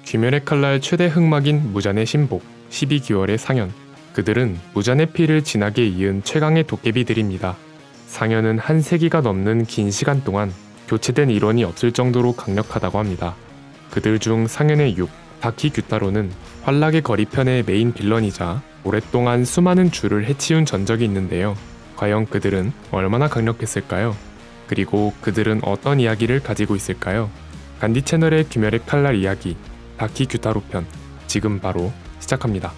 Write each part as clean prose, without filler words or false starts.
귀멸의 칼날 최대 흑막인 무잔의 신복 12개월의 상현. 그들은 무잔의 피를 진하게 이은 최강의 도깨비들입니다. 상현은 한 세기가 넘는 긴 시간 동안 교체된 일원이 없을 정도로 강력하다고 합니다. 그들 중 상현의 6, 다키 규타로는 환락의 거리편의 메인 빌런이자 오랫동안 수많은 주를 해치운 전적이 있는데요. 과연 그들은 얼마나 강력했을까요? 그리고 그들은 어떤 이야기를 가지고 있을까요? 간디 채널의 귀멸의 칼날 이야기 다키 규타로 편 지금 바로 시작합니다.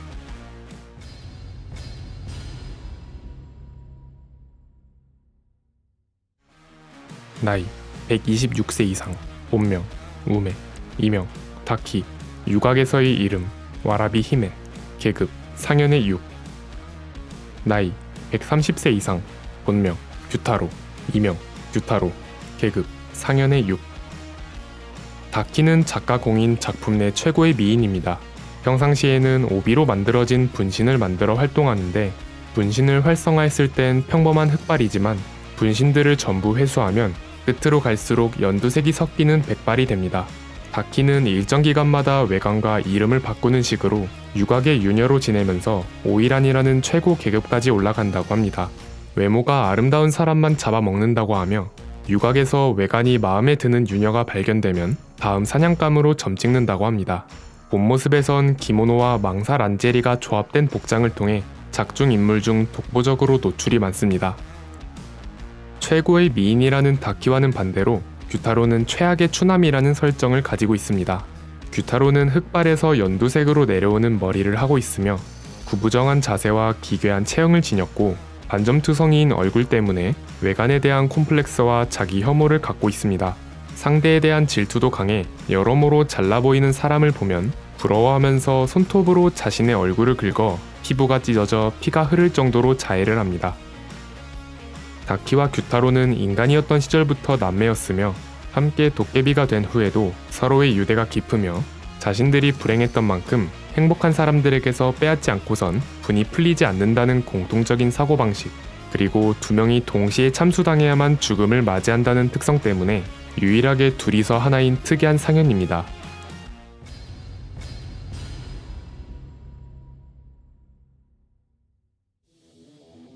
나이 126세 이상, 본명 우메, 이명 다키, 유곽에서의 이름 와라비 히메, 계급 상현의 6. 나이 130세 이상, 본명 규타로, 이명 규타로, 계급 상현의 6. 다키는 작가 공인 작품 내 최고의 미인입니다. 평상시에는 오비로 만들어진 분신을 만들어 활동하는데 분신을 활성화했을 땐 평범한 흑발이지만 분신들을 전부 회수하면 끝으로 갈수록 연두색이 섞이는 백발이 됩니다. 다키는 일정 기간마다 외관과 이름을 바꾸는 식으로 유곽의 유녀로 지내면서 오이란이라는 최고 계급까지 올라간다고 합니다. 외모가 아름다운 사람만 잡아먹는다고 하며 유곽에서 외관이 마음에 드는 유녀가 발견되면 다음 사냥감으로 점 찍는다고 합니다. 본 모습에선 기모노와 망사 란제리가 조합된 복장을 통해 작중 인물 중 독보적으로 노출이 많습니다. 최고의 미인이라는 다키와는 반대로 규타로는 최악의 추남이라는 설정을 가지고 있습니다. 규타로는 흑발에서 연두색으로 내려오는 머리를 하고 있으며 구부정한 자세와 기괴한 체형을 지녔고 반점투성이인 얼굴 때문에 외관에 대한 콤플렉스와 자기 혐오를 갖고 있습니다. 상대에 대한 질투도 강해 여러모로 잘나 보이는 사람을 보면 부러워하면서 손톱으로 자신의 얼굴을 긁어 피부가 찢어져 피가 흐를 정도로 자해를 합니다. 다키와 규타로는 인간이었던 시절부터 남매였으며 함께 도깨비가 된 후에도 서로의 유대가 깊으며 자신들이 불행했던 만큼 행복한 사람들에게서 빼앗지 않고선 분이 풀리지 않는다는 공통적인 사고방식, 그리고 두 명이 동시에 참수당해야만 죽음을 맞이한다는 특성 때문에 유일하게 둘이서 하나인 특이한 상현입니다.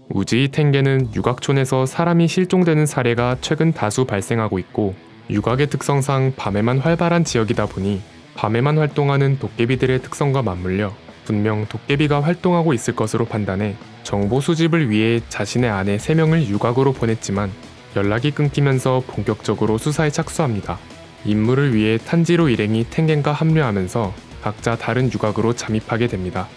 우즈이 텐게는 유곽촌에서 사람이 실종되는 사례가 최근 다수 발생하고 있고 유곽의 특성상 밤에만 활발한 지역이다 보니 밤에만 활동하는 도깨비들의 특성과 맞물려 분명 도깨비가 활동하고 있을 것으로 판단해 정보 수집을 위해 자신의 아내 3명을 유곽으로 보냈지만 연락이 끊기면서 본격적으로 수사에 착수합니다. 임무를 위해 탄지로 일행이 텐겐과 합류하면서 각자 다른 유곽으로 잠입하게 됩니다.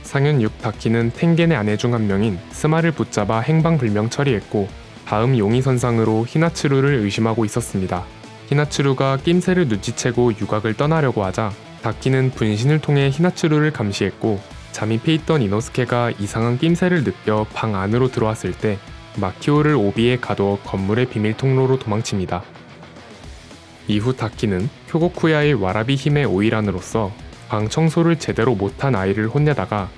상현 6 다키는 텐겐의 아내 중 한 명인 스마를 붙잡아 행방불명 처리했고 다음 용의 선상으로 히나츠루를 의심하고 있었습니다. 히나츠루가 낌새를 눈치채고 유곽을 떠나려고 하자 다키는 분신을 통해 히나츠루를 감시했고 잠입해 있던 이노스케가 이상한 낌새를 느껴 방 안으로 들어왔을 때 마키오를 오비에 가둬 건물의 비밀 통로로 도망칩니다. 이후 다키는 쿄고쿠야의 와라비 힘의 오이란으로서 방 청소를 제대로 못한 아이를 혼내다가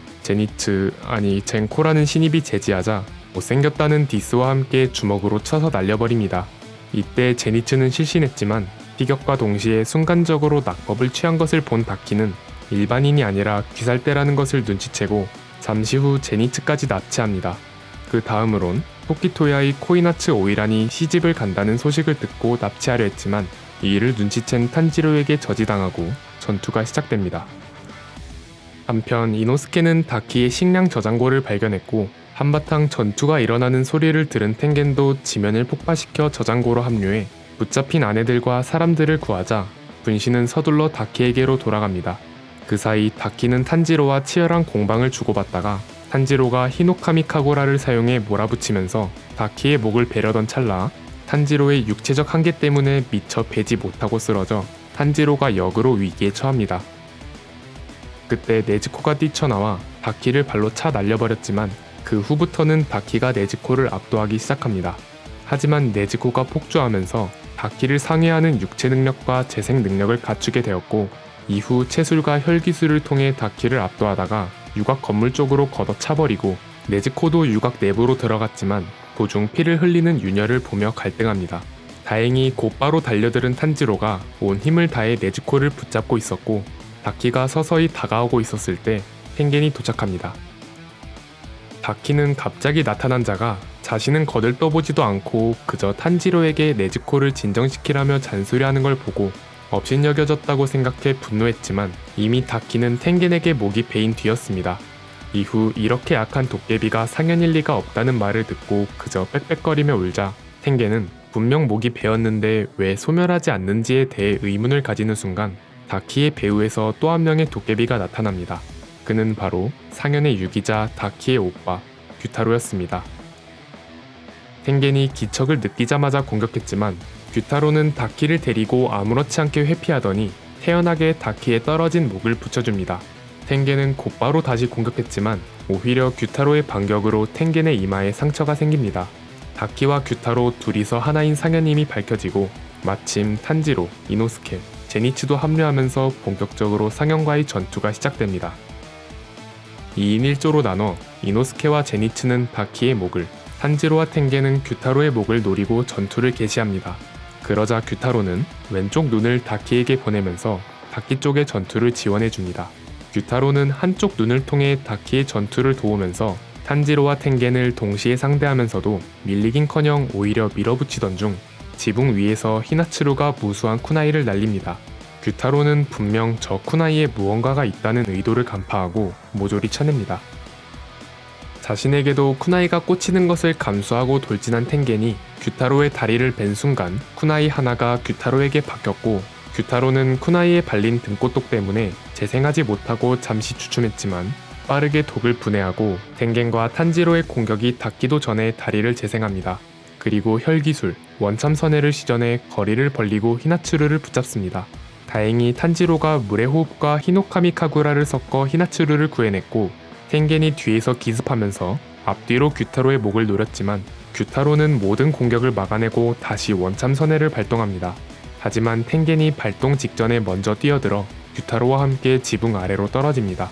젠코라는 신입이 제지하자 못생겼다는 디스와 함께 주먹으로 쳐서 날려버립니다. 이때 제니츠는 실신했지만 피격과 동시에 순간적으로 낙법을 취한 것을 본 다키는 일반인이 아니라 귀살대라는 것을 눈치채고 잠시 후 제니츠까지 납치합니다. 그 다음으론 토키토야의 코이나츠 오이란이 시집을 간다는 소식을 듣고 납치하려 했지만 이 일을 눈치챈 탄지로에게 저지당하고 전투가 시작됩니다. 한편 이노스케는 다키의 식량 저장고를 발견했고 한바탕 전투가 일어나는 소리를 들은 텐겐도 지면을 폭파시켜 저장고로 합류해 붙잡힌 아내들과 사람들을 구하자 분신은 서둘러 다키에게로 돌아갑니다. 그 사이 다키는 탄지로와 치열한 공방을 주고받다가 탄지로가 히노카미 카고라를 사용해 몰아붙이면서 다키의 목을 베려던 찰나 탄지로의 육체적 한계 때문에 미처 베지 못하고 쓰러져 탄지로가 역으로 위기에 처합니다. 그때 네즈코가 뛰쳐나와 다키를 발로 차 날려버렸지만 그 후부터는 다키가 네즈코를 압도하기 시작합니다. 하지만 네즈코가 폭주하면서 다키를 상회하는 육체 능력과 재생 능력을 갖추게 되었고 이후 채술과 혈기술을 통해 다키를 압도하다가 유곽 건물 쪽으로 걷어차버리고 네즈코도 유곽 내부로 들어갔지만 도중 피를 흘리는 유녀를 보며 갈등합니다. 다행히 곧바로 달려들은 탄지로가 온 힘을 다해 네즈코를 붙잡고 있었고 다키가 서서히 다가오고 있었을 때 텐겐이 도착합니다. 다키는 갑자기 나타난 자가 자신은 거들떠보지도 않고 그저 탄지로에게 네즈코를 진정시키라며 잔소리하는 걸 보고 업신여겨졌다고 생각해 분노했지만 이미 다키는 텐겐에게 목이 베인 뒤였습니다. 이후 이렇게 약한 도깨비가 상현일 리가 없다는 말을 듣고 그저 빽빽거리며 울자 텐겐은 분명 목이 베었는데 왜 소멸하지 않는지에 대해 의문을 가지는 순간 다키의 배후에서 또 한 명의 도깨비가 나타납니다. 그는 바로 상현의 유기자 다키의 오빠 규타로였습니다. 텐겐이 기척을 느끼자마자 공격했지만 규타로는 다키를 데리고 아무렇지 않게 회피하더니 태연하게 다키에 떨어진 목을 붙여줍니다. 텐겐은 곧바로 다시 공격했지만 오히려 규타로의 반격으로 텐겐의 이마에 상처가 생깁니다. 다키와 규타로 둘이서 하나인 상현임이 밝혀지고 마침 탄지로, 이노스케, 제니츠도 합류하면서 본격적으로 상현과의 전투가 시작됩니다. 2인 1조로 나눠 이노스케와 제니츠는 다키의 목을, 탄지로와 텐겐은 규타로의 목을 노리고 전투를 개시합니다. 그러자 규타로는 왼쪽 눈을 다키에게 보내면서 다키 쪽의 전투를 지원해줍니다. 규타로는 한쪽 눈을 통해 다키의 전투를 도우면서 탄지로와 텐겐을 동시에 상대하면서도 밀리긴커녕 오히려 밀어붙이던 중 지붕 위에서 히나츠루가 무수한 쿠나이를 날립니다. 규타로는 분명 저 쿠나이에 무언가가 있다는 의도를 간파하고 모조리 쳐냅니다. 자신에게도 쿠나이가 꽂히는 것을 감수하고 돌진한 텐겐이 규타로의 다리를 벤 순간 쿠나이 하나가 규타로에게 바뀌었고 규타로는 쿠나이에 발린 등꽃독 때문에 재생하지 못하고 잠시 주춤했지만 빠르게 독을 분해하고 텐겐과 탄지로의 공격이 닿기도 전에 다리를 재생합니다. 그리고 혈기술, 원참선회를 시전해 거리를 벌리고 히나츠루를 붙잡습니다. 다행히 탄지로가 물의 호흡과 히노카미 카구라를 섞어 히나츠루를 구해냈고 텐겐이 뒤에서 기습하면서 앞뒤로 규타로의 목을 노렸지만 규타로는 모든 공격을 막아내고 다시 원참선회를 발동합니다. 하지만 텐겐이 발동 직전에 먼저 뛰어들어 규타로와 함께 지붕 아래로 떨어집니다.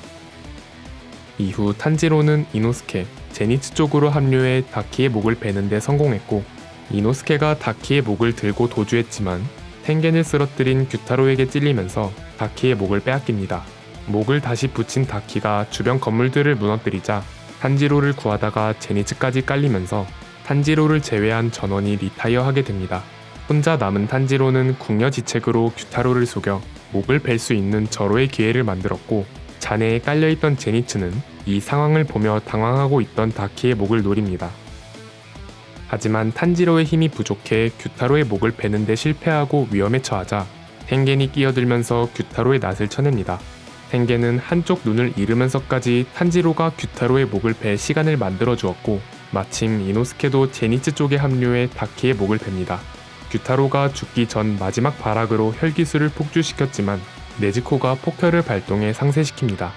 이후 탄지로는 이노스케, 제니츠 쪽으로 합류해 다키의 목을 베는데 성공했고 이노스케가 다키의 목을 들고 도주했지만 텐겐을 쓰러뜨린 규타로에게 찔리면서 다키의 목을 빼앗깁니다. 목을 다시 붙인 다키가 주변 건물들을 무너뜨리자 탄지로를 구하다가 제니츠까지 깔리면서 탄지로를 제외한 전원이 리타이어하게 됩니다. 혼자 남은 탄지로는 궁여지책으로 규타로를 속여 목을 벨 수 있는 절호의 기회를 만들었고 잔해에 깔려있던 제니츠는 이 상황을 보며 당황하고 있던 다키의 목을 노립니다. 하지만 탄지로의 힘이 부족해 규타로의 목을 베는데 실패하고 위험에 처하자 텐겐이 끼어들면서 규타로의 낫을 쳐냅니다. 텐겐은 한쪽 눈을 잃으면서까지 탄지로가 규타로의 목을 벨 시간을 만들어 주었고 마침 이노스케도 제니츠 쪽에 합류해 다키의 목을 뱁니다. 규타로가 죽기 전 마지막 발악으로 혈기술을 폭주시켰지만 네즈코가 폭혈을 발동해 상쇄시킵니다.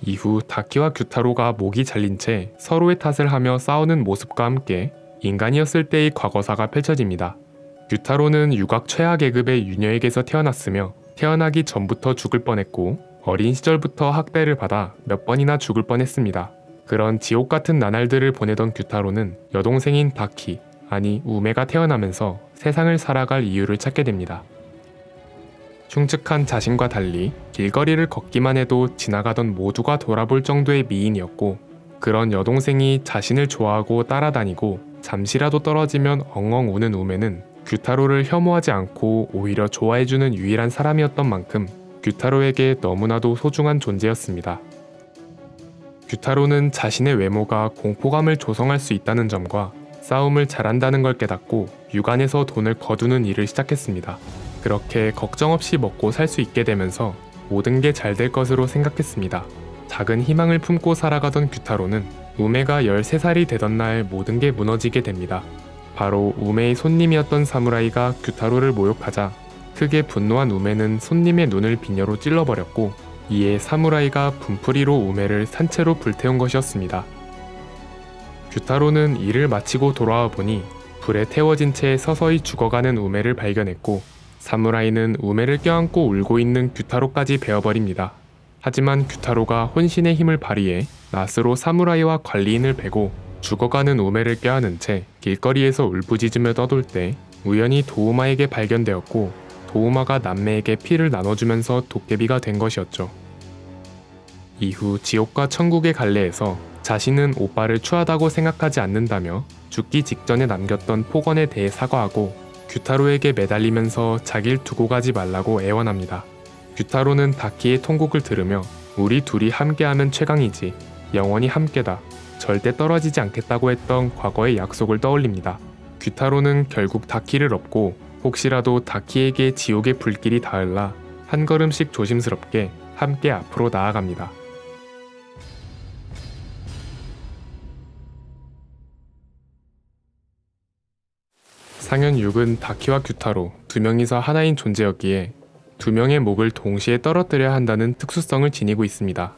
이후 다키와 규타로가 목이 잘린 채 서로의 탓을 하며 싸우는 모습과 함께 인간이었을 때의 과거사가 펼쳐집니다. 규타로는 유곽 최하 계급의 유녀에게서 태어났으며 태어나기 전부터 죽을 뻔했고 어린 시절부터 학대를 받아 몇 번이나 죽을 뻔했습니다. 그런 지옥 같은 나날들을 보내던 규타로는 여동생인 다키, 아니 우메가 태어나면서 세상을 살아갈 이유를 찾게 됩니다. 흉측한 자신과 달리 길거리를 걷기만 해도 지나가던 모두가 돌아볼 정도의 미인이었고 그런 여동생이 자신을 좋아하고 따라다니고 잠시라도 떨어지면 엉엉 우는 우메는 규타로를 혐오하지 않고 오히려 좋아해주는 유일한 사람이었던 만큼 규타로에게 너무나도 소중한 존재였습니다. 규타로는 자신의 외모가 공포감을 조성할 수 있다는 점과 싸움을 잘한다는 걸 깨닫고 육안에서 돈을 거두는 일을 시작했습니다. 그렇게 걱정 없이 먹고 살 수 있게 되면서 모든 게 잘 될 것으로 생각했습니다. 작은 희망을 품고 살아가던 규타로는 우메가 13살이 되던 날 모든 게 무너지게 됩니다. 바로 우메의 손님이었던 사무라이가 규타로를 모욕하자 크게 분노한 우메는 손님의 눈을 비녀로 찔러버렸고 이에 사무라이가 분풀이로 우메를 산채로 불태운 것이었습니다. 규타로는 일을 마치고 돌아와 보니 불에 태워진 채 서서히 죽어가는 우메를 발견했고 사무라이는 우메를 껴안고 울고 있는 규타로까지 베어버립니다. 하지만 규타로가 혼신의 힘을 발휘해 낫으로 사무라이와 관리인을 베고 죽어가는 우메를 껴안은 채 길거리에서 울부짖으며 떠돌 때 우연히 도우마에게 발견되었고, 도우마가 남매에게 피를 나눠주면서 도깨비가 된 것이었죠. 이후 지옥과 천국의 갈래에서 자신은 오빠를 추하다고 생각하지 않는다며 죽기 직전에 남겼던 폭언에 대해 사과하고 규타로에게 매달리면서 자길 두고 가지 말라고 애원합니다. 규타로는 다키의 통곡을 들으며 우리 둘이 함께하면 최강이지, 영원히 함께다, 절대 떨어지지 않겠다고 했던 과거의 약속을 떠올립니다. 규타로는 결국 다키를 업고 혹시라도 다키에게 지옥의 불길이 닿을라 한 걸음씩 조심스럽게 함께 앞으로 나아갑니다. 상현 6은 다키와 규타로 두 명이서 하나인 존재였기에 두 명의 목을 동시에 떨어뜨려야 한다는 특수성을 지니고 있습니다.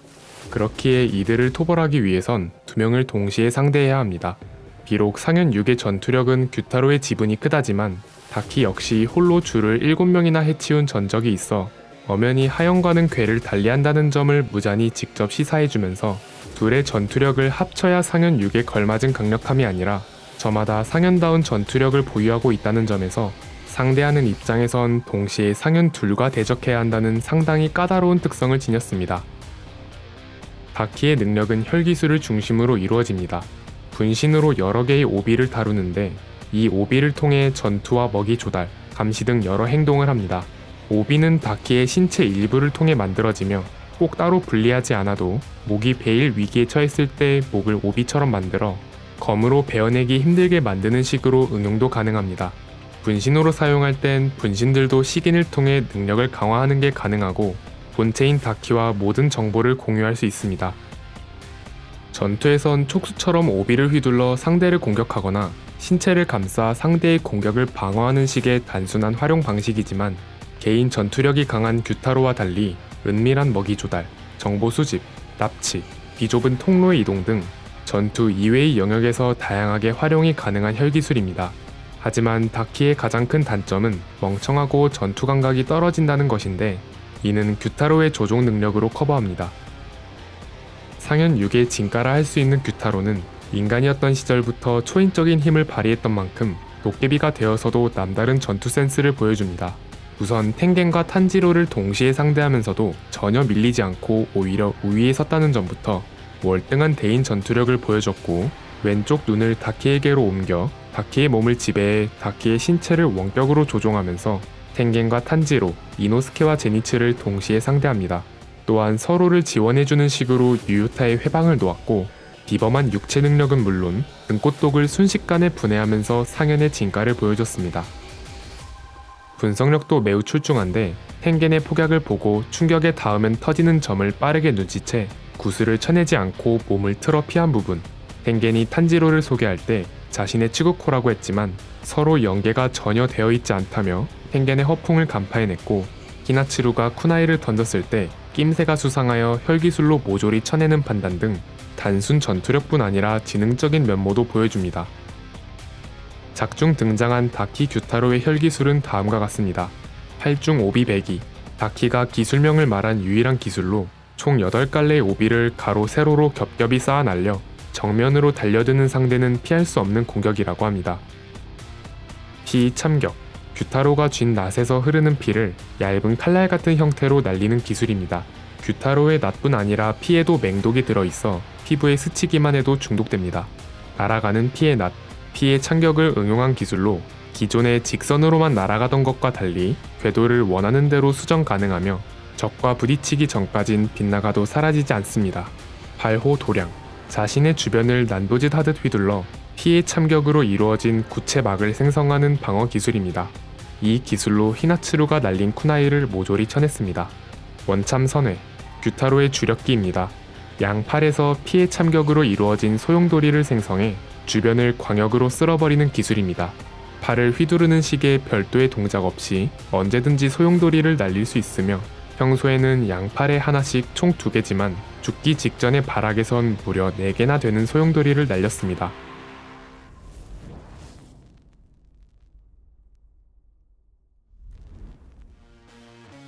그렇기에 이들을 토벌하기 위해선 두 명을 동시에 상대해야 합니다. 비록 상현 6의 전투력은 규타로의 지분이 크다지만 다키 역시 홀로 줄을 7명이나 해치운 전적이 있어 엄연히 하영과는 궤를 달리한다는 점을 무잔히 직접 시사해주면서 둘의 전투력을 합쳐야 상현 6에 걸맞은 강력함이 아니라 저마다 상현다운 전투력을 보유하고 있다는 점에서 상대하는 입장에선 동시에 상현 둘과 대적해야 한다는 상당히 까다로운 특성을 지녔습니다. 다키의 능력은 혈기술을 중심으로 이루어집니다. 분신으로 여러 개의 오비를 다루는데 이 오비를 통해 전투와 먹이 조달, 감시 등 여러 행동을 합니다. 오비는 다키의 신체 일부를 통해 만들어지며 꼭 따로 분리하지 않아도 목이 베일 위기에 처했을 때 목을 오비처럼 만들어 검으로 베어내기 힘들게 만드는 식으로 응용도 가능합니다. 분신으로 사용할 땐 분신들도 식인을 통해 능력을 강화하는 게 가능하고 본체인 다키와 모든 정보를 공유할 수 있습니다. 전투에선 촉수처럼 오비를 휘둘러 상대를 공격하거나 신체를 감싸 상대의 공격을 방어하는 식의 단순한 활용 방식이지만 개인 전투력이 강한 규타로와 달리 은밀한 먹이 조달, 정보 수집, 납치, 비좁은 통로의 이동 등 전투 이외의 영역에서 다양하게 활용이 가능한 혈기술입니다. 하지만 다키의 가장 큰 단점은 멍청하고 전투 감각이 떨어진다는 것인데 이는 규타로의 조종 능력으로 커버합니다. 상현 6의 진가라 할 수 있는 규타로는 인간이었던 시절부터 초인적인 힘을 발휘했던 만큼 도깨비가 되어서도 남다른 전투 센스를 보여줍니다. 우선 텐겐과 탄지로를 동시에 상대하면서도 전혀 밀리지 않고 오히려 우위에 섰다는 점부터 월등한 대인 전투력을 보여줬고, 왼쪽 눈을 다키에게로 옮겨 다키의 몸을 지배해 다키의 신체를 원격으로 조종하면서 텐겐과 탄지로, 이노스케와 제니츠를 동시에 상대합니다. 또한 서로를 지원해주는 식으로 유유타의 회방을 놓았고, 비범한 육체 능력은 물론 등꽃독을 순식간에 분해하면서 상현의 진가를 보여줬습니다. 분석력도 매우 출중한데 텐겐의 폭약을 보고 충격에 닿으면 터지는 점을 빠르게 눈치채 구슬을 쳐내지 않고 몸을 틀어 피한 부분, 텐겐이 탄지로를 소개할 때 자신의 치구코라고 했지만 서로 연계가 전혀 되어 있지 않다며 텐겐의 허풍을 간파해냈고, 히나츠루가 쿠나이를 던졌을 때 낌새가 수상하여 혈기술로 모조리 쳐내는 판단 등 단순 전투력뿐 아니라 지능적인 면모도 보여줍니다. 작중 등장한 다키 규타로의 혈기술은 다음과 같습니다. 8중 오비 배기. 다키가 기술명을 말한 유일한 기술로 총 8갈래의 오비를 가로 세로로 겹겹이 쌓아 날려 정면으로 달려드는 상대는 피할 수 없는 공격이라고 합니다. 피 참격. 규타로가 쥔 낫에서 흐르는 피를 얇은 칼날 같은 형태로 날리는 기술입니다. 규타로의 낫뿐 아니라 피에도 맹독이 들어있어 피부에 스치기만 해도 중독됩니다. 날아가는 피의 낫. 피의 참격을 응용한 기술로 기존의 직선으로만 날아가던 것과 달리 궤도를 원하는 대로 수정 가능하며 적과 부딪히기 전까진 빗나가도 사라지지 않습니다. 발호 도량. 자신의 주변을 난도짓 하듯 휘둘러 피의 참격으로 이루어진 구체막을 생성하는 방어 기술입니다. 이 기술로 히나츠루가 날린 쿠나이를 모조리 쳐냈습니다. 원참 선회. 규타로의 주력기입니다. 양팔에서 피의 참격으로 이루어진 소용돌이를 생성해 주변을 광역으로 쓸어버리는 기술입니다. 팔을 휘두르는 식의 별도의 동작 없이 언제든지 소용돌이를 날릴 수 있으며 평소에는 양팔에 하나씩 총 2개지만 죽기 직전의 발악에선 무려 4개나 되는 소용돌이를 날렸습니다.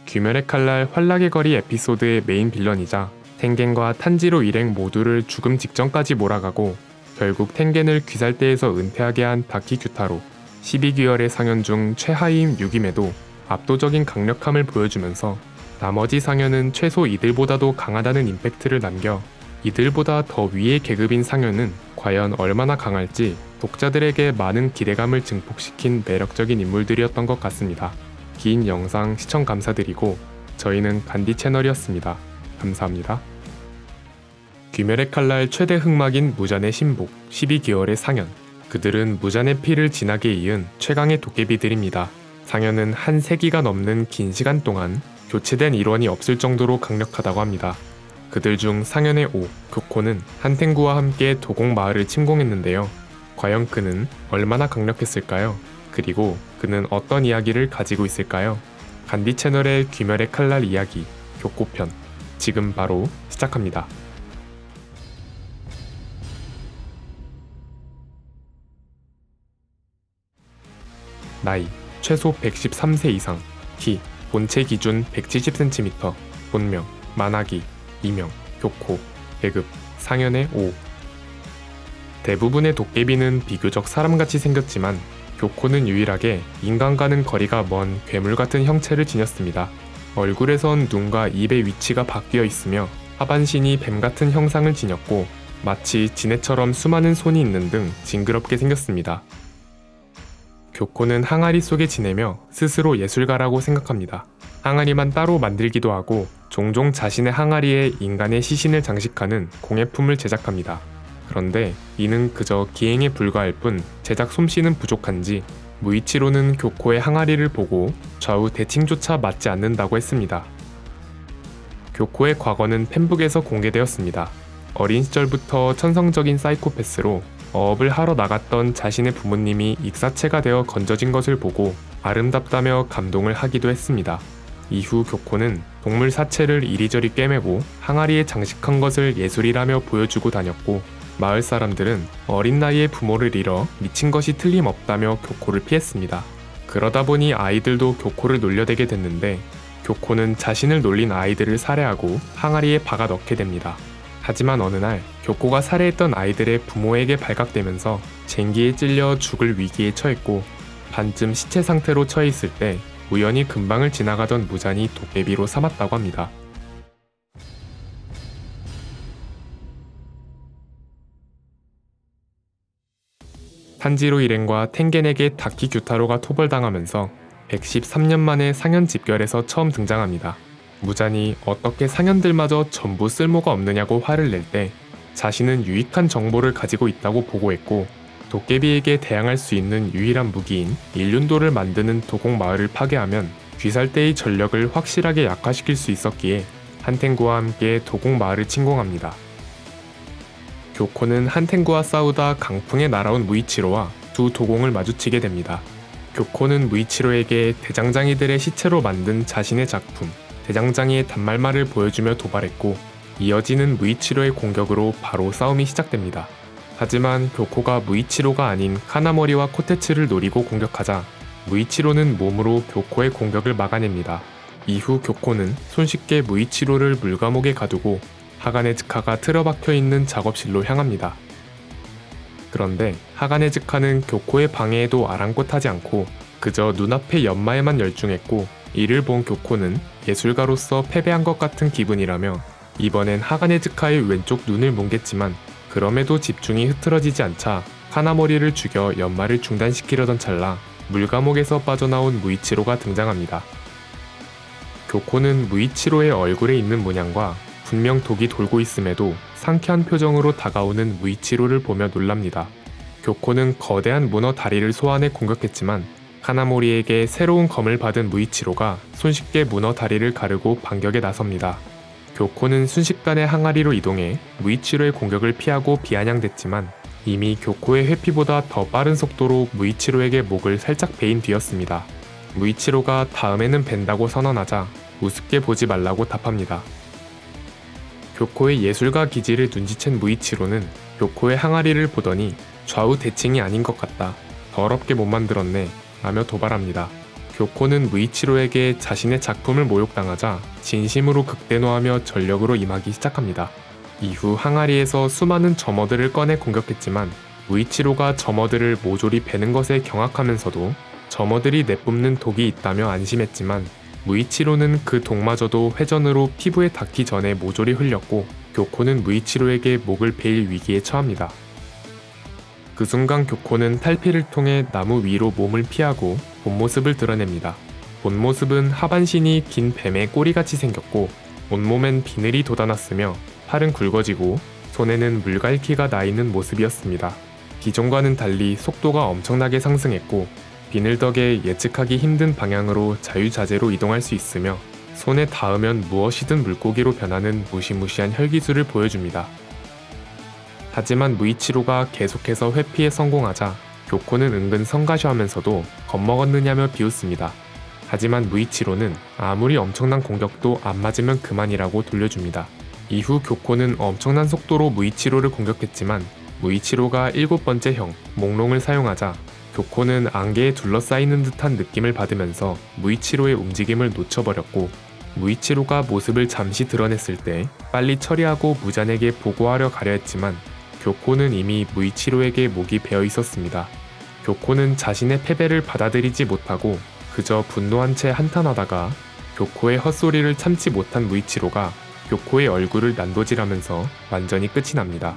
귀멸의 칼날 환락의 거리 에피소드의 메인 빌런이자 텐겐과 탄지로 일행 모두를 죽음 직전까지 몰아가고 결국 텐겐을 귀살대에서 은퇴하게 한 다키 규타로. 12귀열의 상연 중 최하위인 유김에도 압도적인 강력함을 보여주면서 나머지 상연은 최소 이들보다도 강하다는 임팩트를 남겨 이들보다 더 위의 계급인 상연은 과연 얼마나 강할지 독자들에게 많은 기대감을 증폭시킨 매력적인 인물들이었던 것 같습니다. 긴 영상 시청 감사드리고 저희는 간디 채널이었습니다. 감사합니다. 귀멸의 칼날 최대 흑막인 무잔의 신복 12개월의 상연. 그들은 무잔의 피를 진하게 이은 최강의 도깨비들입니다. 상연은 한 세기가 넘는 긴 시간 동안 교체된 일원이 없을 정도로 강력하다고 합니다. 그들 중 상연의 오, 교코는 한탱구와 함께 도곡 마을을 침공했는데요. 과연 그는 얼마나 강력했을까요? 그리고 그는 어떤 이야기를 가지고 있을까요? 간디 채널의 귀멸의 칼날 이야기, 교코편, 지금 바로 시작합니다. 나이, 최소 113세 이상. 키, 본체 기준 170cm. 본명, 만화기. 이명, 교코. 계급, 상연의 5. 대부분의 도깨비는 비교적 사람같이 생겼지만 교코는 유일하게 인간과는 거리가 먼 괴물같은 형체를 지녔습니다. 얼굴에선 눈과 입의 위치가 바뀌어 있으며 하반신이 뱀같은 형상을 지녔고 마치 지네처럼 수많은 손이 있는 등 징그럽게 생겼습니다. 교코는 항아리 속에 지내며 스스로 예술가라고 생각합니다. 항아리만 따로 만들기도 하고 종종 자신의 항아리에 인간의 시신을 장식하는 공예품을 제작합니다. 그런데 이는 그저 기행에 불과할 뿐 제작 솜씨는 부족한지 무이치로는 교코의 항아리를 보고 좌우 대칭조차 맞지 않는다고 했습니다. 교코의 과거는 팬북에서 공개되었습니다. 어린 시절부터 천성적인 사이코패스로 어업을 하러 나갔던 자신의 부모님이 익사체가 되어 건져진 것을 보고 아름답다며 감동을 하기도 했습니다. 이후 교코는 동물 사체를 이리저리 꿰매고 항아리에 장식한 것을 예술이라며 보여주고 다녔고 마을 사람들은 어린 나이에 부모를 잃어 미친 것이 틀림없다며 교코를 피했습니다. 그러다 보니 아이들도 교코를 놀려대게 됐는데 교코는 자신을 놀린 아이들을 살해하고 항아리에 박아 넣게 됩니다. 하지만 어느 날 교코가 살해했던 아이들의 부모에게 발각되면서 쟁기에 찔려 죽을 위기에 처했고 반쯤 시체 상태로 처해 있을 때 우연히 근방을 지나가던 무잔이 도깨비로 삼았다고 합니다. 탄지로 일행과 텐겐에게 다키 규타로가 토벌당하면서 113년 만에 상연 집결에서 처음 등장합니다. 무잔이 어떻게 상연들마저 전부 쓸모가 없느냐고 화를 낼 때 자신은 유익한 정보를 가지고 있다고 보고했고 도깨비에게 대항할 수 있는 유일한 무기인 일륜도를 만드는 도곡 마을을 파괴하면 귀살대의 전력을 확실하게 약화시킬 수 있었기에 한탱구와 함께 도곡 마을을 침공합니다. 교코는 한탱구와 싸우다 강풍에 날아온 무이치로와 두 도공을 마주치게 됩니다. 교코는 무이치로에게 대장장이들의 시체로 만든 자신의 작품 대장장이의 단말말을 보여주며 도발했고 이어지는 무이치로의 공격으로 바로 싸움이 시작됩니다. 하지만 교코가 무이치로가 아닌 카나모리와 코테츠를 노리고 공격하자 무이치로는 몸으로 교코의 공격을 막아냅니다. 이후 교코는 손쉽게 무이치로를 물감옥에 가두고 하가네즈카가 틀어박혀 있는 작업실로 향합니다. 그런데 하가네즈카는 교코의 방해에도 아랑곳하지 않고 그저 눈앞의 연마에만 열중했고 이를 본 교코는 예술가로서 패배한 것 같은 기분이라며 이번엔 하가네즈카의 왼쪽 눈을 뭉갰지만 그럼에도 집중이 흐트러지지 않자 카나모리를 죽여 연마를 중단시키려던 찰나 물감옥에서 빠져나온 무이치로가 등장합니다. 교코는 무이치로의 얼굴에 있는 문양과 분명 독이 돌고 있음에도 상쾌한 표정으로 다가오는 무이치로를 보며 놀랍니다. 교코는 거대한 문어 다리를 소환해 공격했지만 카나모리에게 새로운 검을 받은 무이치로가 손쉽게 문어 다리를 가르고 반격에 나섭니다. 교코는 순식간에 항아리로 이동해 무이치로의 공격을 피하고 비아냥댔지만 이미 교코의 회피보다 더 빠른 속도로 무이치로에게 목을 살짝 베인 뒤였습니다. 무이치로가 다음에는 벤다고 선언하자 우습게 보지 말라고 답합니다. 교코의 예술가 기질을 눈치챈 무이치로는 교코의 항아리를 보더니 좌우 대칭이 아닌 것 같다. 더럽게 못 만들었네. 라며 도발합니다. 교코는 무이치로에게 자신의 작품을 모욕당하자 진심으로 극대노하며 전력으로 임하기 시작합니다. 이후 항아리에서 수많은 점어들을 꺼내 공격했지만 무이치로가 점어들을 모조리 베는 것에 경악하면서도 점어들이 내뿜는 독이 있다며 안심했지만 무이치로는 그 독마저도 회전으로 피부에 닿기 전에 모조리 흘렸고 교코는 무이치로에게 목을 베일 위기에 처합니다. 그 순간 교코는 탈피를 통해 나무 위로 몸을 피하고 본 모습을 드러냅니다. 본 모습은 하반신이 긴 뱀의 꼬리같이 생겼고 온몸엔 비늘이 돋아났으며 팔은 굵어지고 손에는 물갈퀴가 나있는 모습이었습니다. 기존과는 달리 속도가 엄청나게 상승했고 비늘 덕에 예측하기 힘든 방향으로 자유자재로 이동할 수 있으며 손에 닿으면 무엇이든 물고기로 변하는 무시무시한 혈기술을 보여줍니다. 하지만 무이치로가 계속해서 회피에 성공하자 교코는 은근 성가셔하면서도 겁먹었느냐며 비웃습니다. 하지만 무이치로는 아무리 엄청난 공격도 안 맞으면 그만이라고 돌려줍니다. 이후 교코는 엄청난 속도로 무이치로를 공격했지만 무이치로가 7번째 형 몽롱을 사용하자 교코는 안개에 둘러싸이는 듯한 느낌을 받으면서 무이치로의 움직임을 놓쳐버렸고 무이치로가 모습을 잠시 드러냈을 때 빨리 처리하고 무잔에게 보고하려 가려 했지만 교코는 이미 무이치로에게 목이 베어 있었습니다. 교코는 자신의 패배를 받아들이지 못하고 그저 분노한 채 한탄하다가 교코의 헛소리를 참지 못한 무이치로가 교코의 얼굴을 난도질하면서 완전히 끝이 납니다.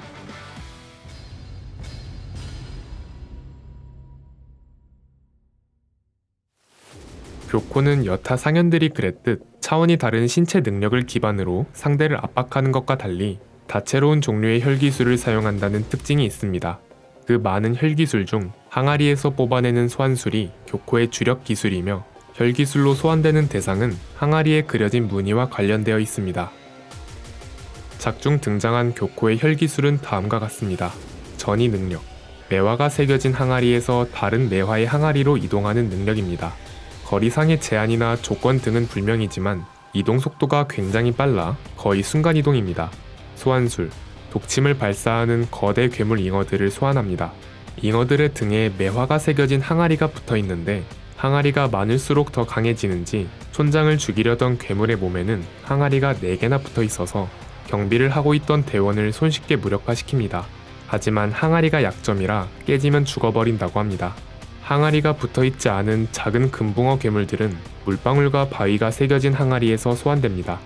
교코는 여타 상현들이 그랬듯 차원이 다른 신체 능력을 기반으로 상대를 압박하는 것과 달리 다채로운 종류의 혈기술을 사용한다는 특징이 있습니다. 그 많은 혈기술 중 항아리에서 뽑아내는 소환술이 교코의 주력 기술이며 혈기술로 소환되는 대상은 항아리에 그려진 무늬와 관련되어 있습니다. 작중 등장한 교코의 혈기술은 다음과 같습니다. 전이 능력, 매화가 새겨진 항아리에서 다른 매화의 항아리로 이동하는 능력입니다. 거리상의 제한이나 조건 등은 불명이지만 이동 속도가 굉장히 빨라 거의 순간이동입니다. 소환술, 독침을 발사하는 거대 괴물 잉어들을 소환합니다. 잉어들의 등에 매화가 새겨진 항아리가 붙어 있는데 항아리가 많을수록 더 강해지는지 촌장을 죽이려던 괴물의 몸에는 항아리가 4개나 붙어 있어서 경비를 하고 있던 대원을 손쉽게 무력화시킵니다. 하지만 항아리가 약점이라 깨지면 죽어버린다고 합니다. 항아리가 붙어있지 않은 작은 금붕어 괴물들은 물방울과 바위가 새겨진 항아리에서 소환됩니다.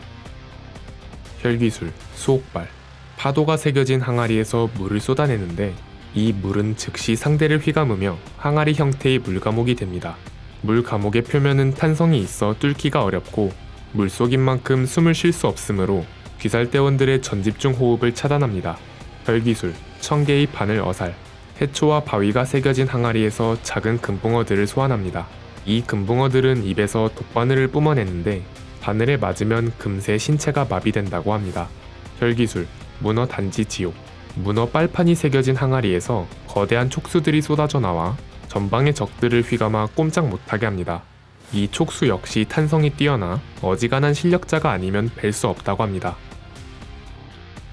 혈기술, 수옥발, 파도가 새겨진 항아리에서 물을 쏟아내는데 이 물은 즉시 상대를 휘감으며 항아리 형태의 물감옥이 됩니다. 물감옥의 표면은 탄성이 있어 뚫기가 어렵고 물속인 만큼 숨을 쉴 수 없으므로 귀살대원들의 전집중 호흡을 차단합니다. 혈기술, 천개의 바늘 어살, 해초와 바위가 새겨진 항아리에서 작은 금붕어들을 소환합니다. 이 금붕어들은 입에서 독바늘을 뿜어내는데 바늘에 맞으면 금세 신체가 마비된다고 합니다. 혈기술, 문어 단지 지옥, 문어 빨판이 새겨진 항아리에서 거대한 촉수들이 쏟아져 나와 전방의 적들을 휘감아 꼼짝 못하게 합니다. 이 촉수 역시 탄성이 뛰어나 어지간한 실력자가 아니면 뵐 수 없다고 합니다.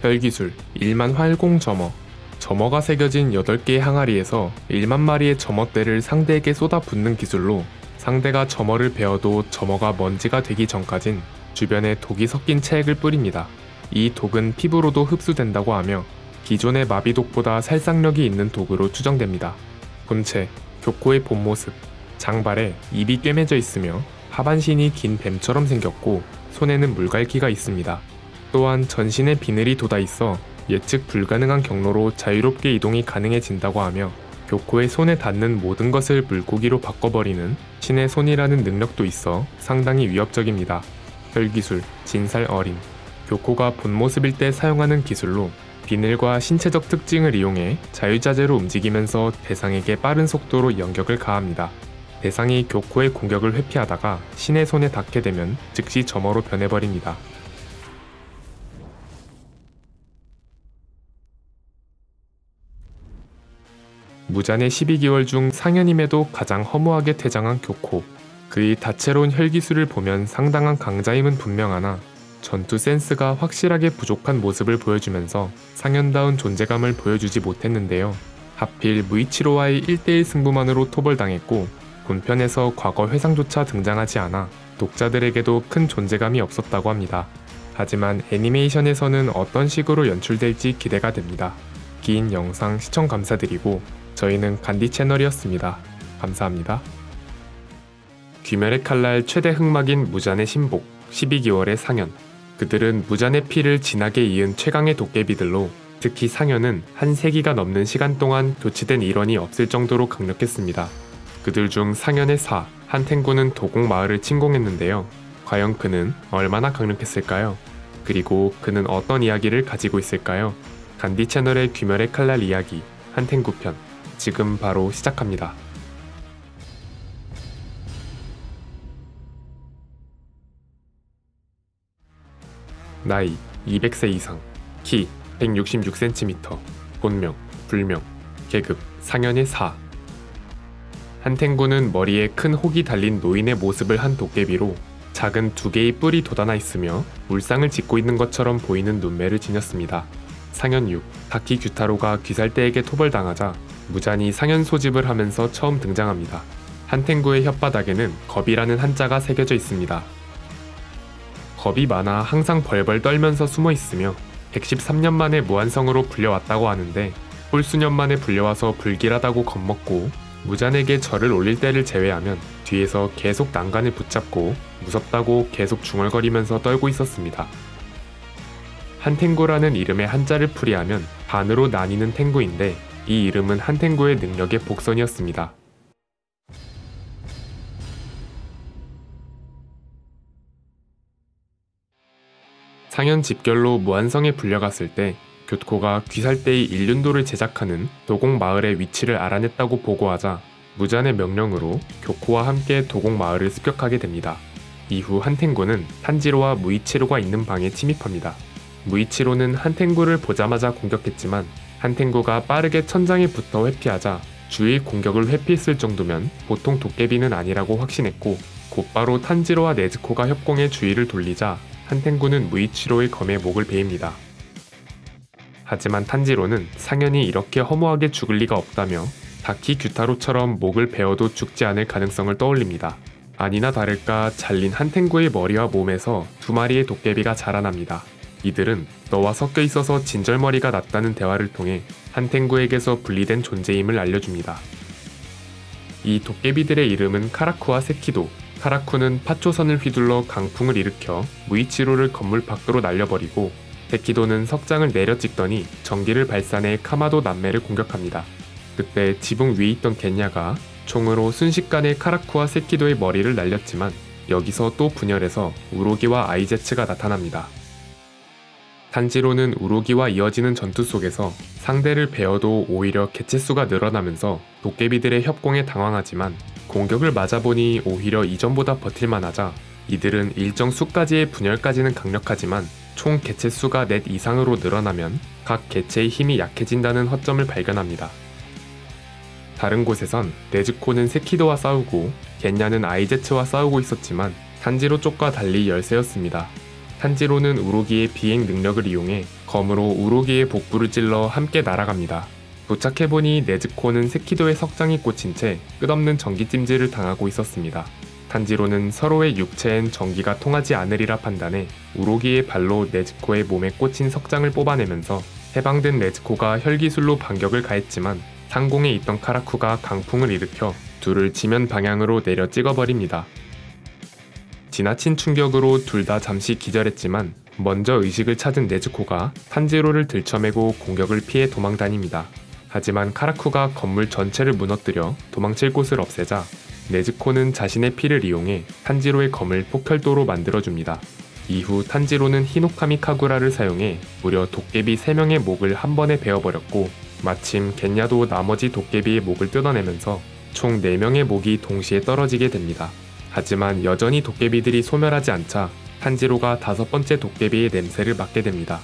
혈기술, 1만 활공 점어, 점어가 새겨진 8개의 항아리에서 1만 마리의 점어떼를 상대에게 쏟아붓는 기술로 상대가 점어를 베어도 점어가 먼지가 되기 전까진 주변에 독이 섞인 체액을 뿌립니다. 이 독은 피부로도 흡수된다고 하며 기존의 마비독보다 살상력이 있는 독으로 추정됩니다. 본체, 교코의 본모습, 장발에 입이 꿰매져 있으며 하반신이 긴 뱀처럼 생겼고 손에는 물갈퀴가 있습니다. 또한 전신에 비늘이 돋아있어 예측 불가능한 경로로 자유롭게 이동이 가능해진다고 하며 교코의 손에 닿는 모든 것을 물고기로 바꿔버리는 신의 손이라는 능력도 있어 상당히 위협적입니다. 혈기술, 진살 어린, 교코가 본 모습일 때 사용하는 기술로 비늘과 신체적 특징을 이용해 자유자재로 움직이면서 대상에게 빠른 속도로 연격을 가합니다. 대상이 교코의 공격을 회피하다가 신의 손에 닿게 되면 즉시 점어로 변해버립니다. 무잔의 12개월 중 상현임에도 가장 허무하게 퇴장한 교코. 그의 다채로운 혈기술을 보면 상당한 강자임은 분명하나 전투 센스가 확실하게 부족한 모습을 보여주면서 상현다운 존재감을 보여주지 못했는데요. 하필 무이치로와의 1대1 승부만으로 토벌당했고 본편에서 과거 회상조차 등장하지 않아 독자들에게도 큰 존재감이 없었다고 합니다. 하지만 애니메이션에서는 어떤 식으로 연출될지 기대가 됩니다. 긴 영상 시청 감사드리고 저희는 간디 채널이었습니다. 감사합니다. 귀멸의 칼날 최대 흑막인 무잔의 신복 12개월의 상현. 그들은 무잔의 피를 진하게 이은 최강의 도깨비들로 특히 상현은 한 세기가 넘는 시간 동안 교체된 일원이 없을 정도로 강력했습니다. 그들 중 상현의 사 한탱구는 도곡 마을을 침공했는데요. 과연 그는 얼마나 강력했을까요? 그리고 그는 어떤 이야기를 가지고 있을까요? 간디 채널의 귀멸의 칼날 이야기 한탱구 편 지금 바로 시작합니다. 나이 200세 이상, 키 166cm, 본명, 불명, 계급 상현의 사. 한탱구는 머리에 큰 혹이 달린 노인의 모습을 한 도깨비로 작은 두 개의 뿔이 돋아나 있으며 물상을 짓고 있는 것처럼 보이는 눈매를 지녔습니다. 상현 6, 다키 규타로가 귀살대에게 토벌당하자 무잔이 상현 소집을 하면서 처음 등장합니다. 한탱구의 혓바닥에는 겁이라는 한자가 새겨져 있습니다. 겁이 많아 항상 벌벌 떨면서 숨어 있으며 113년 만에 무한성으로 불려왔다고 하는데 홀수년 만에 불려와서 불길하다고 겁먹고 무잔에게 절을 올릴 때를 제외하면 뒤에서 계속 난간을 붙잡고 무섭다고 계속 중얼거리면서 떨고 있었습니다. 한탱구라는 이름의 한자를 풀이하면 반으로 나뉘는 탱구인데 이 이름은 한탱구의 능력의 복선이었습니다. 상현 집결로 무한성에 불려갔을 때 교토가 귀살대의 일륜도를 제작하는 도곡 마을의 위치를 알아냈다고 보고하자 무잔의 명령으로 교코와 함께 도곡 마을을 습격하게 됩니다. 이후 한탱구는 탄지로와 무이치로가 있는 방에 침입합니다. 무이치로는 한탱구를 보자마자 공격했지만 한탱구가 빠르게 천장에 붙어 회피하자 주의 공격을 회피했을 정도면 보통 도깨비는 아니라고 확신했고 곧바로 탄지로와 네즈코가 협공해 주의를 돌리자 한탱구는 무이치로의 검에 목을 베입니다. 하지만 탄지로는 상현이 이렇게 허무하게 죽을 리가 없다며 다키 규타로처럼 목을 베어도 죽지 않을 가능성을 떠올립니다. 아니나 다를까 잘린 한탱구의 머리와 몸에서 두 마리의 도깨비가 자라납니다. 이들은 너와 섞여 있어서 진절머리가 났다는 대화를 통해 한탱구에게서 분리된 존재임을 알려줍니다. 이 도깨비들의 이름은 카라쿠와 세키도. 카라쿠는 파초선을 휘둘러 강풍을 일으켜 무이치로를 건물 밖으로 날려버리고 세키도는 석장을 내려찍더니 전기를 발산해 카마도 남매를 공격합니다. 그때 지붕 위에 있던 겐야가 총으로 순식간에 카라쿠와 세키도의 머리를 날렸지만 여기서 또 분열해서 우로기와 아이제츠가 나타납니다. 탄지로는 우로기와 이어지는 전투 속에서 상대를 베어도 오히려 개체수가 늘어나면서 도깨비들의 협공에 당황하지만 공격을 맞아보니 오히려 이전보다 버틸만하자 이들은 일정 수까지의 분열까지는 강력하지만 총 개체수가 넷 이상으로 늘어나면 각 개체의 힘이 약해진다는 허점을 발견합니다. 다른 곳에선 네즈코는 세키도와 싸우고 겐야는 아이제츠와 싸우고 있었지만 탄지로 쪽과 달리 열세였습니다. 탄지로는 우로기의 비행 능력을 이용해 검으로 우로기의 복부를 찔러 함께 날아갑니다. 도착해보니 네즈코는 세키도의 석장이 꽂힌 채 끝없는 전기찜질을 당하고 있었습니다. 탄지로는 서로의 육체엔 전기가 통하지 않으리라 판단해 우로기의 발로 네즈코의 몸에 꽂힌 석장을 뽑아내면서 해방된 네즈코가 혈기술로 반격을 가했지만 상공에 있던 카라쿠가 강풍을 일으켜 둘을 지면 방향으로 내려 찍어버립니다. 지나친 충격으로 둘 다 잠시 기절했지만 먼저 의식을 찾은 네즈코가 탄지로를 들쳐매고 공격을 피해 도망다닙니다. 하지만 카라쿠가 건물 전체를 무너뜨려 도망칠 곳을 없애자 네즈코는 자신의 피를 이용해 탄지로의 검을 폭혈도로 만들어줍니다. 이후 탄지로는 히노카미 카구라를 사용해 무려 도깨비 3명의 목을 한 번에 베어버렸고 마침 겐야도 나머지 도깨비의 목을 뜯어내면서 총 4명의 목이 동시에 떨어지게 됩니다. 하지만 여전히 도깨비들이 소멸하지 않자 탄지로가 5번째 도깨비의 냄새를 맡게 됩니다.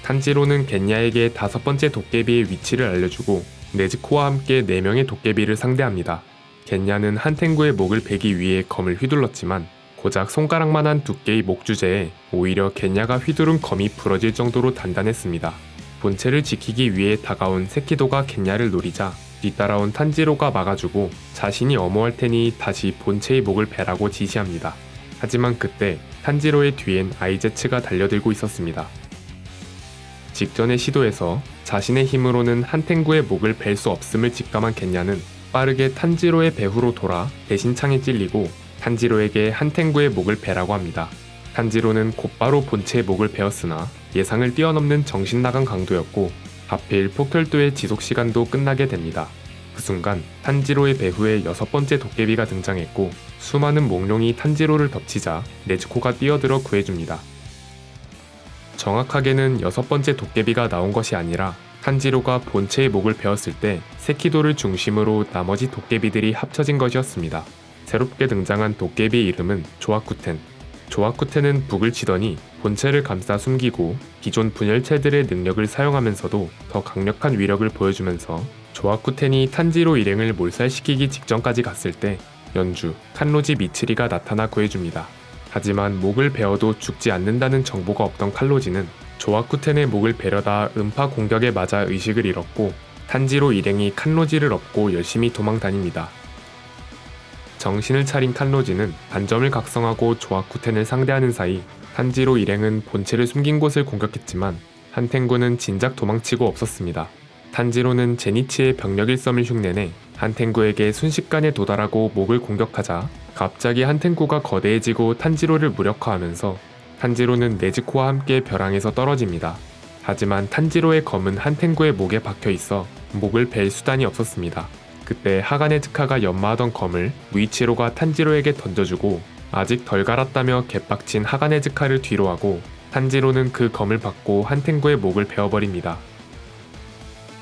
탄지로는 겐야에게 5번째 도깨비의 위치를 알려주고 네즈코와 함께 4명의 도깨비를 상대합니다. 겐야는 한탱구의 목을 베기 위해 검을 휘둘렀지만 고작 손가락만한 두께의 목 주제에 오히려 겐야가 휘두른 검이 부러질 정도로 단단했습니다. 본체를 지키기 위해 다가온 세키도가 겐야를 노리자 뒤따라온 탄지로가 막아주고 자신이 엄호할 테니 다시 본체의 목을 베라고 지시합니다. 하지만 그때 탄지로의 뒤엔 아이제츠가 달려들고 있었습니다. 직전의 시도에서 자신의 힘으로는 한탱구의 목을 벨 수 없음을 직감한 겐야는 빠르게 탄지로의 배후로 돌아 대신 창에 찔리고 탄지로에게 한탱구의 목을 베라고 합니다. 탄지로는 곧바로 본체의 목을 베었으나 예상을 뛰어넘는 정신나간 강도였고 하필 폭혈도의 지속시간도 끝나게 됩니다. 그 순간 탄지로의 배후에 6번째 도깨비가 등장했고 수많은 몽룡이 탄지로를 덮치자 네즈코가 뛰어들어 구해줍니다. 정확하게는 6번째 도깨비가 나온 것이 아니라 탄지로가 본체의 목을 베었을 때 세키도를 중심으로 나머지 도깨비들이 합쳐진 것이었습니다. 새롭게 등장한 도깨비의 이름은 조아쿠텐. 조아쿠텐은 북을 치더니 본체를 감싸 숨기고 기존 분열체들의 능력을 사용하면서도 더 강력한 위력을 보여주면서 조아쿠텐이 탄지로 일행을 몰살시키기 직전까지 갔을 때 연주, 칸로지 미츠리가 나타나 구해줍니다. 하지만 목을 베어도 죽지 않는다는 정보가 없던 칼로지는 조아쿠텐의 목을 베려다 음파 공격에 맞아 의식을 잃었고 탄지로 일행이 칸로지를 업고 열심히 도망다닙니다. 정신을 차린 칸로지는 반점을 각성하고 조아쿠텐을 상대하는 사이 탄지로 일행은 본체를 숨긴 곳을 공격했지만 한탱구는 진작 도망치고 없었습니다. 탄지로는 제니치의 병력일섬을 흉내내 한탱구에게 순식간에 도달하고 목을 공격하자 갑자기 한탱구가 거대해지고 탄지로를 무력화하면서 탄지로는 네즈코와 함께 벼랑에서 떨어집니다. 하지만 탄지로의 검은 한탱구의 목에 박혀있어 목을 벨 수단이 없었습니다. 그때 하가네즈카가 연마하던 검을 무이치로가 탄지로에게 던져주고 아직 덜 갈았다며 개빡친 하가네즈카를 뒤로하고 탄지로는 그 검을 받고 한탱구의 목을 베어버립니다.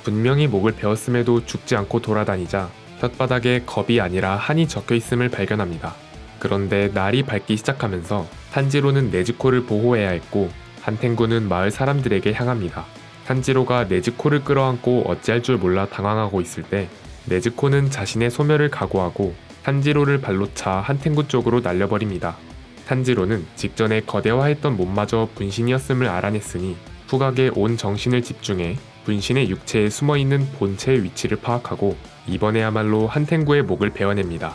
분명히 목을 베었음에도 죽지 않고 돌아다니자 혓바닥에 겁이 아니라 한이 적혀있음을 발견합니다. 그런데 날이 밝기 시작하면서 탄지로는 네즈코를 보호해야 했고 한탱구는 마을 사람들에게 향합니다. 탄지로가 네즈코를 끌어안고 어찌할 줄 몰라 당황하고 있을 때 네즈코는 자신의 소멸을 각오하고 탄지로를 발로 차 한탱구 쪽으로 날려버립니다. 탄지로는 직전에 거대화했던 몸마저 분신이었음을 알아냈으니 후각에 온 정신을 집중해 분신의 육체에 숨어있는 본체의 위치를 파악하고 이번에야말로 한탱구의 목을 베어냅니다.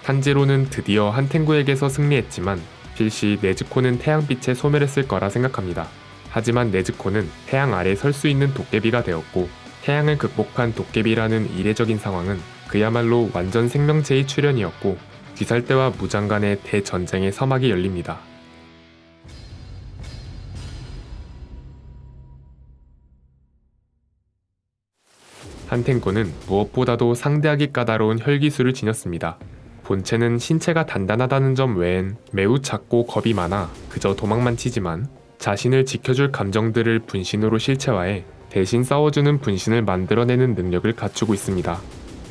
탄지로는 드디어 한탱구에게서 승리했지만 필시 네즈코는 태양빛에 소멸했을 거라 생각합니다. 하지만 네즈코는 태양 아래 설 수 있는 도깨비가 되었고 태양을 극복한 도깨비라는 이례적인 상황은 그야말로 완전 생명체의 출현이었고 귀살대와 무장 간의 대전쟁의 서막이 열립니다. 한탱구는 무엇보다도 상대하기 까다로운 혈기술을 지녔습니다. 본체는 신체가 단단하다는 점 외엔 매우 작고 겁이 많아 그저 도망만 치지만 자신을 지켜줄 감정들을 분신으로 실체화해 대신 싸워주는 분신을 만들어내는 능력을 갖추고 있습니다.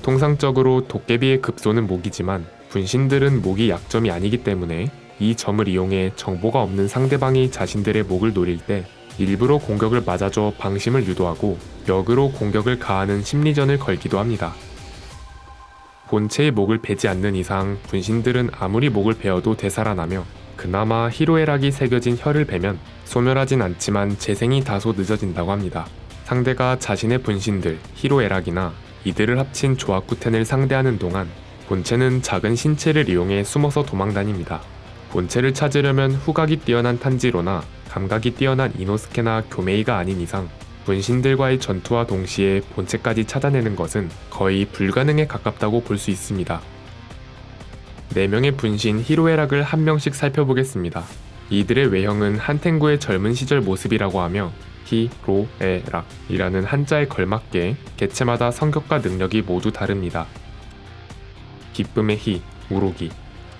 통상적으로 도깨비의 급소는 목이지만 분신들은 목이 약점이 아니기 때문에 이 점을 이용해 정보가 없는 상대방이 자신들의 목을 노릴 때 일부러 공격을 맞아줘 방심을 유도하고 역으로 공격을 가하는 심리전을 걸기도 합니다. 본체의 목을 베지 않는 이상 분신들은 아무리 목을 베어도 되살아나며 그나마 희로애락이 새겨진 혀를 베면 소멸하진 않지만 재생이 다소 늦어진다고 합니다. 상대가 자신의 분신들, 희로애락이나 이들을 합친 조아쿠텐을 상대하는 동안 본체는 작은 신체를 이용해 숨어서 도망다닙니다. 본체를 찾으려면 후각이 뛰어난 탄지로나 감각이 뛰어난 이노스케나 교메이가 아닌 이상 분신들과의 전투와 동시에 본체까지 찾아내는 것은 거의 불가능에 가깝다고 볼 수 있습니다. 4명의 분신 히로애락을 한 명씩 살펴보겠습니다. 이들의 외형은 한탱구의 젊은 시절 모습이라고 하며 히로애락이라는 한자에 걸맞게 개체마다 성격과 능력이 모두 다릅니다. 기쁨의 히, 우로기.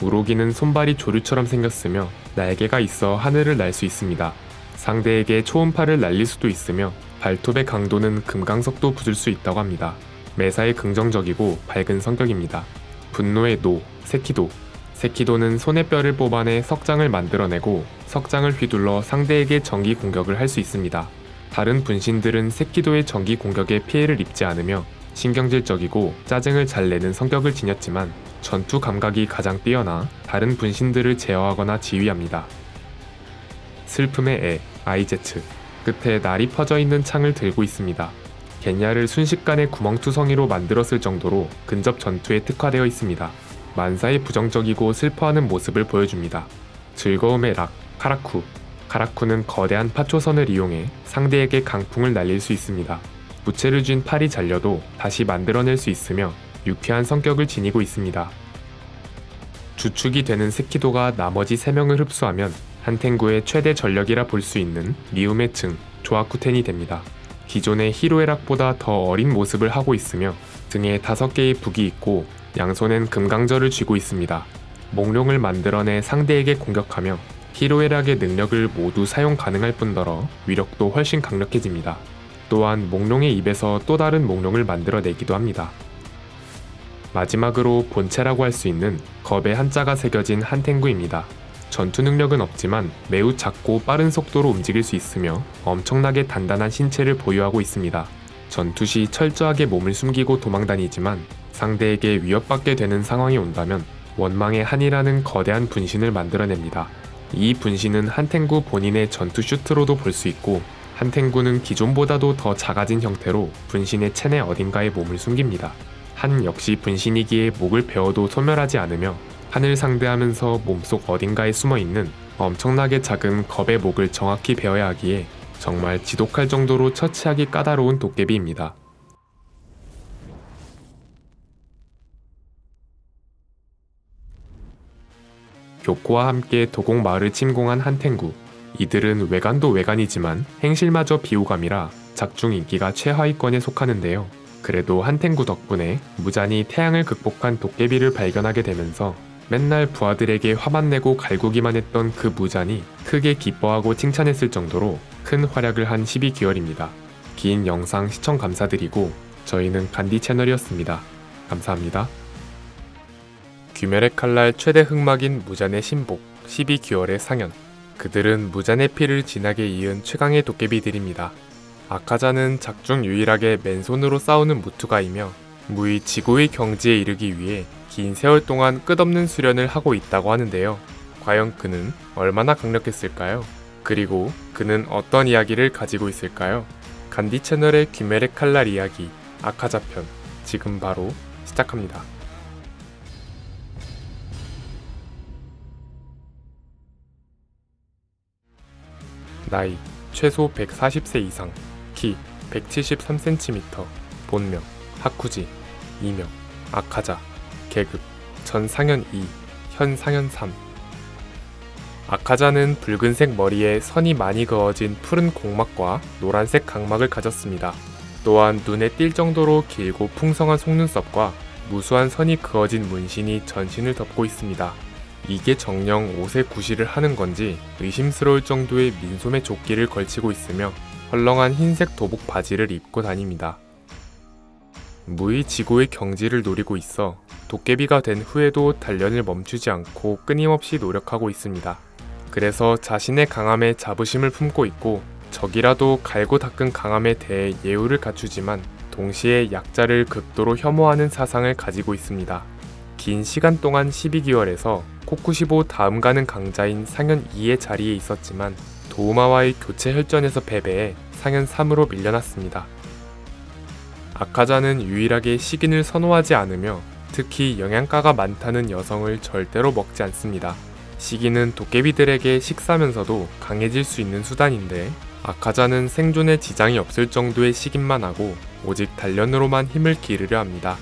우로기는 손발이 조류처럼 생겼으며 날개가 있어 하늘을 날 수 있습니다. 상대에게 초음파를 날릴 수도 있으며 발톱의 강도는 금강석도 부술 수 있다고 합니다. 매사에 긍정적이고 밝은 성격입니다. 분노의 노, 세키도. 세키도는 손의 뼈를 뽑아내 석장을 만들어내고 석장을 휘둘러 상대에게 전기 공격을 할 수 있습니다. 다른 분신들은 세키도의 전기 공격에 피해를 입지 않으며 신경질적이고 짜증을 잘 내는 성격을 지녔지만 전투 감각이 가장 뛰어나 다른 분신들을 제어하거나 지휘합니다. 슬픔의 애, 아이제츠. 끝에 날이 퍼져 있는 창을 들고 있습니다. 겐야를 순식간에 구멍투성이로 만들었을 정도로 근접 전투에 특화되어 있습니다. 만사에 부정적이고 슬퍼하는 모습을 보여줍니다. 즐거움의 락, 카라쿠. 카라쿠는 거대한 파초선을 이용해 상대에게 강풍을 날릴 수 있습니다. 부채를 쥔 팔이 잘려도 다시 만들어낼 수 있으며 유쾌한 성격을 지니고 있습니다. 주축이 되는 스키도가 나머지 3명을 흡수하면 한텐구의 최대 전력이라 볼 수 있는 미움의 층, 조아쿠텐이 됩니다. 기존의 히로에락보다 더 어린 모습을 하고 있으며 등에 5개의 북이 있고 양손엔 금강절을 쥐고 있습니다. 몽룡을 만들어내 상대에게 공격하며 히로에락의 능력을 모두 사용 가능할 뿐더러 위력도 훨씬 강력해집니다. 또한 몽룡의 입에서 또 다른 몽룡을 만들어내기도 합니다. 마지막으로 본체라고 할 수 있는 겁의 한자가 새겨진 한텐구입니다. 전투 능력은 없지만 매우 작고 빠른 속도로 움직일 수 있으며 엄청나게 단단한 신체를 보유하고 있습니다. 전투 시 철저하게 몸을 숨기고 도망다니지만 상대에게 위협받게 되는 상황이 온다면 원망의 한이라는 거대한 분신을 만들어냅니다. 이 분신은 한텐구 본인의 전투 슈트로도 볼 수 있고 한텐구는 기존보다도 더 작아진 형태로 분신의 체내 어딘가에 몸을 숨깁니다. 한 역시 분신이기에 목을 베어도 소멸하지 않으며 한을 상대하면서 몸속 어딘가에 숨어있는 엄청나게 작은 겁의 목을 정확히 베어야 하기에 정말 지독할 정도로 처치하기 까다로운 도깨비입니다. 교코와 함께 도곡 마을을 침공한 한텐구. 이들은 외관도 외관이지만 행실마저 비호감이라 작중 인기가 최하위권에 속하는데요. 그래도 한텐구 덕분에 무잔히 태양을 극복한 도깨비를 발견하게 되면서 맨날 부하들에게 화만 내고 갈구기만 했던 그 무잔이 크게 기뻐하고 칭찬했을 정도로 큰 활약을 한 12개월입니다. 긴 영상 시청 감사드리고 저희는 간디 채널이었습니다. 감사합니다. 귀멸의 칼날 최대 흑막인 무잔의 신복 12개월의 상현. 그들은 무잔의 피를 진하게 이은 최강의 도깨비들입니다. 아카자는 작중 유일하게 맨손으로 싸우는 무투가이며 무의 지고의 경지에 이르기 위해 긴 세월 동안 끝없는 수련을 하고 있다고 하는데요. 과연 그는 얼마나 강력했을까요? 그리고 그는 어떤 이야기를 가지고 있을까요? 간디 채널의 귀멸의 칼날 이야기 아카자 편 지금 바로 시작합니다. 나이 최소 140세 이상, 키 173cm, 본명 하쿠지, 이명 아카자, 계급 전 상현 2, 현 상현 3. 아카자는 붉은색 머리에 선이 많이 그어진 푸른 공막과 노란색 각막을 가졌습니다. 또한 눈에 띌 정도로 길고 풍성한 속눈썹과 무수한 선이 그어진 문신이 전신을 덮고 있습니다. 이게 정녕 옷에 구실을 하는 건지 의심스러울 정도의 민소매 조끼를 걸치고 있으며 헐렁한 흰색 도복 바지를 입고 다닙니다. 무의 지고의 경지를 노리고 있어 도깨비가 된 후에도 단련을 멈추지 않고 끊임없이 노력하고 있습니다. 그래서 자신의 강함에 자부심을 품고 있고 적이라도 갈고 닦은 강함에 대해 예우를 갖추지만 동시에 약자를 극도로 혐오하는 사상을 가지고 있습니다. 긴 시간 동안 12개월에서 코쿠시보 다음 가는 강자인 상현 2의 자리에 있었지만 도우마와의 교체 혈전에서 패배해 상현 3으로 밀려났습니다. 아카자는 유일하게 식인을 선호하지 않으며 특히 영양가가 많다는 여성을 절대로 먹지 않습니다. 식인은 도깨비들에게 식사면서도 강해질 수 있는 수단인데 아카자는 생존에 지장이 없을 정도의 식인만 하고 오직 단련으로만 힘을 기르려 합니다.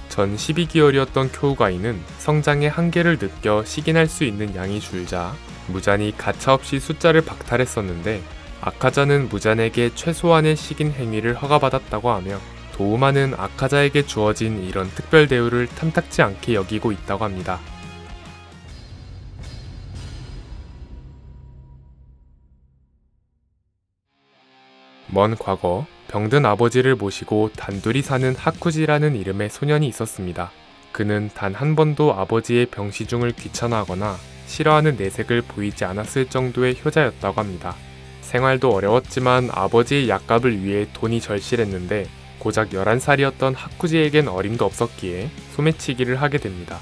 전 12개월이었던 쿄우가이는 성장의 한계를 느껴 식인할 수 있는 양이 줄자 무잔이 가차없이 숫자를 박탈했었는데 아카자는 무잔에게 최소한의 식인 행위를 허가받았다고 하며 도우마는 아카자에게 주어진 이런 특별 대우를 탐탁지 않게 여기고 있다고 합니다. 먼 과거 병든 아버지를 모시고 단둘이 사는 하쿠지라는 이름의 소년이 있었습니다. 그는 단 한 번도 아버지의 병시중을 귀찮아하거나 싫어하는 내색을 보이지 않았을 정도의 효자였다고 합니다. 생활도 어려웠지만 아버지의 약값을 위해 돈이 절실했는데 고작 11살이었던 하쿠지에겐 어림도 없었기에 소매치기를 하게 됩니다.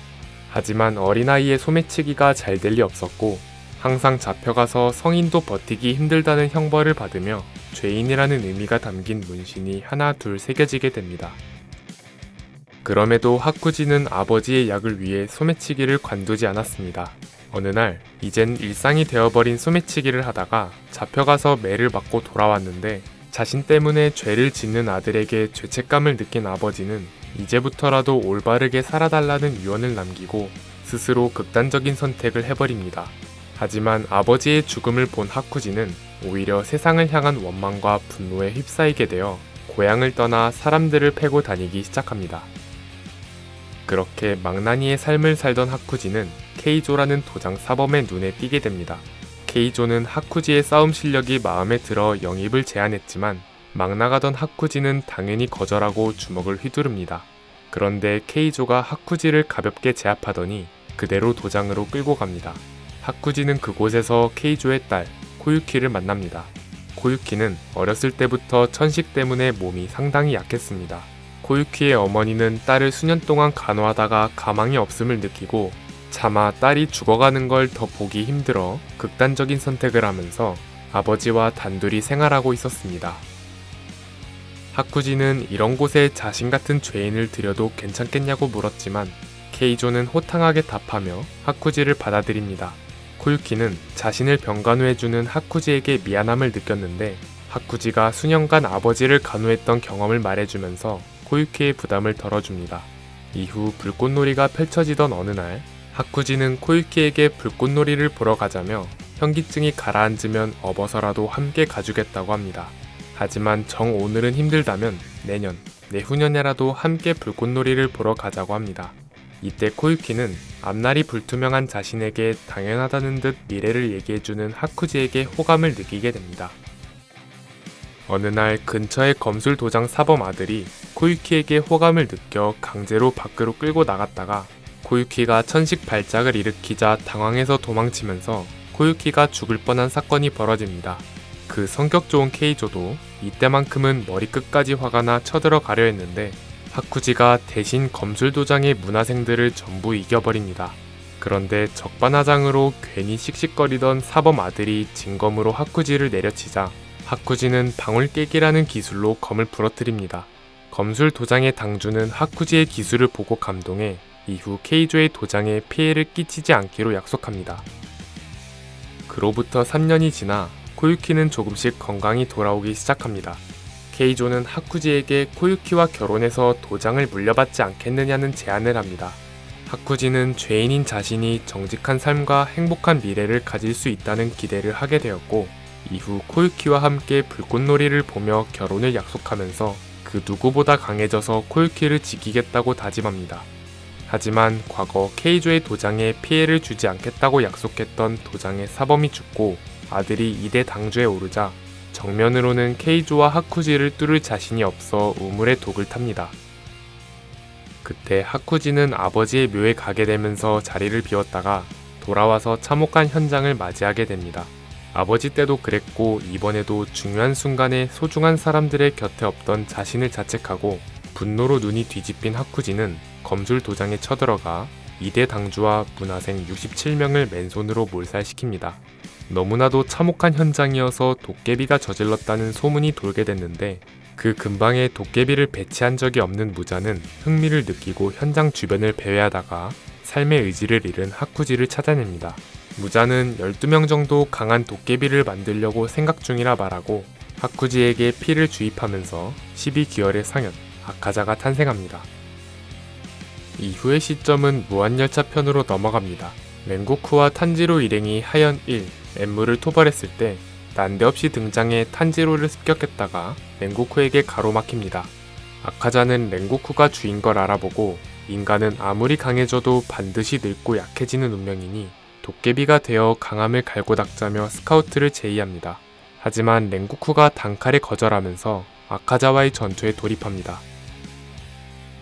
하지만 어린아이의 소매치기가 잘 될 리 없었고 항상 잡혀가서 성인도 버티기 힘들다는 형벌을 받으며 죄인이라는 의미가 담긴 문신이 하나 둘 새겨지게 됩니다. 그럼에도 하쿠지는 아버지의 약을 위해 소매치기를 관두지 않았습니다. 어느 날 이젠 일상이 되어버린 소매치기를 하다가 잡혀가서 매를 맞고 돌아왔는데 자신 때문에 죄를 짓는 아들에게 죄책감을 느낀 아버지는 이제부터라도 올바르게 살아달라는 유언을 남기고 스스로 극단적인 선택을 해버립니다. 하지만 아버지의 죽음을 본 하쿠지는 오히려 세상을 향한 원망과 분노에 휩싸이게 되어 고향을 떠나 사람들을 패고 다니기 시작합니다. 그렇게 망나니의 삶을 살던 하쿠지는 케이조라는 도장 사범의 눈에 띄게 됩니다. 케이조는 하쿠지의 싸움 실력이 마음에 들어 영입을 제안했지만 막 나가던 하쿠지는 당연히 거절하고 주먹을 휘두릅니다. 그런데 케이조가 하쿠지를 가볍게 제압하더니 그대로 도장으로 끌고 갑니다. 하쿠지는 그곳에서 케이조의 딸 코유키를 만납니다. 코유키는 어렸을 때부터 천식 때문에 몸이 상당히 약했습니다. 코유키의 어머니는 딸을 수년 동안 간호하다가 가망이 없음을 느끼고 차마 딸이 죽어가는 걸 더 보기 힘들어 극단적인 선택을 하면서 아버지와 단둘이 생활하고 있었습니다. 하쿠지는 이런 곳에 자신 같은 죄인을 들여도 괜찮겠냐고 물었지만 케이조는 호탕하게 답하며 하쿠지를 받아들입니다. 코유키는 자신을 병간호해주는 하쿠지에게 미안함을 느꼈는데 하쿠지가 수년간 아버지를 간호했던 경험을 말해주면서 코유키의 부담을 덜어줍니다. 이후 불꽃놀이가 펼쳐지던 어느 날 하쿠지는 코유키에게 불꽃놀이를 보러 가자며 현기증이 가라앉으면 업어서라도 함께 가주겠다고 합니다. 하지만 정 오늘은 힘들다면 내년, 내후년에라도 함께 불꽃놀이를 보러 가자고 합니다. 이때 코유키는 앞날이 불투명한 자신에게 당연하다는 듯 미래를 얘기해주는 하쿠지에게 호감을 느끼게 됩니다. 어느 날 근처의 검술 도장 사범 아들이 코유키에게 호감을 느껴 강제로 밖으로 끌고 나갔다가 코유키가 천식 발작을 일으키자 당황해서 도망치면서 코유키가 죽을 뻔한 사건이 벌어집니다. 그 성격 좋은 케이조도 이때만큼은 머리끝까지 화가 나 쳐들어가려 했는데 하쿠지가 대신 검술도장의 문화생들을 전부 이겨버립니다. 그런데 적반하장으로 괜히 씩씩거리던 사범 아들이 진검으로 하쿠지를 내려치자 하쿠지는 방울깨기라는 기술로 검을 부러뜨립니다. 검술 도장의 당주는 하쿠지의 기술을 보고 감동해 이후 케이조의 도장에 피해를 끼치지 않기로 약속합니다. 그로부터 3년이 지나 코유키는 조금씩 건강이 돌아오기 시작합니다. 케이조는 하쿠지에게 코유키와 결혼해서 도장을 물려받지 않겠느냐는 제안을 합니다. 하쿠지는 죄인인 자신이 정직한 삶과 행복한 미래를 가질 수 있다는 기대를 하게 되었고 이후 코유키와 함께 불꽃놀이를 보며 결혼을 약속하면서 그 누구보다 강해져서 코유키를 지키겠다고 다짐합니다. 하지만 과거 케이조의 도장에 피해를 주지 않겠다고 약속했던 도장의 사범이 죽고 아들이 2대 당주에 오르자 정면으로는 케이조와 하쿠지를 뚫을 자신이 없어 우물에 독을 탑니다. 그때 하쿠지는 아버지의 묘에 가게 되면서 자리를 비웠다가 돌아와서 참혹한 현장을 맞이하게 됩니다. 아버지 때도 그랬고 이번에도 중요한 순간에 소중한 사람들의 곁에 없던 자신을 자책하고 분노로 눈이 뒤집힌 하쿠지는 검술 도장에 쳐들어가 2대 당주와 문화생 67명을 맨손으로 몰살시킵니다. 너무나도 참혹한 현장이어서 도깨비가 저질렀다는 소문이 돌게 됐는데 그 근방에 도깨비를 배치한 적이 없는 무자는 흥미를 느끼고 현장 주변을 배회하다가 삶의 의지를 잃은 하쿠지를 찾아냅니다. 무자는 12명 정도 강한 도깨비를 만들려고 생각 중이라 말하고 하쿠지에게 피를 주입하면서 12기열의 상현, 아카자가 탄생합니다. 이후의 시점은 무한열차 편으로 넘어갑니다. 렌고쿠와 탄지로 일행이 하연 1, 엠무를 토벌했을 때 난데없이 등장해 탄지로를 습격했다가 렌고쿠에게 가로막힙니다. 아카자는 렌고쿠가 주인 걸 알아보고 인간은 아무리 강해져도 반드시 늙고 약해지는 운명이니 도깨비가 되어 강함을 갈고 닦자며 스카우트를 제의합니다. 하지만 렌고쿠가 단칼에 거절하면서 아카자와의 전투에 돌입합니다.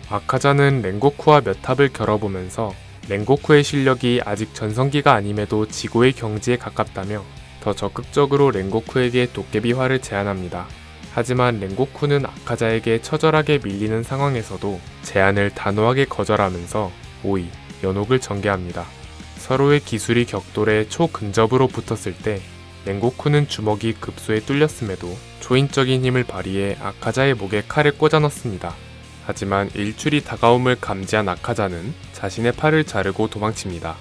아카자는 렌고쿠와 몇 탑을 겨뤄보면서 렌고쿠의 실력이 아직 전성기가 아님에도 지고의 경지에 가깝다며 더 적극적으로 렌고쿠에게 도깨비화를 제안합니다. 하지만 렌고쿠는 아카자에게 처절하게 밀리는 상황에서도 제안을 단호하게 거절하면서 오이, 연옥을 전개합니다. 서로의 기술이 격돌해 초근접으로 붙었을 때 랭고쿠는 주먹이 급소에 뚫렸음에도 초인적인 힘을 발휘해 아카자의 목에 칼을 꽂아 넣습니다. 하지만 일출이 다가옴을 감지한 아카자는 자신의 팔을 자르고 도망칩니다.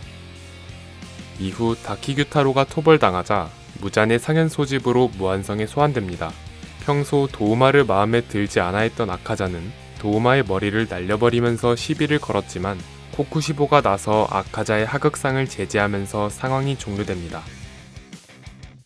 이후 다키규타로가 토벌당하자 무잔의 상현 소집으로 무한성에 소환됩니다. 평소 도우마를 마음에 들지 않아 했던 아카자는 도우마의 머리를 날려버리면서 시비를 걸었지만 코쿠시보가 나서 아카자의 하극상을 제지하면서 상황이 종료됩니다.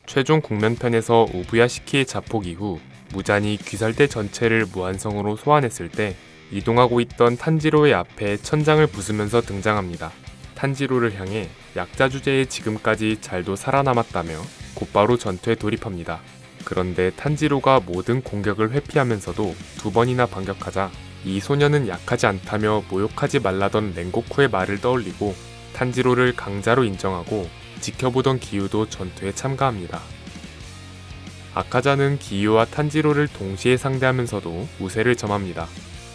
최종 국면편에서 우부야시키의 자폭 이후 무잔이 귀살대 전체를 무한성으로 소환했을 때 이동하고 있던 탄지로의 앞에 천장을 부수면서 등장합니다. 탄지로를 향해 약자 주제에 지금까지 잘도 살아남았다며 곧바로 전투에 돌입합니다. 그런데 탄지로가 모든 공격을 회피하면서도 2번이나 반격하자 이 소녀는 약하지 않다며 모욕하지 말라던 랭고쿠의 말을 떠올리고 탄지로를 강자로 인정하고 지켜보던 기유도 전투에 참가합니다. 아카자는 기유와 탄지로를 동시에 상대하면서도 우세를 점합니다.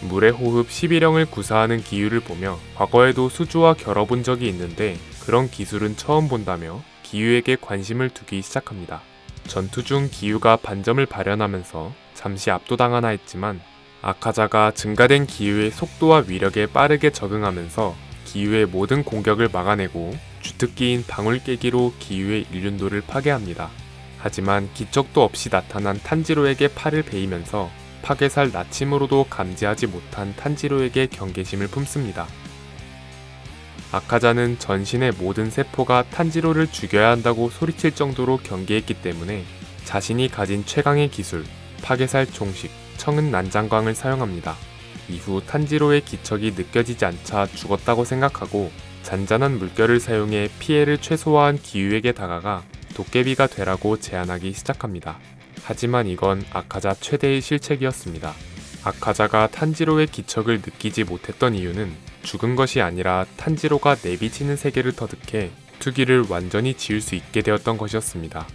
물의 호흡 11형을 구사하는 기유를 보며 과거에도 수주와 겨뤄본 적이 있는데 그런 기술은 처음 본다며 기유에게 관심을 두기 시작합니다. 전투 중 기유가 반점을 발현하면서 잠시 압도당하나 했지만 아카자가 증가된 기유의 속도와 위력에 빠르게 적응하면서 기유의 모든 공격을 막아내고 주특기인 방울 깨기로 기유의 일륜도를 파괴합니다. 하지만 기척도 없이 나타난 탄지로에게 팔을 베이면서 파괴살 나침으로도 감지하지 못한 탄지로에게 경계심을 품습니다. 아카자는 전신의 모든 세포가 탄지로를 죽여야 한다고 소리칠 정도로 경계했기 때문에 자신이 가진 최강의 기술, 파괴살 총식, 청은 난장광을 사용합니다. 이후 탄지로의 기척이 느껴지지 않자 죽었다고 생각하고 잔잔한 물결을 사용해 피해를 최소화한 기유에게 다가가 도깨비가 되라고 제안하기 시작합니다. 하지만 이건 아카자 최대의 실책이었습니다. 아카자가 탄지로의 기척을 느끼지 못했던 이유는 죽은 것이 아니라 탄지로가 내비치는 세계를 터득해 투기를 완전히 지울 수 있게 되었던 것이었습니다.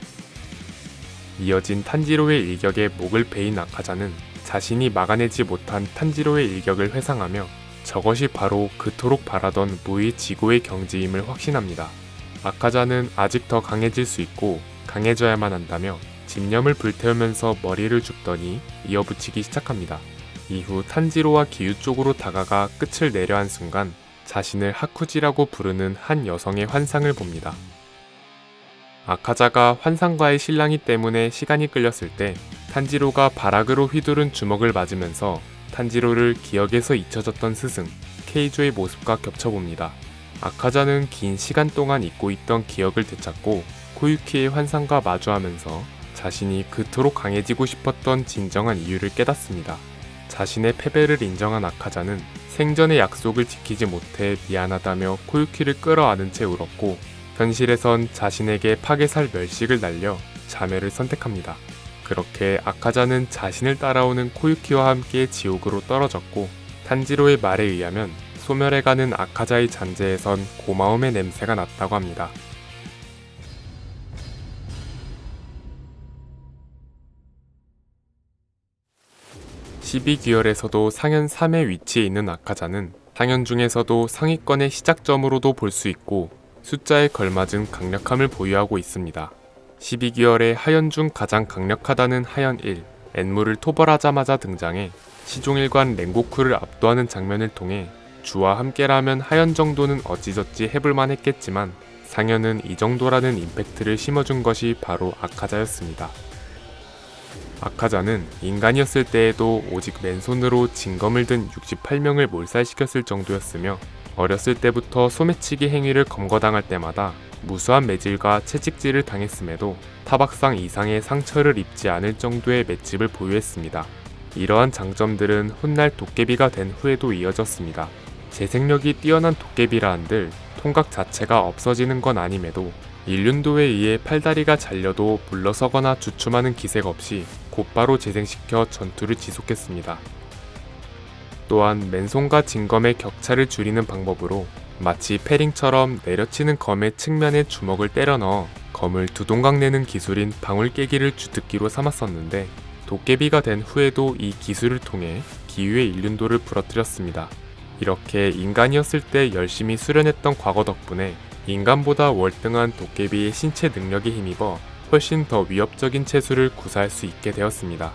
이어진 탄지로의 일격에 목을 베인 아카자는 자신이 막아내지 못한 탄지로의 일격을 회상하며 저것이 바로 그토록 바라던 무의 지고의 경지임을 확신합니다. 아카자는 아직 더 강해질 수 있고 강해져야만 한다며 집념을 불태우면서 머리를 줍더니 이어붙이기 시작합니다. 이후 탄지로와 기유 쪽으로 다가가 끝을 내려한 순간 자신을 하쿠지라고 부르는 한 여성의 환상을 봅니다. 아카자가 환상과의 실랑이 때문에 시간이 끌렸을 때 탄지로가 바락으로 휘두른 주먹을 맞으면서 탄지로를 기억에서 잊혀졌던 스승 케이조의 모습과 겹쳐봅니다. 아카자는 긴 시간 동안 잊고 있던 기억을 되찾고 코유키의 환상과 마주하면서 자신이 그토록 강해지고 싶었던 진정한 이유를 깨닫습니다. 자신의 패배를 인정한 아카자는 생전의 약속을 지키지 못해 미안하다며 코유키를 끌어안은 채 울었고 현실에선 자신에게 파괴살 멸식을 날려 자멸을 선택합니다. 그렇게 아카자는 자신을 따라오는 코유키와 함께 지옥으로 떨어졌고 탄지로의 말에 의하면 소멸해가는 아카자의 잔재에선 고마움의 냄새가 났다고 합니다. (12귀열에서도) 상현 3의 위치에 있는 아카자는 상현 중에서도 상위권의 시작점으로도 볼 수 있고 숫자에 걸맞은 강력함을 보유하고 있습니다. 12귀열의 하연 중 가장 강력하다는 하연 1, 엔무를 토벌하자마자 등장해 시종일관 랭고쿠를 압도하는 장면을 통해 주와 함께라면 하연 정도는 어찌저찌 해볼만 했겠지만 상현은 이 정도라는 임팩트를 심어준 것이 바로 아카자였습니다. 아카자는 인간이었을 때에도 오직 맨손으로 진검을 든 68명을 몰살시켰을 정도였으며 어렸을 때부터 소매치기 행위를 검거당할 때마다 무수한 매질과 채찍질을 당했음에도 타박상 이상의 상처를 입지 않을 정도의 맷집을 보유했습니다. 이러한 장점들은 훗날 도깨비가 된 후에도 이어졌습니다. 재생력이 뛰어난 도깨비라 한들 통각 자체가 없어지는 건 아님에도 일륜도에 의해 팔다리가 잘려도 물러서거나 주춤하는 기색 없이 곧바로 재생시켜 전투를 지속했습니다. 또한 맨손과 진검의 격차를 줄이는 방법으로 마치 패링처럼 내려치는 검의 측면에 주먹을 때려 넣어 검을 두 동강 내는 기술인 방울 깨기를 주특기로 삼았었는데 도깨비가 된 후에도 이 기술을 통해 기유의 일륜도를 부러뜨렸습니다. 이렇게 인간이었을 때 열심히 수련했던 과거 덕분에 인간보다 월등한 도깨비의 신체 능력에 힘입어 훨씬 더 위협적인 채수를 구사할 수 있게 되었습니다.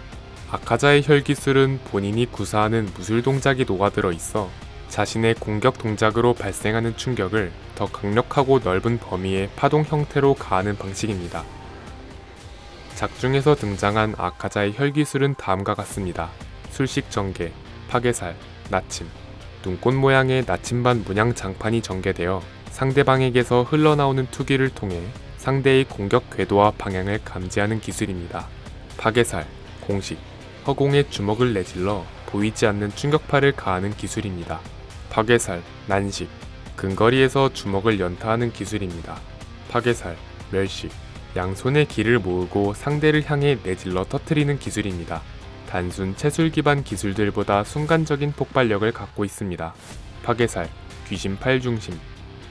아카자의 혈기술은 본인이 구사하는 무술 동작이 녹아들어 있어 자신의 공격 동작으로 발생하는 충격을 더 강력하고 넓은 범위의 파동 형태로 가하는 방식입니다. 작중에서 등장한 아카자의 혈기술은 다음과 같습니다. 술식 전개, 파괴살, 나침. 눈꽃 모양의 나침반 문양 장판이 전개되어 상대방에게서 흘러나오는 투기를 통해 상대의 공격 궤도와 방향을 감지하는 기술입니다. 파괴살, 공식, 허공에 주먹을 내질러 보이지 않는 충격파를 가하는 기술입니다. 파괴살, 난식, 근거리에서 주먹을 연타하는 기술입니다. 파괴살, 멸식, 양손에 기를 모으고 상대를 향해 내질러 터뜨리는 기술입니다. 단순 채술 기반 기술들보다 순간적인 폭발력을 갖고 있습니다. 파괴살, 귀신 팔중심,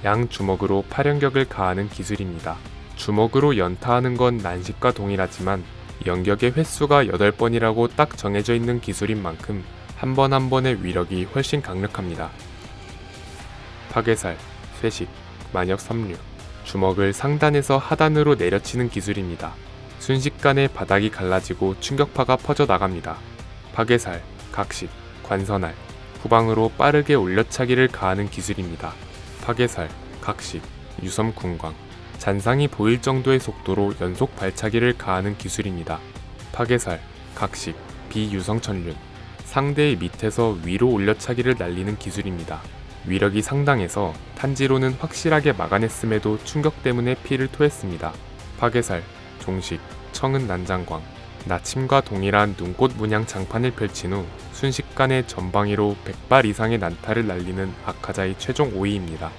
양 주먹으로 팔연격을 가하는 기술입니다. 주먹으로 연타하는 건 난식과 동일하지만 연격의 횟수가 8번이라고 딱 정해져 있는 기술인 만큼 한 번 한 번의 위력이 훨씬 강력합니다. 파괴살, 쇠식, 만역 삼류, 주먹을 상단에서 하단으로 내려치는 기술입니다. 순식간에 바닥이 갈라지고 충격파가 퍼져나갑니다. 파괴살, 각식, 관선알, 후방으로 빠르게 올려차기를 가하는 기술입니다. 파괴살, 각식, 유섬 군광, 잔상이 보일 정도의 속도로 연속 발차기를 가하는 기술입니다. 파괴살, 각식, 비유성천륜, 상대의 밑에서 위로 올려차기를 날리는 기술입니다. 위력이 상당해서 탄지로는 확실하게 막아냈음에도 충격 때문에 피를 토했습니다. 파괴살, 종식, 청은 난장광, 나침과 동일한 눈꽃 문양 장판을 펼친 후 순식간에 전방위로 100발 이상의 난타를 날리는 아카자의 최종 5위입니다.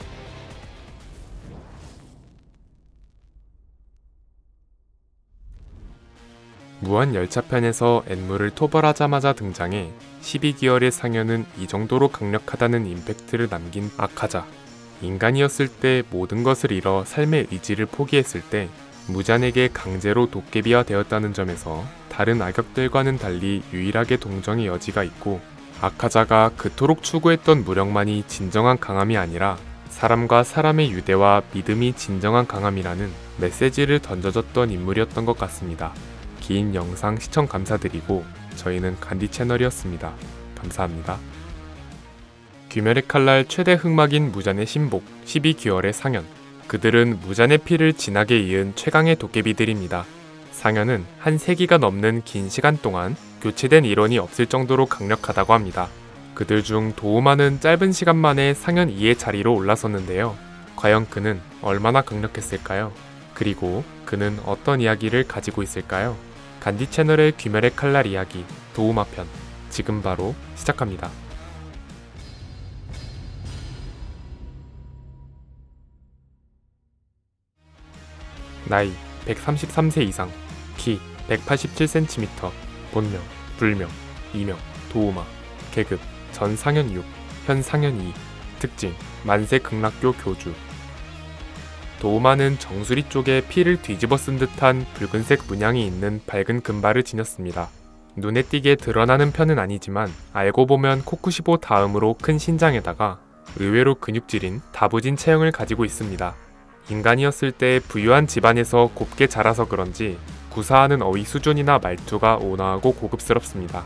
무한열차편에서 엔무를 토벌하자마자 등장해 12기열의 상현은 이 정도로 강력하다는 임팩트를 남긴 아카자. 인간이었을 때 모든 것을 잃어 삶의 의지를 포기했을 때 무잔에게 강제로 도깨비화 되었다는 점에서 다른 악역들과는 달리 유일하게 동정의 여지가 있고, 아카자가 그토록 추구했던 무력만이 진정한 강함이 아니라 사람과 사람의 유대와 믿음이 진정한 강함이라는 메시지를 던져줬던 인물이었던 것 같습니다. 긴 영상 시청 감사드리고 저희는 간디 채널이었습니다. 감사합니다. 귀멸의 칼날 최대 흑막인 무잔의 신복 12기열의 상현. 그들은 무잔의 피를 진하게 이은 최강의 도깨비들입니다. 상현은 한 세기가 넘는 긴 시간 동안 교체된 일원이 없을 정도로 강력하다고 합니다. 그들 중 도우마는 짧은 시간 만에 상현 2의 자리로 올라섰는데요. 과연 그는 얼마나 강력했을까요? 그리고 그는 어떤 이야기를 가지고 있을까요? 간디 채널의 귀멸의 칼날 이야기 도우마 편, 지금 바로 시작합니다. 나이 133세 이상, 키 187cm, 본명, 불명, 이명, 도우마, 계급, 전 상현 6, 현 상현 2, 특징, 만세 극락교 교주. 도우마는 정수리 쪽에 피를 뒤집어 쓴 듯한 붉은색 문양이 있는 밝은 금발을 지녔습니다. 눈에 띄게 드러나는 편은 아니지만 알고 보면 코쿠시보 다음으로 큰 신장에다가 의외로 근육질인 다부진 체형을 가지고 있습니다. 인간이었을 때 부유한 집안에서 곱게 자라서 그런지 구사하는 어휘 수준이나 말투가 온화하고 고급스럽습니다.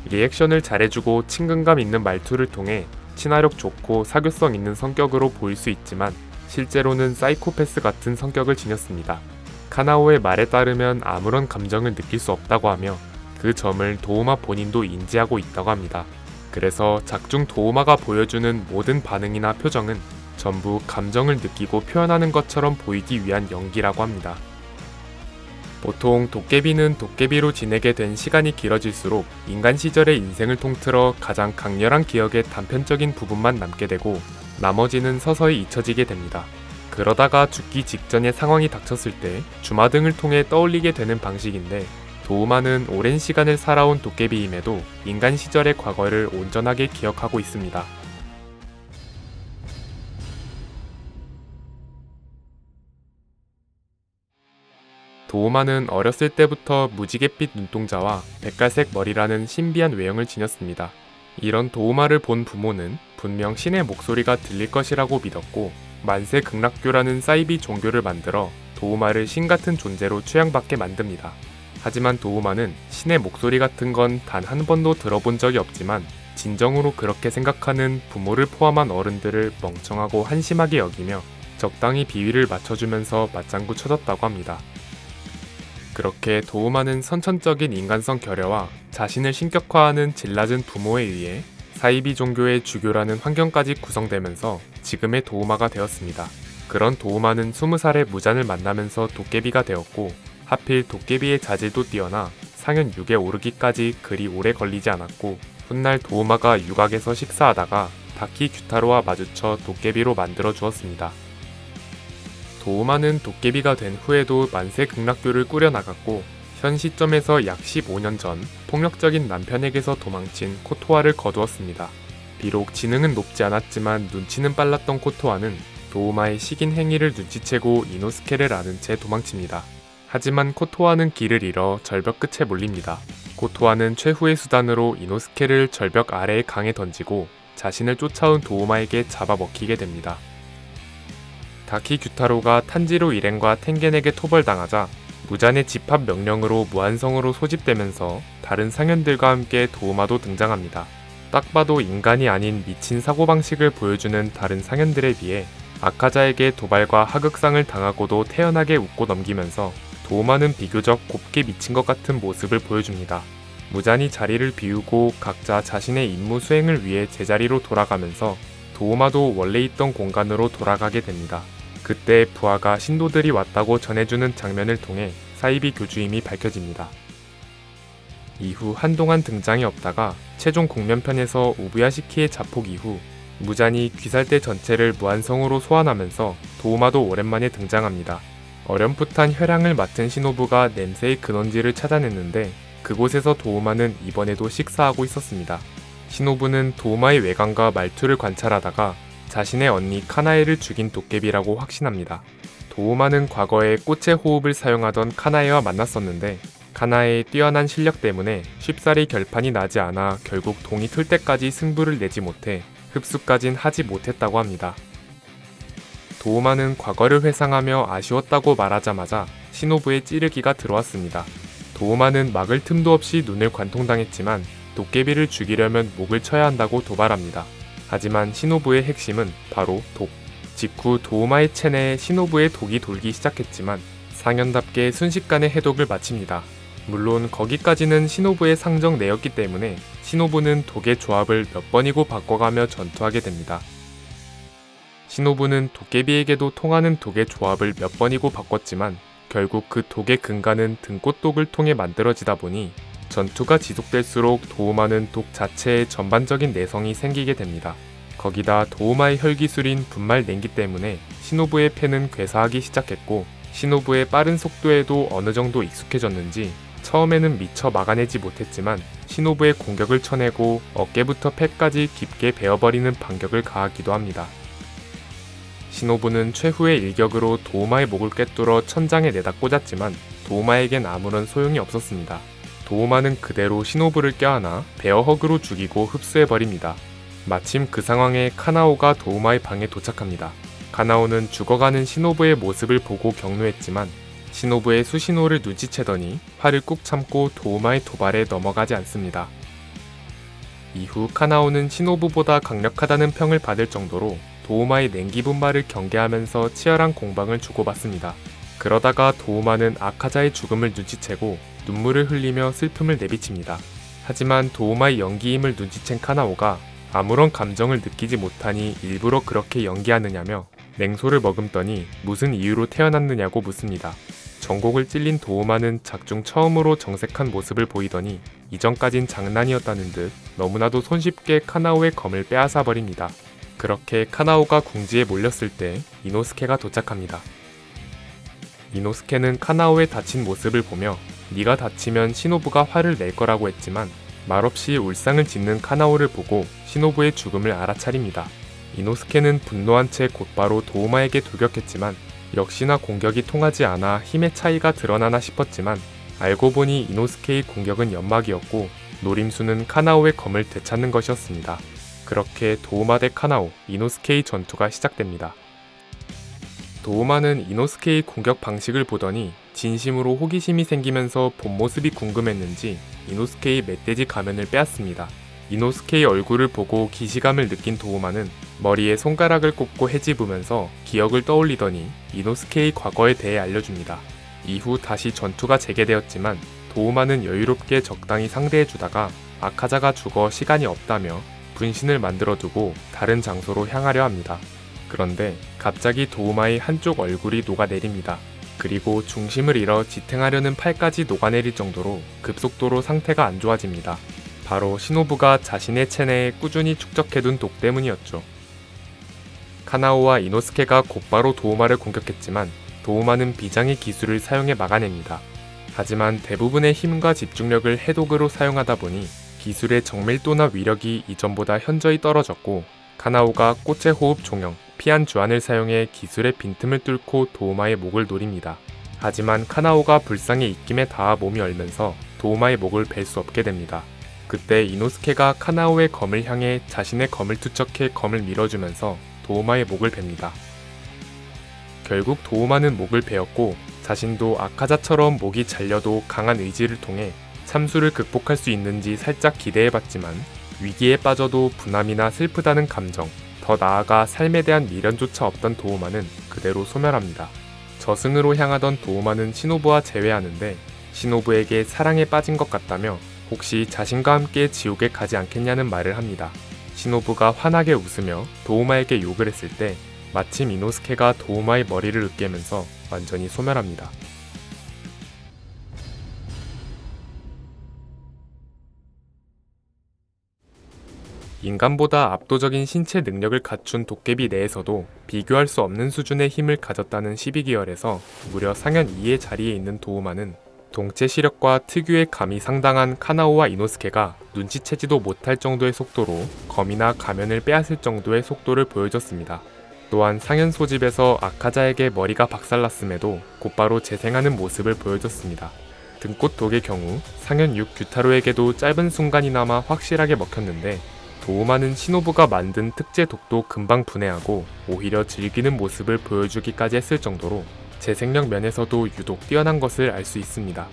리액션을 잘해주고 친근감 있는 말투를 통해 친화력 좋고 사교성 있는 성격으로 보일 수 있지만 실제로는 사이코패스 같은 성격을 지녔습니다. 카나오의 말에 따르면 아무런 감정을 느낄 수 없다고 하며 그 점을 도우마 본인도 인지하고 있다고 합니다. 그래서 작중 도우마가 보여주는 모든 반응이나 표정은 전부 감정을 느끼고 표현하는 것처럼 보이기 위한 연기라고 합니다. 보통 도깨비는 도깨비로 지내게 된 시간이 길어질수록 인간 시절의 인생을 통틀어 가장 강렬한 기억의 단편적인 부분만 남게 되고 나머지는 서서히 잊혀지게 됩니다. 그러다가 죽기 직전의 상황이 닥쳤을 때 주마등을 통해 떠올리게 되는 방식인데, 도우마는 오랜 시간을 살아온 도깨비임에도 인간 시절의 과거를 온전하게 기억하고 있습니다. 도우마는 어렸을 때부터 무지갯빛 눈동자와 백갈색 머리라는 신비한 외형을 지녔습니다. 이런 도우마를 본 부모는 분명 신의 목소리가 들릴 것이라고 믿었고 만세 극락교라는 사이비 종교를 만들어 도우마를 신 같은 존재로 취향받게 만듭니다. 하지만 도우마는 신의 목소리 같은 건 단 한 번도 들어본 적이 없지만 진정으로 그렇게 생각하는 부모를 포함한 어른들을 멍청하고 한심하게 여기며 적당히 비위를 맞춰주면서 맞장구 쳐졌다고 합니다. 그렇게 도우마는 선천적인 인간성 결여와 자신을 신격화하는 질 낮은 부모에 의해 사이비 종교의 주교라는 환경까지 구성되면서 지금의 도우마가 되었습니다. 그런 도우마는 20살에 무잔을 만나면서 도깨비가 되었고 하필 도깨비의 자질도 뛰어나 상현 6에 오르기까지 그리 오래 걸리지 않았고 훗날 도우마가 육악에서 식사하다가 다키 규타로와 마주쳐 도깨비로 만들어 주었습니다. 도우마는 도깨비가 된 후에도 만세 극락교를 꾸려나갔고 현 시점에서 약 15년 전 폭력적인 남편에게서 도망친 코토아를 거두었습니다. 비록 지능은 높지 않았지만 눈치는 빨랐던 코토아는 도우마의 식인 행위를 눈치채고 이노스케를 아는 채 도망칩니다. 하지만 코토아는 길을 잃어 절벽 끝에 몰립니다. 코토아는 최후의 수단으로 이노스케를 절벽 아래의 강에 던지고 자신을 쫓아온 도우마에게 잡아먹히게 됩니다. 다키 규타로가 탄지로 일행과 텐겐에게 토벌당하자 무잔의 집합 명령으로 무한성으로 소집되면서 다른 상현들과 함께 도우마도 등장합니다. 딱 봐도 인간이 아닌 미친 사고방식을 보여주는 다른 상현들에 비해 아카자에게 도발과 하극상을 당하고도 태연하게 웃고 넘기면서 도우마는 비교적 곱게 미친 것 같은 모습을 보여줍니다. 무잔이 자리를 비우고 각자 자신의 임무 수행을 위해 제자리로 돌아가면서 도우마도 원래 있던 공간으로 돌아가게 됩니다. 그때 부하가 신도들이 왔다고 전해주는 장면을 통해 사이비 교주임이 밝혀집니다. 이후 한동안 등장이 없다가 최종 공면편에서 우부야시키의 자폭 이후 무잔이 귀살대 전체를 무한성으로 소환하면서 도우마도 오랜만에 등장합니다. 어렴풋한 혈향을 맡은 시노부가 냄새의 근원지를 찾아냈는데 그곳에서 도우마는 이번에도 식사하고 있었습니다. 시노부는 도우마의 외관과 말투를 관찰하다가 자신의 언니 카나에를 죽인 도깨비라고 확신합니다. 도우마는 과거에 꽃의 호흡을 사용하던 카나에와 만났었는데 카나에의 뛰어난 실력 때문에 쉽사리 결판이 나지 않아 결국 동이 틀 때까지 승부를 내지 못해 흡수까진 하지 못했다고 합니다. 도우마는 과거를 회상하며 아쉬웠다고 말하자마자 시노부의 찌르기가 들어왔습니다. 도우마는 막을 틈도 없이 눈을 관통당했지만 도깨비를 죽이려면 목을 쳐야 한다고 도발합니다. 하지만 시노부의 핵심은 바로 독. 직후 도우마의 체내에 시노부의 독이 돌기 시작했지만 상현답게 순식간에 해독을 마칩니다. 물론 거기까지는 시노부의 상정 내였기 때문에 시노부는 독의 조합을 몇 번이고 바꿔가며 전투하게 됩니다. 시노부는 도깨비에게도 통하는 독의 조합을 몇 번이고 바꿨지만 결국 그 독의 근간은 등꽃독을 통해 만들어지다 보니 전투가 지속될수록 도우마는 독 자체에 전반적인 내성이 생기게 됩니다. 거기다 도우마의 혈기술인 분말 냉기 때문에 시노부의 폐는 괴사하기 시작했고 시노부의 빠른 속도에도 어느 정도 익숙해졌는지 처음에는 미처 막아내지 못했지만 시노부의 공격을 쳐내고 어깨부터 폐까지 깊게 베어버리는 반격을 가하기도 합니다. 시노부는 최후의 일격으로 도우마의 목을 꿰뚫어 천장에 내다 꽂았지만 도우마에겐 아무런 소용이 없었습니다. 도우마는 그대로 시노부를 껴안아 베어허그로 죽이고 흡수해버립니다. 마침 그 상황에 카나오가 도우마의 방에 도착합니다. 카나오는 죽어가는 시노부의 모습을 보고 격노했지만 시노부의 수신호를 눈치채더니 화를 꾹 참고 도우마의 도발에 넘어가지 않습니다. 이후 카나오는 시노부보다 강력하다는 평을 받을 정도로 도우마의 냉기 분발을 경계하면서 치열한 공방을 주고받습니다. 그러다가 도우마는 아카자의 죽음을 눈치채고 눈물을 흘리며 슬픔을 내비칩니다. 하지만 도우마의 연기임을 눈치챈 카나오가 아무런 감정을 느끼지 못하니 일부러 그렇게 연기하느냐며 냉소를 머금더니 무슨 이유로 태어났느냐고 묻습니다. 전곡을 찔린 도우마는 작중 처음으로 정색한 모습을 보이더니 이전까진 장난이었다는 듯 너무나도 손쉽게 카나오의 검을 빼앗아 버립니다. 그렇게 카나오가 궁지에 몰렸을 때 이노스케가 도착합니다. 이노스케는 카나오의 다친 모습을 보며 네가 다치면 시노부가 화를 낼 거라고 했지만 말없이 울상을 짓는 카나오를 보고 시노부의 죽음을 알아차립니다. 이노스케는 분노한 채 곧바로 도우마에게 돌격했지만 역시나 공격이 통하지 않아 힘의 차이가 드러나나 싶었지만 알고 보니 이노스케의 공격은 연막이었고 노림수는 카나오의 검을 되찾는 것이었습니다. 그렇게 도우마 대 카나오, 이노스케의 전투가 시작됩니다. 도우마는 이노스케의 공격 방식을 보더니 진심으로 호기심이 생기면서 본 모습이 궁금했는지 이노스케의 멧돼지 가면을 빼앗습니다. 이노스케의 얼굴을 보고 기시감을 느낀 도우마는 머리에 손가락을 꼽고 헤집으면서 기억을 떠올리더니 이노스케의 과거에 대해 알려줍니다. 이후 다시 전투가 재개되었지만 도우마는 여유롭게 적당히 상대해주다가 아카자가 죽어 시간이 없다며 분신을 만들어두고 다른 장소로 향하려 합니다. 그런데 갑자기 도우마의 한쪽 얼굴이 녹아내립니다. 그리고 중심을 잃어 지탱하려는 팔까지 녹아내릴 정도로 급속도로 상태가 안 좋아집니다. 바로 시노부가 자신의 체내에 꾸준히 축적해둔 독 때문이었죠. 카나오와 이노스케가 곧바로 도우마를 공격했지만 도우마는 비장의 기술을 사용해 막아냅니다. 하지만 대부분의 힘과 집중력을 해독으로 사용하다 보니 기술의 정밀도나 위력이 이전보다 현저히 떨어졌고 카나오가 꽃의 호흡 종영, 피한 주안을 사용해 기술의 빈틈을 뚫고 도우마의 목을 노립니다. 하지만 카나오가 불상의 입김에 닿아 몸이 얼면서 도우마의 목을 벨 수 없게 됩니다. 그때 이노스케가 카나오의 검을 향해 자신의 검을 투척해 검을 밀어주면서 도우마의 목을 뱁니다. 결국 도우마는 목을 베었고 자신도 아카자처럼 목이 잘려도 강한 의지를 통해 참수를 극복할 수 있는지 살짝 기대해봤지만 위기에 빠져도 분함이나 슬프다는 감정, 더 나아가 삶에 대한 미련조차 없던 도우마는 그대로 소멸합니다. 저승으로 향하던 도우마는 시노부와 재회하는데 시노부에게 사랑에 빠진 것 같다며 혹시 자신과 함께 지옥에 가지 않겠냐는 말을 합니다. 시노부가 환하게 웃으며 도우마에게 욕을 했을 때 마침 이노스케가 도우마의 머리를 으깨면서 완전히 소멸합니다. 인간보다 압도적인 신체 능력을 갖춘 도깨비 내에서도 비교할 수 없는 수준의 힘을 가졌다는 12기열에서 무려 상현 2의 자리에 있는 도우마는 동체 시력과 특유의 감이 상당한 카나오와 이노스케가 눈치채지도 못할 정도의 속도로 검이나 가면을 빼앗을 정도의 속도를 보여줬습니다. 또한 상현 소집에서 아카자에게 머리가 박살났음에도 곧바로 재생하는 모습을 보여줬습니다. 등꽃 독의 경우 상현 6 규타로에게도 짧은 순간이나마 확실하게 먹혔는데 도우마는 시노부가 만든 특제 독도 금방 분해하고 오히려 즐기는 모습을 보여주기까지 했을 정도로 재생력 면에서도 유독 뛰어난 것을 알 수 있습니다.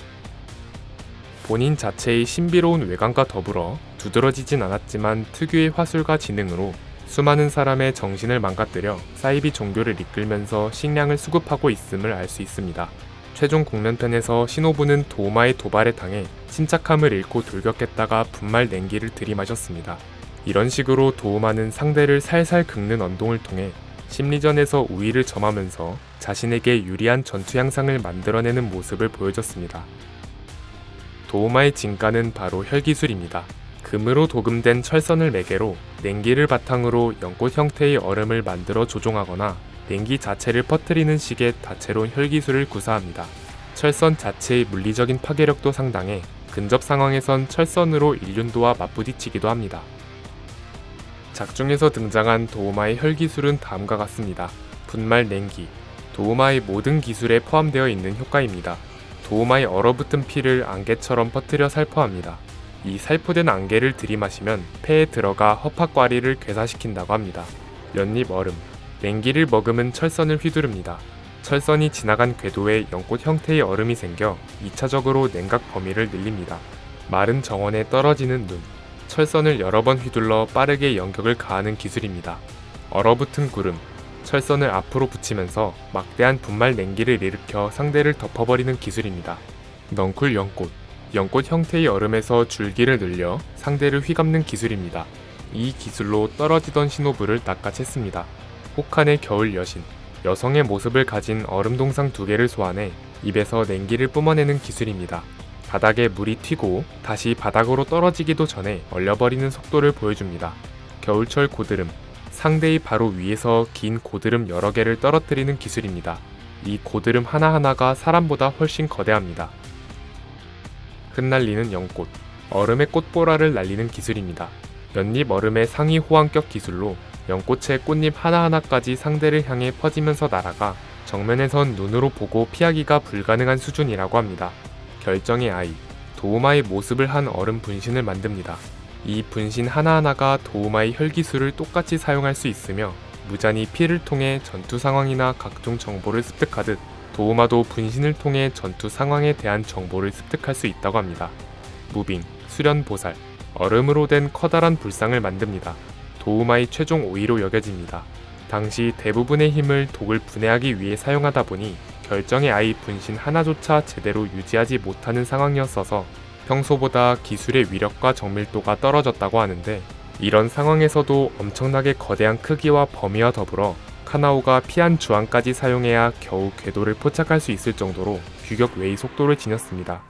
본인 자체의 신비로운 외관과 더불어 두드러지진 않았지만 특유의 화술과 지능으로 수많은 사람의 정신을 망가뜨려 사이비 종교를 이끌면서 식량을 수급하고 있음을 알 수 있습니다. 최종 국면편에서 시노부는 도우마의 도발에 당해 침착함을 잃고 돌격했다가 분말 냉기를 들이마셨습니다. 이런 식으로 도우마는 상대를 살살 긁는 언동을 통해 심리전에서 우위를 점하면서 자신에게 유리한 전투 양상을 만들어내는 모습을 보여줬습니다. 도우마의 진가는 바로 혈기술입니다. 금으로 도금된 철선을 매개로 냉기를 바탕으로 연꽃 형태의 얼음을 만들어 조종하거나 냉기 자체를 퍼뜨리는 식의 다채로운 혈기술을 구사합니다. 철선 자체의 물리적인 파괴력도 상당해 근접 상황에선 철선으로 일륜도와 맞부딪히기도 합니다. 작중에서 등장한 도우마의 혈기술은 다음과 같습니다. 분말 냉기, 도우마의 모든 기술에 포함되어 있는 효과입니다. 도우마의 얼어붙은 피를 안개처럼 퍼뜨려 살포합니다. 이 살포된 안개를 들이마시면 폐에 들어가 허파과리를 괴사시킨다고 합니다. 연잎 얼음, 냉기를 머금은 철선을 휘두릅니다. 철선이 지나간 궤도에 연꽃 형태의 얼음이 생겨 2차적으로 냉각 범위를 늘립니다. 마른 정원에 떨어지는 눈, 철선을 여러 번 휘둘러 빠르게 연격을 가하는 기술입니다. 얼어붙은 구름, 철선을 앞으로 붙이면서 막대한 분말 냉기를 일으켜 상대를 덮어버리는 기술입니다. 넝쿨 연꽃, 연꽃 형태의 얼음에서 줄기를 늘려 상대를 휘감는 기술입니다. 이 기술로 떨어지던 시노부를 낚아챘습니다. 혹한의 겨울 여신, 여성의 모습을 가진 얼음 동상 2개를 소환해 입에서 냉기를 뿜어내는 기술입니다. 바닥에 물이 튀고 다시 바닥으로 떨어지기도 전에 얼려버리는 속도를 보여줍니다. 겨울철 고드름, 상대의 바로 위에서 긴 고드름 여러 개를 떨어뜨리는 기술입니다. 이 고드름 하나하나가 사람보다 훨씬 거대합니다. 흩날리는 연꽃, 얼음의 꽃보라를 날리는 기술입니다. 연잎 얼음의 상위 호환격 기술로 연꽃의 꽃잎 하나하나까지 상대를 향해 퍼지면서 날아가 정면에선 눈으로 보고 피하기가 불가능한 수준이라고 합니다. 결정의 아이, 도우마의 모습을 한 얼음 분신을 만듭니다. 이 분신 하나하나가 도우마의 혈기술을 똑같이 사용할 수 있으며 무잔이 피를 통해 전투 상황이나 각종 정보를 습득하듯 도우마도 분신을 통해 전투 상황에 대한 정보를 습득할 수 있다고 합니다. 무빙, 수련 보살, 얼음으로 된 커다란 불상을 만듭니다. 도우마의 최종 5위로 여겨집니다. 당시 대부분의 힘을 독을 분해하기 위해 사용하다 보니 결정의 아이 분신 하나조차 제대로 유지하지 못하는 상황이었어서 평소보다 기술의 위력과 정밀도가 떨어졌다고 하는데, 이런 상황에서도 엄청나게 거대한 크기와 범위와 더불어 카나오가 피한 주황까지 사용해야 겨우 궤도를 포착할 수 있을 정도로 규격 외의 속도를 지녔습니다.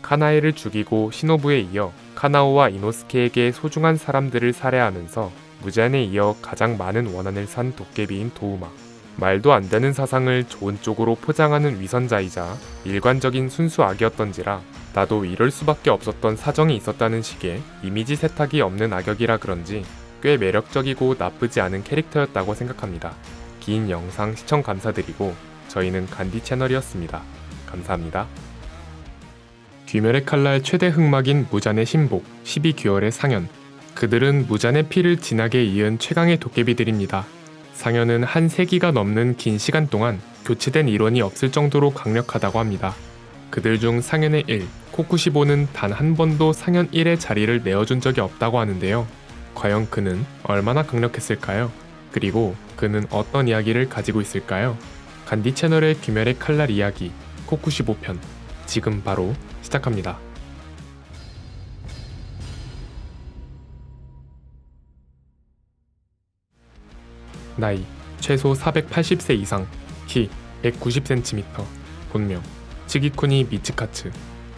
카나에를 죽이고 시노부에 이어 카나오와 이노스케에게 소중한 사람들을 살해하면서 무잔에 이어 가장 많은 원한을 산 도깨비인 도우마. 말도 안 되는 사상을 좋은 쪽으로 포장하는 위선자이자 일관적인 순수 악이었던지라 나도 이럴 수밖에 없었던 사정이 있었다는 식의 이미지 세탁이 없는 악역이라 그런지 꽤 매력적이고 나쁘지 않은 캐릭터였다고 생각합니다. 긴 영상 시청 감사드리고 저희는 간디 채널이었습니다. 감사합니다. 귀멸의 칼날 최대 흑막인 무잔의 신복 12귀월의 상현. 그들은 무잔의 피를 진하게 이은 최강의 도깨비들입니다. 상현은 한 세기가 넘는 긴 시간 동안 교체된 일원이 없을 정도로 강력하다고 합니다. 그들 중 상현의 1, 코쿠시보는 단 한 번도 상현 1의 자리를 내어준 적이 없다고 하는데요. 과연 그는 얼마나 강력했을까요? 그리고 그는 어떤 이야기를 가지고 있을까요? 간디 채널의 귀멸의 칼날 이야기 코쿠시보 편, 지금 바로 시작합니다. 나이 최소 480세 이상, 키 190cm, 본명 츠기쿠니 미츠카츠,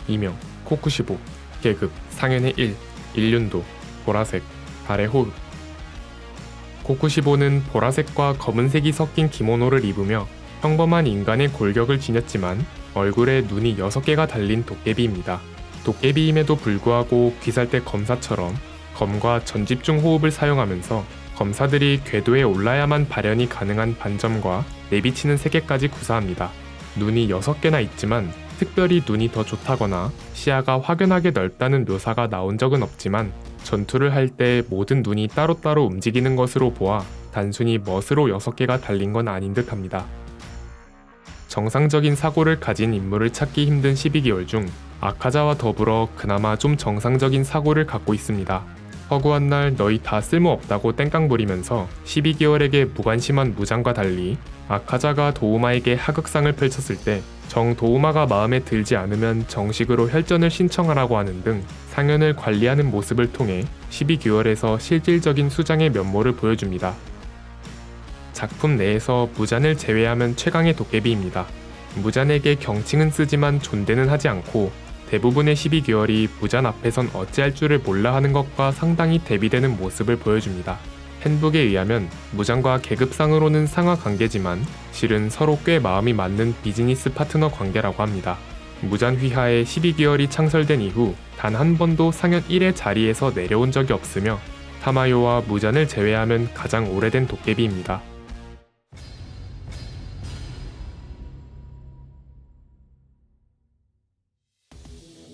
이명 코쿠시보, 계급 상현의 1, 일륜도, 보라색, 달의 호흡. 코쿠시보는 보라색과 검은색이 섞인 기모노를 입으며 평범한 인간의 골격을 지녔지만 얼굴에 눈이 6개가 달린 도깨비입니다. 도깨비임에도 불구하고 귀살대 검사처럼 검과 전집중 호흡을 사용하면서 검사들이 궤도에 올라야만 발현이 가능한 반점과 내비치는 세계까지 구사합니다. 눈이 6개나 있지만 특별히 눈이 더 좋다거나 시야가 확연하게 넓다는 묘사가 나온 적은 없지만 전투를 할 때 모든 눈이 따로따로 움직이는 것으로 보아 단순히 멋으로 6개가 달린 건 아닌 듯 합니다. 정상적인 사고를 가진 인물을 찾기 힘든 12개월 중 아카자와 더불어 그나마 좀 정상적인 사고를 갖고 있습니다. 허구한 날 너희 다 쓸모없다고 땡깡 부리면서 12개월에게 무관심한 무장과 달리 아카자가 도우마에게 하극상을 펼쳤을 때 정 도우마가 마음에 들지 않으면 정식으로 혈전을 신청하라고 하는 등 상현을 관리하는 모습을 통해 12개월에서 실질적인 수장의 면모를 보여줍니다. 작품 내에서 무잔을 제외하면 최강의 도깨비입니다. 무잔에게 경칭은 쓰지만 존대는 하지 않고 대부분의 12개월이 무잔 앞에선 어찌할 줄을 몰라 하는 것과 상당히 대비되는 모습을 보여줍니다. 팬북에 의하면 무잔과 계급상으로는 상하 관계지만 실은 서로 꽤 마음이 맞는 비즈니스 파트너 관계라고 합니다. 무잔 휘하에 12개월이 창설된 이후 단 한 번도 상현 1의 자리에서 내려온 적이 없으며 타마요와 무잔을 제외하면 가장 오래된 도깨비입니다.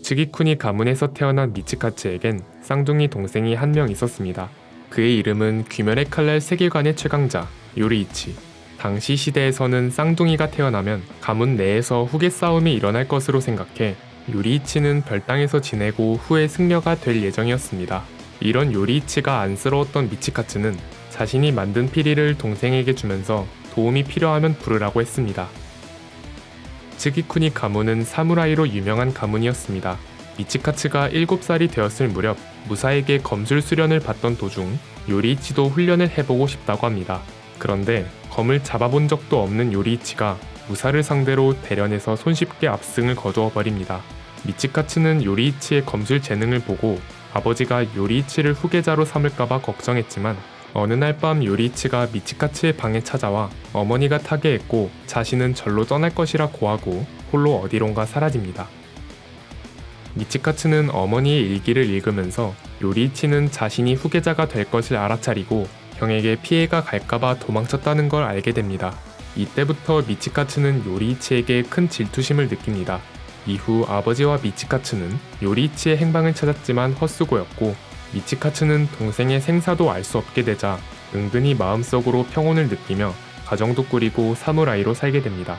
츠기쿠니 가문에서 태어난 미츠카츠에겐 쌍둥이 동생이 한 명 있었습니다. 그의 이름은 귀멸의 칼날 세계관의 최강자 요리이치. 당시 시대에서는 쌍둥이가 태어나면 가문 내에서 후계 싸움이 일어날 것으로 생각해 요리이치는 별당에서 지내고 후에 승려가 될 예정이었습니다. 이런 요리이치가 안쓰러웠던 미츠카츠는 자신이 만든 피리를 동생에게 주면서 도움이 필요하면 부르라고 했습니다. 츠기쿠니 가문은 사무라이로 유명한 가문이었습니다. 미츠카츠가 7살이 되었을 무렵 무사에게 검술 수련을 받던 도중 요리이치도 훈련을 해보고 싶다고 합니다. 그런데 검을 잡아본 적도 없는 요리이치가 무사를 상대로 대련에서 손쉽게 압승을 거두어 버립니다. 미츠카츠는 요리이치의 검술 재능을 보고 아버지가 요리이치를 후계자로 삼을까봐 걱정했지만 어느 날 밤 요리이치가 미츠카츠의 방에 찾아와 어머니가 타계했고 자신은 절로 떠날 것이라 고하고 홀로 어디론가 사라집니다. 미츠카츠는 어머니의 일기를 읽으면서 요리이치는 자신이 후계자가 될 것을 알아차리고 형에게 피해가 갈까봐 도망쳤다는 걸 알게 됩니다. 이때부터 미츠카츠는 요리이치에게 큰 질투심을 느낍니다. 이후 아버지와 미치카츠는 요리이치의 행방을 찾았지만 헛수고였고, 미치카츠는 동생의 생사도 알 수 없게 되자 은근히 마음속으로 평온을 느끼며 가정도 꾸리고 사무라이로 살게 됩니다.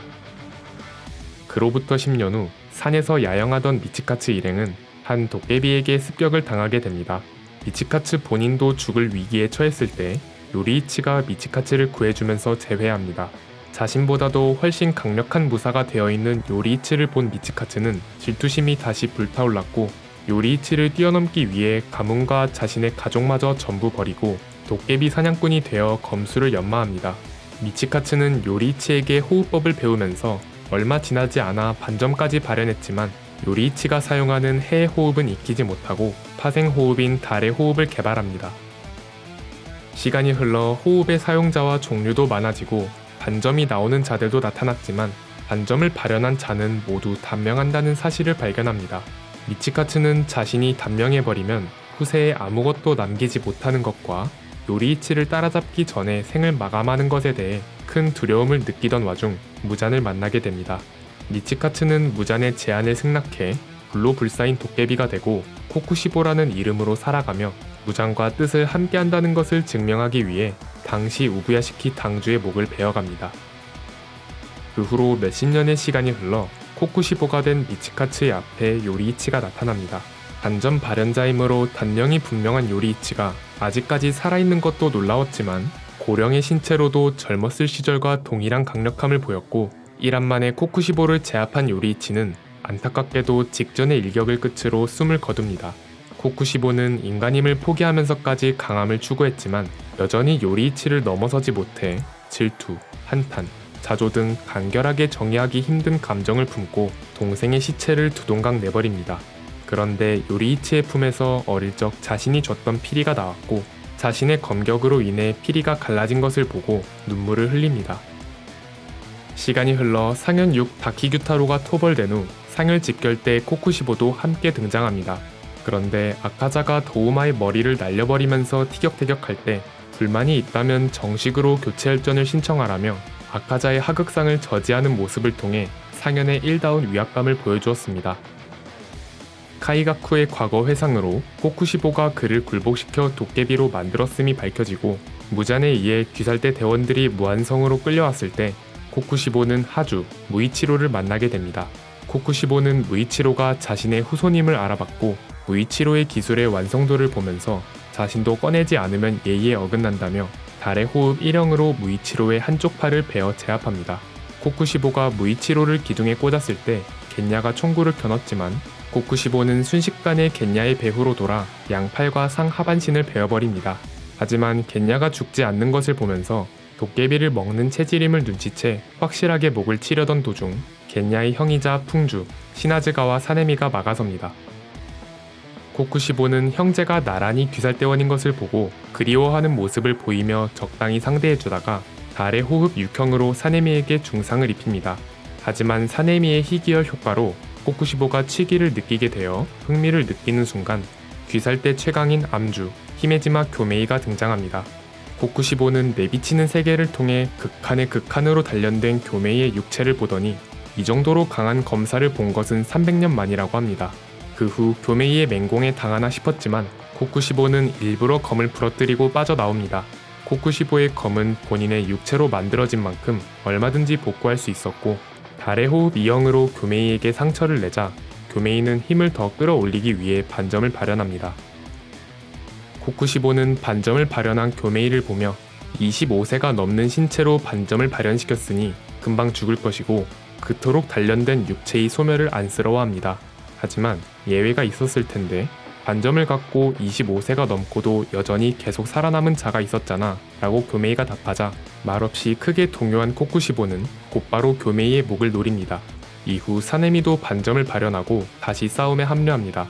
그로부터 10년 후 산에서 야영하던 미치카츠 일행은 한 도깨비에게 습격을 당하게 됩니다. 미치카츠 본인도 죽을 위기에 처했을 때 요리이치가 미치카츠를 구해주면서 제외합니다. 자신보다도 훨씬 강력한 무사가 되어있는 요리이치를 본 미치카츠는 질투심이 다시 불타올랐고, 요리이치를 뛰어넘기 위해 가문과 자신의 가족마저 전부 버리고 도깨비 사냥꾼이 되어 검수를 연마합니다. 미치카츠는 요리이치에게 호흡법을 배우면서 얼마 지나지 않아 반점까지 발현했지만, 요리이치가 사용하는 해의 호흡은 익히지 못하고 파생 호흡인 달의 호흡을 개발합니다. 시간이 흘러 호흡의 사용자와 종류도 많아지고 반점이 나오는 자들도 나타났지만, 반점을 발현한 자는 모두 단명한다는 사실을 발견합니다. 미치카츠는 자신이 단명해버리면 후세에 아무것도 남기지 못하는 것과 요리이치를 따라잡기 전에 생을 마감하는 것에 대해 큰 두려움을 느끼던 와중 무잔을 만나게 됩니다. 미치카츠는 무잔의 제안을 승낙해 불로불사인 도깨비가 되고 코쿠시보라는 이름으로 살아가며 무잔과 뜻을 함께한다는 것을 증명하기 위해 당시 우부야시키 당주의 목을 베어갑니다. 그 후로 몇십 년의 시간이 흘러 코쿠시보가 된 미치카츠의 앞에 요리이치가 나타납니다. 반점 발현자이므로 단명이 분명한 요리이치가 아직까지 살아있는 것도 놀라웠지만, 고령의 신체로도 젊었을 시절과 동일한 강력함을 보였고, 1안 만에 코쿠시보를 제압한 요리이치는 안타깝게도 직전의 일격을 끝으로 숨을 거둡니다. 코쿠시보는 인간임을 포기하면서까지 강함을 추구했지만 여전히 요리이치를 넘어서지 못해 질투, 한탄, 자조 등 간결하게 정의하기 힘든 감정을 품고 동생의 시체를 두동강 내버립니다. 그런데 요리이치의 품에서 어릴 적 자신이 줬던 피리가 나왔고, 자신의 검격으로 인해 피리가 갈라진 것을 보고 눈물을 흘립니다. 시간이 흘러 상현 6 다키규타로가 토벌된 후 상을 집결 때 코쿠시보도 함께 등장합니다. 그런데 아카자가 도우마의 머리를 날려버리면서 티격태격할 때 불만이 있다면 정식으로 교체혈전을 신청하라며 아카자의 하극상을 저지하는 모습을 통해 상현의 1다운 위압감을 보여주었습니다. 카이가쿠의 과거 회상으로 코쿠시보가 그를 굴복시켜 도깨비로 만들었음이 밝혀지고, 무잔에 의해 귀살대 대원들이 무한성으로 끌려왔을 때 코쿠시보는 하주, 무이치로를 만나게 됩니다. 코쿠시보는 무이치로가 자신의 후손임을 알아봤고, 무이치로의 기술의 완성도를 보면서 자신도 꺼내지 않으면 예의에 어긋난다며 달의 호흡 1형으로 무이치로의 한쪽 팔을 베어 제압합니다. 코쿠시보가 무이치로를 기둥에 꽂았을 때 겐야가 총구를 겨눴지만, 코쿠시보는 순식간에 겐야의 배후로 돌아 양팔과 상하반신을 베어버립니다. 하지만 겐야가 죽지 않는 것을 보면서 도깨비를 먹는 체질임을 눈치채 확실하게 목을 치려던 도중 겐야의 형이자 풍주, 시나즈가와 사네미가 막아섭니다. 코쿠시보는 형제가 나란히 귀살대원인 것을 보고 그리워하는 모습을 보이며 적당히 상대해주다가 달의 호흡 6형으로 사네미에게 중상을 입힙니다. 하지만 사네미의 희귀혈 효과로 코쿠시보가 치기를 느끼게 되어 흥미를 느끼는 순간 귀살대 최강인 암주, 히메지마 교메이가 등장합니다. 코쿠시보는 내비치는 세계를 통해 극한의 극한으로 단련된 교메이의 육체를 보더니 이 정도로 강한 검사를 본 것은 300년 만이라고 합니다. 그 후 교메이의 맹공에 당하나 싶었지만 코쿠시보는 일부러 검을 부러뜨리고 빠져나옵니다. 코쿠시보의 검은 본인의 육체로 만들어진 만큼 얼마든지 복구할 수 있었고, 달의 호흡 2형으로 교메이에게 상처를 내자 교메이는 힘을 더 끌어올리기 위해 반점을 발현합니다. 코쿠시보는 반점을 발현한 교메이를 보며 25세가 넘는 신체로 반점을 발현시켰으니 금방 죽을 것이고 그토록 단련된 육체의 소멸을 안쓰러워합니다. 하지만 예외가 있었을 텐데, 반점을 갖고 25세가 넘고도 여전히 계속 살아남은 자가 있었잖아 라고 교메이가 답하자 말없이 크게 동요한 코쿠시보는 곧바로 교메이의 목을 노립니다. 이후 사네미도 반점을 발현하고 다시 싸움에 합류합니다.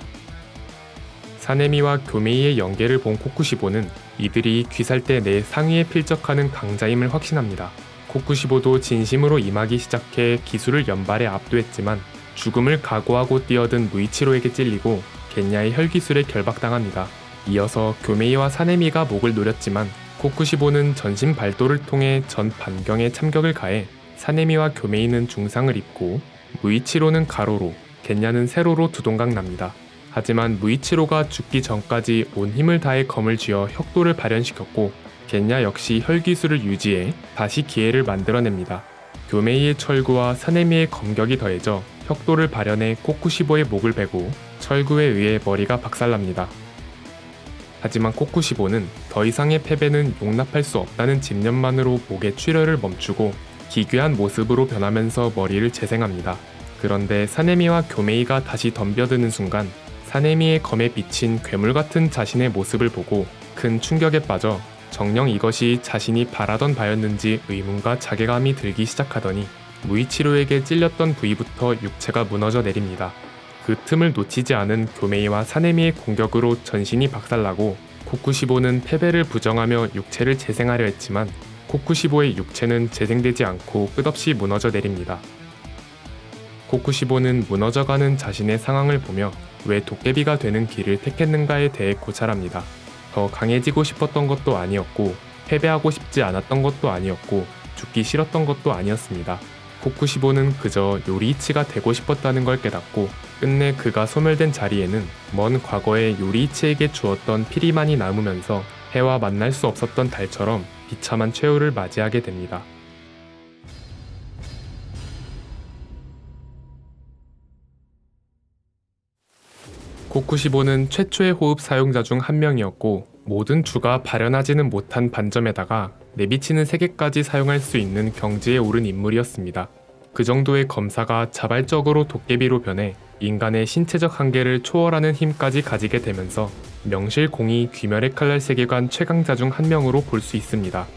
사네미와 교메이의 연계를 본 코쿠시보는 이들이 귀살대 내 상위에 필적하는 강자임을 확신합니다. 코쿠시보도 진심으로 임하기 시작해 기술을 연발에 압도했지만 죽음을 각오하고 뛰어든 무이치로에게 찔리고 겐야의 혈기술에 결박당합니다. 이어서 교메이와 사네미가 목을 노렸지만 코쿠시보는 전신 발도를 통해 전 반경에 참격을 가해 사네미와 교메이는 중상을 입고 무이치로는 가로로, 겐야는 세로로 두동강 납니다. 하지만 무이치로가 죽기 전까지 온 힘을 다해 검을 쥐어 혁도를 발현시켰고 겐야 역시 혈기술을 유지해 다시 기회를 만들어냅니다. 교메이의 철구와 사네미의 검격이 더해져 혁도를 발현해 코쿠시보의 목을 베고 철구에 의해 머리가 박살납니다. 하지만 코쿠시보는 더 이상의 패배는 용납할 수 없다는 집념만으로 목의 출혈을 멈추고 기괴한 모습으로 변하면서 머리를 재생합니다. 그런데 사네미와 교메이가 다시 덤벼드는 순간 사네미의 검에 비친 괴물 같은 자신의 모습을 보고 큰 충격에 빠져 정녕 이것이 자신이 바라던 바였는지 의문과 자괴감이 들기 시작하더니 무이치로에게 찔렸던 부위부터 육체가 무너져 내립니다. 그 틈을 놓치지 않은 교메이와 사네미의 공격으로 전신이 박살나고 코쿠시보는 패배를 부정하며 육체를 재생하려 했지만 코쿠시보의 육체는 재생되지 않고 끝없이 무너져 내립니다. 코쿠시보는 무너져가는 자신의 상황을 보며 왜 도깨비가 되는 길을 택했는가에 대해 고찰합니다. 더 강해지고 싶었던 것도 아니었고 패배하고 싶지 않았던 것도 아니었고 죽기 싫었던 것도 아니었습니다. 코쿠시보는 그저 요리이치가 되고 싶었다는 걸 깨닫고 끝내 그가 소멸된 자리에는 먼 과거에 요리이치에게 주었던 피리만이 남으면서 해와 만날 수 없었던 달처럼 비참한 최후를 맞이하게 됩니다. 코쿠시보는 최초의 호흡 사용자 중 한 명이었고 모든 주가 발현하지는 못한 반점에다가 내비치는 세계까지 사용할 수 있는 경지에 오른 인물이었습니다. 그 정도의 검사가 자발적으로 도깨비로 변해 인간의 신체적 한계를 초월하는 힘까지 가지게 되면서 명실공히 귀멸의 칼날 세계관 최강자 중 한 명으로 볼 수 있습니다.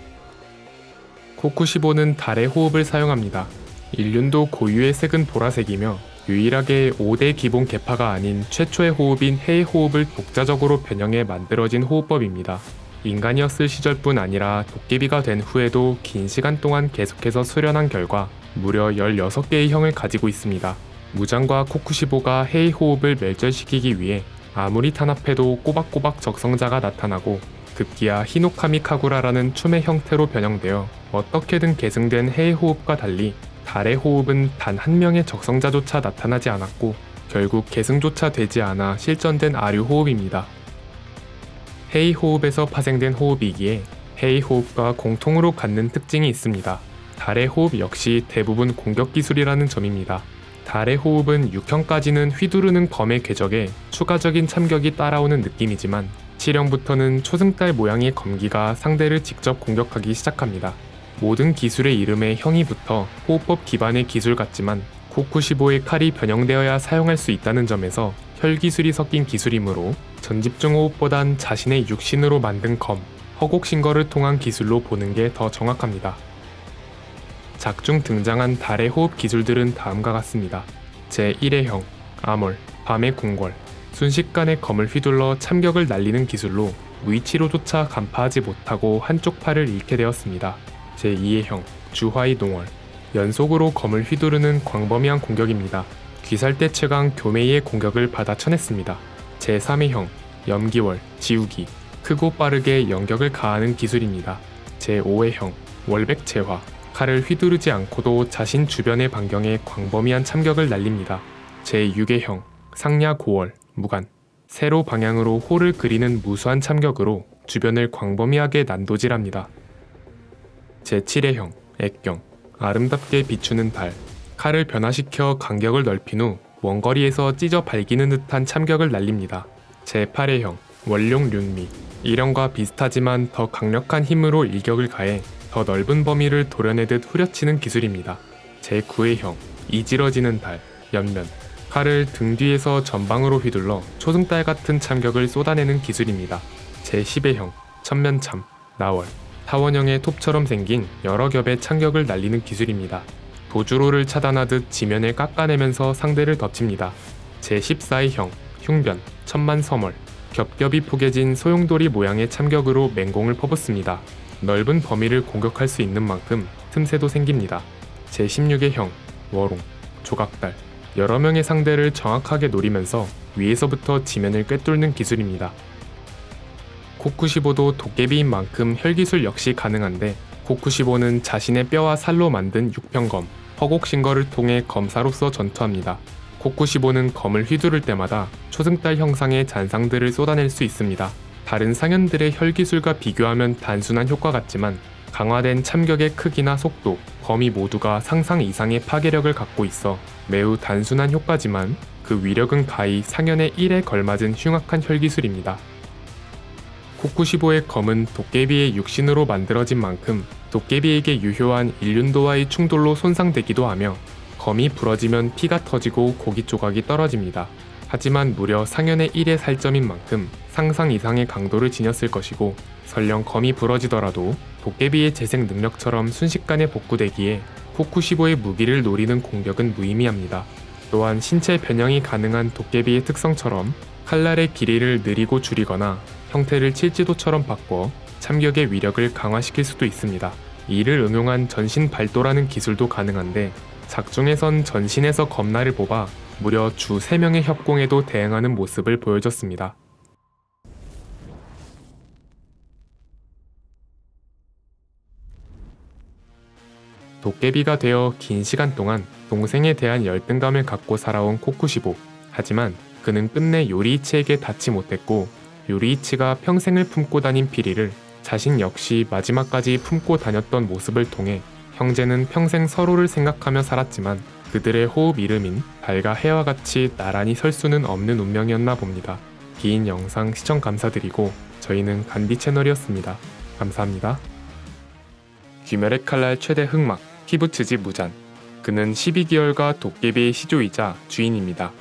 코쿠시보는 달의 호흡을 사용합니다. 인륜도 고유의 색은 보라색이며 유일하게 5대 기본 계파가 아닌 최초의 호흡인 해의 호흡을 독자적으로 변형해 만들어진 호흡법입니다. 인간이었을 시절뿐 아니라 도깨비가 된 후에도 긴 시간 동안 계속해서 수련한 결과 무려 16개의 형을 가지고 있습니다. 무장과 코쿠시보가 해의 호흡을 멸절시키기 위해 아무리 탄압해도 꼬박꼬박 적성자가 나타나고 급기야 히노카미 카구라라는 춤의 형태로 변형되어 어떻게든 계승된 해의 호흡과 달리 달의 호흡은 단 한 명의 적성자조차 나타나지 않았고 결국 계승조차 되지 않아 실전된 아류 호흡입니다. 해의 호흡에서 파생된 호흡이기에 해의 호흡과 공통으로 갖는 특징이 있습니다. 달의 호흡 역시 대부분 공격 기술이라는 점입니다. 달의 호흡은 6형까지는 휘두르는 검의 궤적에 추가적인 참격이 따라오는 느낌이지만 7형부터는 초승달 모양의 검기가 상대를 직접 공격하기 시작합니다. 모든 기술의 이름에 형이 붙어 호흡법 기반의 기술 같지만 코쿠시보의 칼이 변형되어야 사용할 수 있다는 점에서 혈기술이 섞인 기술이므로 전집중 호흡보단 자신의 육신으로 만든 검, 허곡신거를 통한 기술로 보는 게 더 정확합니다. 작중 등장한 달의 호흡 기술들은 다음과 같습니다. 제1의 형, 암월, 밤의 궁궐, 순식간에 검을 휘둘러 참격을 날리는 기술로 무이치로조차 간파하지 못하고 한쪽 팔을 잃게 되었습니다. 제2의 형, 주화의 농월, 연속으로 검을 휘두르는 광범위한 공격입니다. 귀살대 최강 교메이의 공격을 받아 쳐냈습니다. 제3의 형, 염기월, 지우기, 크고 빠르게 연격을 가하는 기술입니다. 제5의 형, 월백체화, 칼을 휘두르지 않고도 자신 주변의 반경에 광범위한 참격을 날립니다. 제6의 형, 상야고월, 무간, 세로 방향으로 호를 그리는 무수한 참격으로 주변을 광범위하게 난도질합니다. 제7의 형, 액경, 아름답게 비추는 달, 칼을 변화시켜 간격을 넓힌 후 원거리에서 찢어 발기는 듯한 참격을 날립니다. 제8의 형, 원룡 륜미, 이령과 비슷하지만 더 강력한 힘으로 일격을 가해 더 넓은 범위를 도려내듯 후려치는 기술입니다. 제9의 형, 이지러지는 달, 연면, 칼을 등 뒤에서 전방으로 휘둘러 초승달 같은 참격을 쏟아내는 기술입니다. 제10의 형, 천면참, 나월, 타원형의 톱처럼 생긴 여러 겹의 참격을 날리는 기술입니다. 도주로를 차단하듯 지면을 깎아내면서 상대를 덮칩니다. 제14의 형, 흉변, 천만서멀, 겹겹이 포개진 소용돌이 모양의 참격으로 맹공을 퍼붓습니다. 넓은 범위를 공격할 수 있는 만큼 틈새도 생깁니다. 제16의 형, 워롱, 조각달, 여러 명의 상대를 정확하게 노리면서 위에서부터 지면을 꿰뚫는 기술입니다. 코쿠시보도 도깨비인 만큼 혈기술 역시 가능한데 코쿠시보는 자신의 뼈와 살로 만든 육평검, 허곡신거를 통해 검사로서 전투합니다. 코쿠시보는 검을 휘두를 때마다 초승달 형상의 잔상들을 쏟아낼 수 있습니다. 다른 상현들의 혈기술과 비교하면 단순한 효과 같지만 강화된 참격의 크기나 속도, 범위 모두가 상상 이상의 파괴력을 갖고 있어 매우 단순한 효과지만 그 위력은 가히 상현의 1에 걸맞은 흉악한 혈기술입니다. 코쿠시보의 검은 도깨비의 육신으로 만들어진 만큼 도깨비에게 유효한 일륜도와의 충돌로 손상되기도 하며 검이 부러지면 피가 터지고 고기 조각이 떨어집니다. 하지만 무려 상현의 1의 살점인 만큼 상상 이상의 강도를 지녔을 것이고 설령 검이 부러지더라도 도깨비의 재생 능력처럼 순식간에 복구되기에 코쿠시보의 무기를 노리는 공격은 무의미합니다. 또한 신체 변형이 가능한 도깨비의 특성처럼 칼날의 길이를 느리고 줄이거나 형태를 7지도처럼 바꿔 참격의 위력을 강화시킬 수도 있습니다. 이를 응용한 전신 발도라는 기술도 가능한데 작중에선 전신에서 검날을 뽑아 무려 주 3명의 협공에도 대응하는 모습을 보여줬습니다. 도깨비가 되어 긴 시간 동안 동생에 대한 열등감을 갖고 살아온 코쿠시보. 하지만 그는 끝내 요리이치에게 닿지 못했고 요리이치가 평생을 품고 다닌 피리를 자신 역시 마지막까지 품고 다녔던 모습을 통해 형제는 평생 서로를 생각하며 살았지만 그들의 호흡 이름인 달과 해와 같이 나란히 설 수는 없는 운명이었나 봅니다. 긴 영상 시청 감사드리고 저희는 간디 채널이었습니다. 감사합니다. 귀멸의 칼날 최대 흑막 히부츠지 무잔. 그는 12개월가 도깨비의 시조이자 주인입니다.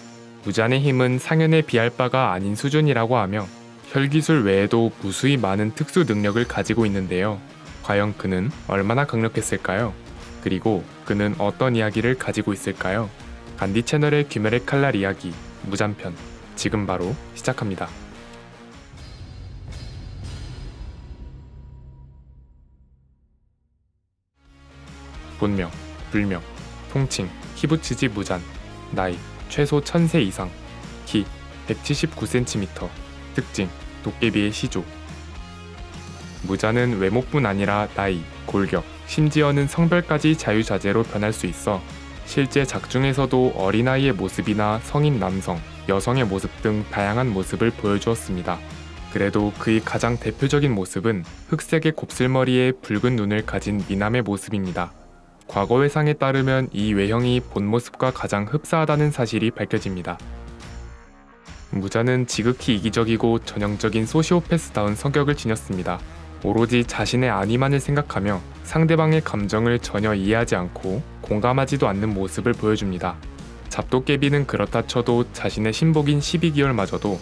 무잔의 힘은 상현에 비할 바가 아닌 수준이라고 하며 혈기술 외에도 무수히 많은 특수 능력을 가지고 있는데요. 과연 그는 얼마나 강력했을까요? 그리고 그는 어떤 이야기를 가지고 있을까요? 간디 채널의 귀멸의 칼날 이야기 무잔편 지금 바로 시작합니다. 본명, 불명, 통칭, 히부츠지 무잔. 나이, 최소 1000세 이상. 키, 179cm. 특징, 도깨비의 시조. 무잔은 외모뿐 아니라 나이, 골격, 심지어는 성별까지 자유자재로 변할 수 있어 실제 작중에서도 어린아이의 모습이나 성인 남성, 여성의 모습 등 다양한 모습을 보여주었습니다. 그래도 그의 가장 대표적인 모습은 흑색의 곱슬머리에 붉은 눈을 가진 미남의 모습입니다. 과거 회상에 따르면 이 외형이 본 모습과 가장 흡사하다는 사실이 밝혀집니다. 무잔은 지극히 이기적이고 전형적인 소시오패스다운 성격을 지녔습니다. 오로지 자신의 안위만을 생각하며 상대방의 감정을 전혀 이해하지 않고 공감하지도 않는 모습을 보여줍니다. 잡도깨비는 그렇다 쳐도 자신의 신복인 12개월마저도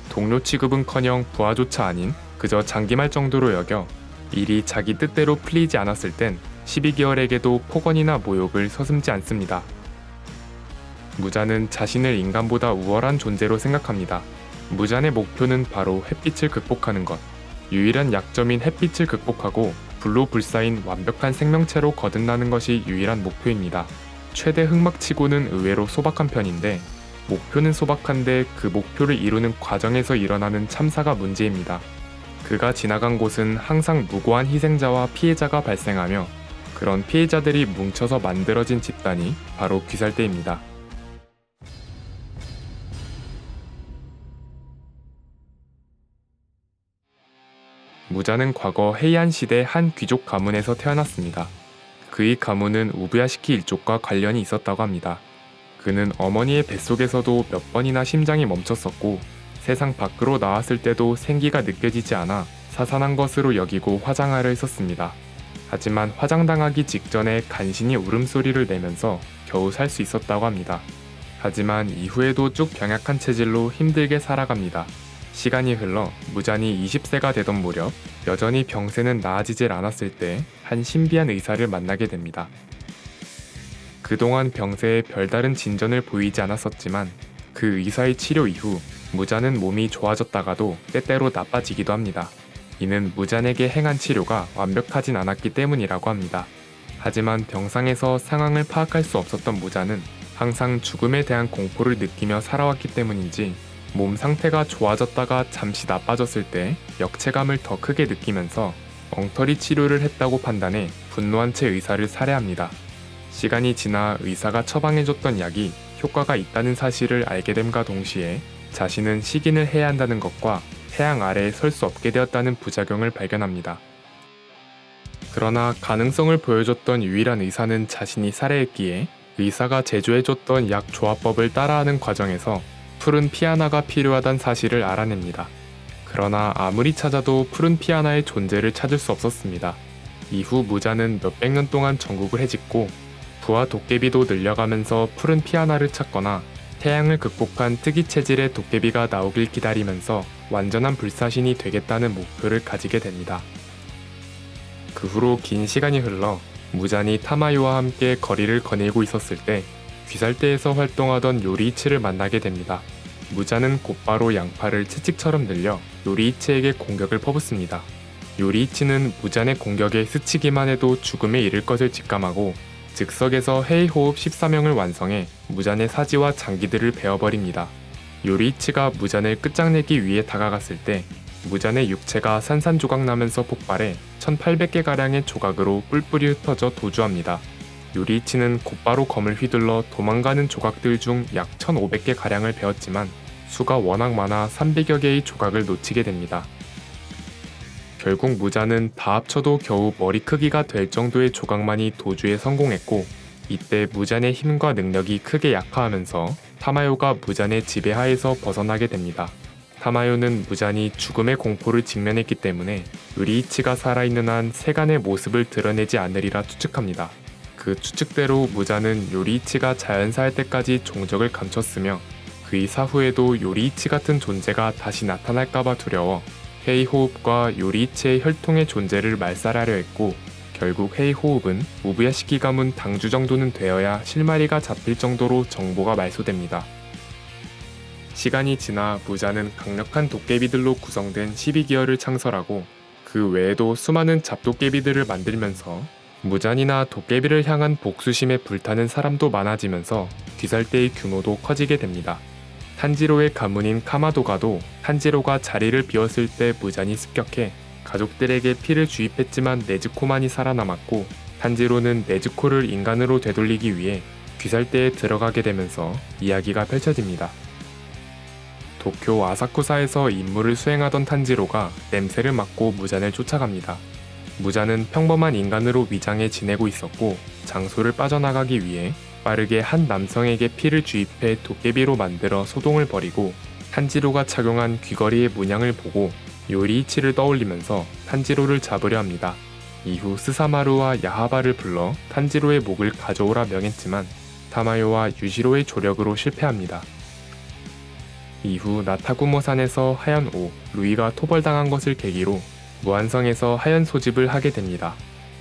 동료 취급은커녕 부하조차 아닌 그저 장기말 정도로 여겨 일이 자기 뜻대로 풀리지 않았을 땐 12개월에게도 폭언이나 모욕을 서슴지 않습니다. 무잔은 자신을 인간보다 우월한 존재로 생각합니다. 무잔의 목표는 바로 햇빛을 극복하는 것. 유일한 약점인 햇빛을 극복하고 불로 불사인 완벽한 생명체로 거듭나는 것이 유일한 목표입니다. 최대 흑막치고는 의외로 소박한 편인데 목표는 소박한데 그 목표를 이루는 과정에서 일어나는 참사가 문제입니다. 그가 지나간 곳은 항상 무고한 희생자와 피해자가 발생하며 그런 피해자들이 뭉쳐서 만들어진 집단이 바로 귀살대입니다. 무잔은 과거 헤이안 시대 한 귀족 가문에서 태어났습니다. 그의 가문은 우부야시키 일족과 관련이 있었다고 합니다. 그는 어머니의 뱃속에서도 몇 번이나 심장이 멈췄었고 세상 밖으로 나왔을 때도 생기가 느껴지지 않아 사산한 것으로 여기고 화장하려 했었습니다. 하지만 화장당하기 직전에 간신히 울음소리를 내면서 겨우 살 수 있었다고 합니다. 하지만 이후에도 쭉 병약한 체질로 힘들게 살아갑니다. 시간이 흘러 무잔이 20세가 되던 무렵 여전히 병세는 나아지질 않았을 때 한 신비한 의사를 만나게 됩니다. 그동안 병세에 별다른 진전을 보이지 않았었지만 그 의사의 치료 이후 무잔은 몸이 좋아졌다가도 때때로 나빠지기도 합니다. 이는 무잔에게 행한 치료가 완벽하진 않았기 때문이라고 합니다. 하지만 병상에서 상황을 파악할 수 없었던 무잔은 항상 죽음에 대한 공포를 느끼며 살아왔기 때문인지 몸 상태가 좋아졌다가 잠시 나빠졌을 때 역체감을 더 크게 느끼면서 엉터리 치료를 했다고 판단해 분노한 채 의사를 살해합니다. 시간이 지나 의사가 처방해줬던 약이 효과가 있다는 사실을 알게 됨과 동시에 자신은 식인을 해야 한다는 것과 태양 아래에 설 수 없게 되었다는 부작용을 발견합니다. 그러나 가능성을 보여줬던 유일한 의사는 자신이 살해했기에 의사가 제조해줬던 약 조합법을 따라하는 과정에서 푸른 피아나가 필요하다는 사실을 알아냅니다. 그러나 아무리 찾아도 푸른 피아나의 존재를 찾을 수 없었습니다. 이후 무자는 몇백 년 동안 전국을 헤집고 부와 도깨비도 늘려가면서 푸른 피아나를 찾거나 태양을 극복한 특이 체질의 도깨비가 나오길 기다리면서 완전한 불사신이 되겠다는 목표를 가지게 됩니다. 그 후로 긴 시간이 흘러 무잔이 타마요와 함께 거리를 거닐고 있었을 때 귀살대에서 활동하던 요리이치를 만나게 됩니다. 무잔은 곧바로 양팔을 채찍처럼 늘려 요리이치에게 공격을 퍼붓습니다. 요리이치는 무잔의 공격에 스치기만 해도 죽음에 이를 것을 직감하고 즉석에서 해이호흡 14명을 완성해 무잔의 사지와 장기들을 베어버립니다. 요리이치가 무잔을 끝장내기 위해 다가갔을 때 무잔의 육체가 산산조각 나면서 폭발해 1800개가량의 조각으로 뿔뿔이 흩어져 도주합니다. 요리이치는 곧바로 검을 휘둘러 도망가는 조각들 중 약 1500개가량을 베었지만 수가 워낙 많아 300여 개의 조각을 놓치게 됩니다. 결국 무자는 다 합쳐도 겨우 머리 크기가 될 정도의 조각만이 도주에 성공했고 이때 무잔의 힘과 능력이 크게 약화하면서 타마요가 무잔의 지배하에서 벗어나게 됩니다. 타마요는 무잔이 죽음의 공포를 직면했기 때문에 요리이치가 살아있는 한 세간의 모습을 드러내지 않으리라 추측합니다. 그 추측대로 무자는 요리이치가 자연사할 때까지 종적을 감췄으며 그의 사후에도 요리이치 같은 존재가 다시 나타날까봐 두려워 헤이호흡과 요리이치의 혈통의 존재를 말살하려 했고 결국 헤이호흡은 우부야시키 가문 당주 정도는 되어야 실마리가 잡힐 정도로 정보가 말소됩니다. 시간이 지나 무자는 강력한 도깨비들로 구성된 12기어를 창설하고 그 외에도 수많은 잡도깨비들을 만들면서 무잔이나 도깨비를 향한 복수심에 불타는 사람도 많아지면서 귀살대의 규모도 커지게 됩니다. 탄지로의 가문인 카마도가도 탄지로가 자리를 비웠을 때 무잔이 습격해 가족들에게 피를 주입했지만 네즈코만이 살아남았고 탄지로는 네즈코를 인간으로 되돌리기 위해 귀살대에 들어가게 되면서 이야기가 펼쳐집니다. 도쿄 아사쿠사에서 임무를 수행하던 탄지로가 냄새를 맡고 무잔을 쫓아갑니다. 무잔은 평범한 인간으로 위장해 지내고 있었고 장소를 빠져나가기 위해 빠르게 한 남성에게 피를 주입해 도깨비로 만들어 소동을 벌이고 탄지로가 착용한 귀걸이의 문양을 보고 요리이치를 떠올리면서 탄지로를 잡으려 합니다. 이후 스사마루와 야하바를 불러 탄지로의 목을 가져오라 명했지만 타마요와 유시로의 조력으로 실패합니다. 이후 나타구모산에서 하연 오, 루이가 토벌당한 것을 계기로 무한성에서 하연 소집을 하게 됩니다.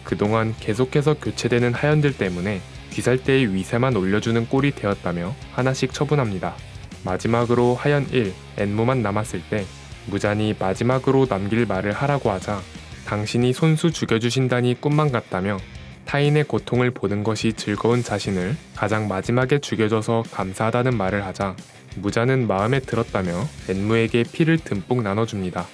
그동안 계속해서 교체되는 하연들 때문에 귀살대의 위세만 올려주는 꼴이 되었다며 하나씩 처분합니다. 마지막으로 하연 1, 엔무만 남았을 때 무잔이 마지막으로 남길 말을 하라고 하자 당신이 손수 죽여주신다니 꿈만 같다며 타인의 고통을 보는 것이 즐거운 자신을 가장 마지막에 죽여줘서 감사하다는 말을 하자 무자는 마음에 들었다며 엔무에게 피를 듬뿍 나눠줍니다.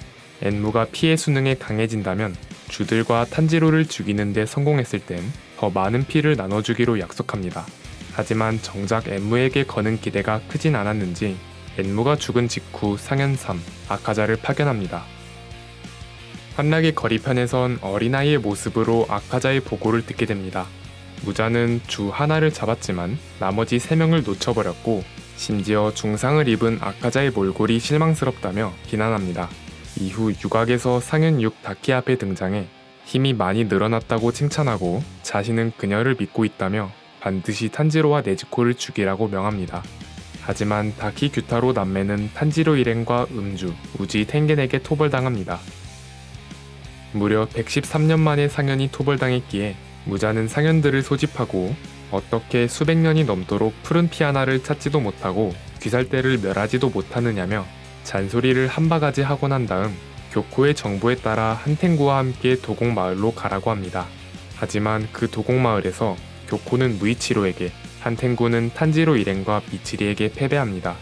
엔무가 피의 수능에 강해진다면 주들과 탄지로를 죽이는 데 성공했을 땐 더 많은 피를 나눠주기로 약속합니다. 하지만 정작 엔무에게 거는 기대가 크진 않았는지 엔무가 죽은 직후 상현 3, 아카자를 파견합니다. 환락의 거리편에선 어린아이의 모습으로 아카자의 보고를 듣게 됩니다. 무자는 주 하나를 잡았지만 나머지 3명을 놓쳐버렸고 심지어 중상을 입은 아카자의 몰골이 실망스럽다며 비난합니다. 이후 유곽에서 상현 6 다키 앞에 등장해 힘이 많이 늘어났다고 칭찬하고 자신은 그녀를 믿고 있다며 반드시 탄지로와 네즈코를 죽이라고 명합니다. 하지만 다키 규타로 남매는 탄지로 일행과 음주, 우지 텐겐에게 토벌당합니다. 무려 113년 만에 상현이 토벌당했기에 무자는 상현들을 소집하고 어떻게 수백 년이 넘도록 푸른 피아나를 찾지도 못하고 귀살대를 멸하지도 못하느냐며 잔소리를 한 바가지 하고 난 다음 교코의 정보에 따라 한탱구와 함께 도곡마을로 가라고 합니다. 하지만 그 도곡마을에서 교코는 무이치로에게, 한탱구는 탄지로 일행과 미치리에게 패배합니다.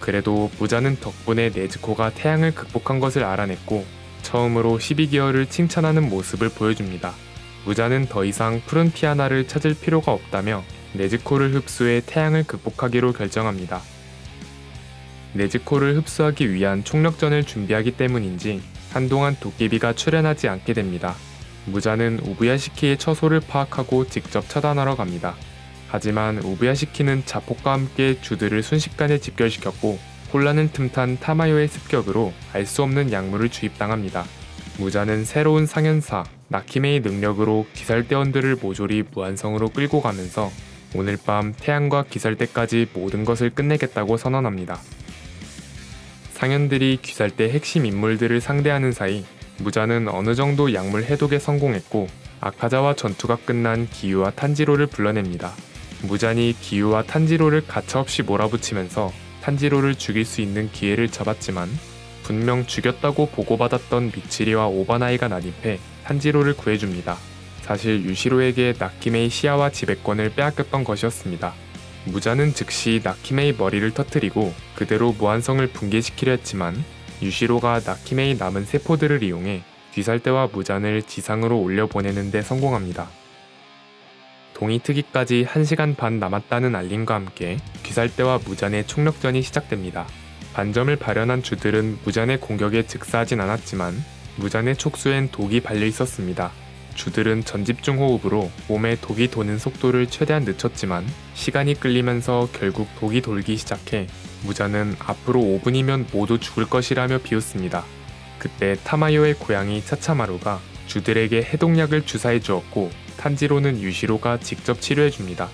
그래도 무자는 덕분에 네즈코가 태양을 극복한 것을 알아냈고 처음으로 12기어를 칭찬하는 모습을 보여줍니다. 무자는 더 이상 푸른 피아나를 찾을 필요가 없다며 네즈코를 흡수해 태양을 극복하기로 결정합니다. 네즈코를 흡수하기 위한 총력전을 준비하기 때문인지 한동안 도깨비가 출현하지 않게 됩니다. 무자는 우부야시키의 처소를 파악하고 직접 처단하러 갑니다. 하지만 우부야시키는 자폭과 함께 주들을 순식간에 집결시켰고 혼란을 틈탄 타마요의 습격으로 알 수 없는 약물을 주입당합니다. 무자는 새로운 상현사 나키메의 능력으로 귀살대원들을 모조리 무한성으로 끌고 가면서 오늘 밤 태양과 귀살대까지 모든 것을 끝내겠다고 선언합니다. 상현들이 귀살대 핵심 인물들을 상대하는 사이 무자는 어느 정도 약물 해독에 성공했고 아카자와 전투가 끝난 기유와 탄지로를 불러냅니다. 무자니 기유와 탄지로를 가차없이 몰아붙이면서 탄지로를 죽일 수 있는 기회를 잡았지만 분명 죽였다고 보고받았던 미치리와 오바나이가 난입해 탄지로를 구해줍니다. 사실 유시로에게 나키메의 시야와 지배권을 빼앗겼던 것이었습니다. 무자는 즉시 나키메의 머리를 터뜨리고 그대로 무한성을 붕괴시키려 했지만 유시로가 나키메의 남은 세포들을 이용해 귀살대와 무잔을 지상으로 올려보내는 데 성공합니다. 동이트기까지 1시간 반 남았다는 알림과 함께 귀살대와 무잔의 총력전이 시작됩니다. 반점을 발현한 주들은 무잔의 공격에 즉사하진 않았지만 무잔의 촉수엔 독이 발려 있었습니다. 주들은 전집중 호흡으로 몸에 독이 도는 속도를 최대한 늦췄지만 시간이 끌리면서 결국 독이 돌기 시작해 무자는 앞으로 5분이면 모두 죽을 것이라며 비웃습니다. 그때 타마요의 고양이 차차마루가 주들에게 해독약을 주사해 주었고 탄지로는 유시로가 직접 치료해줍니다.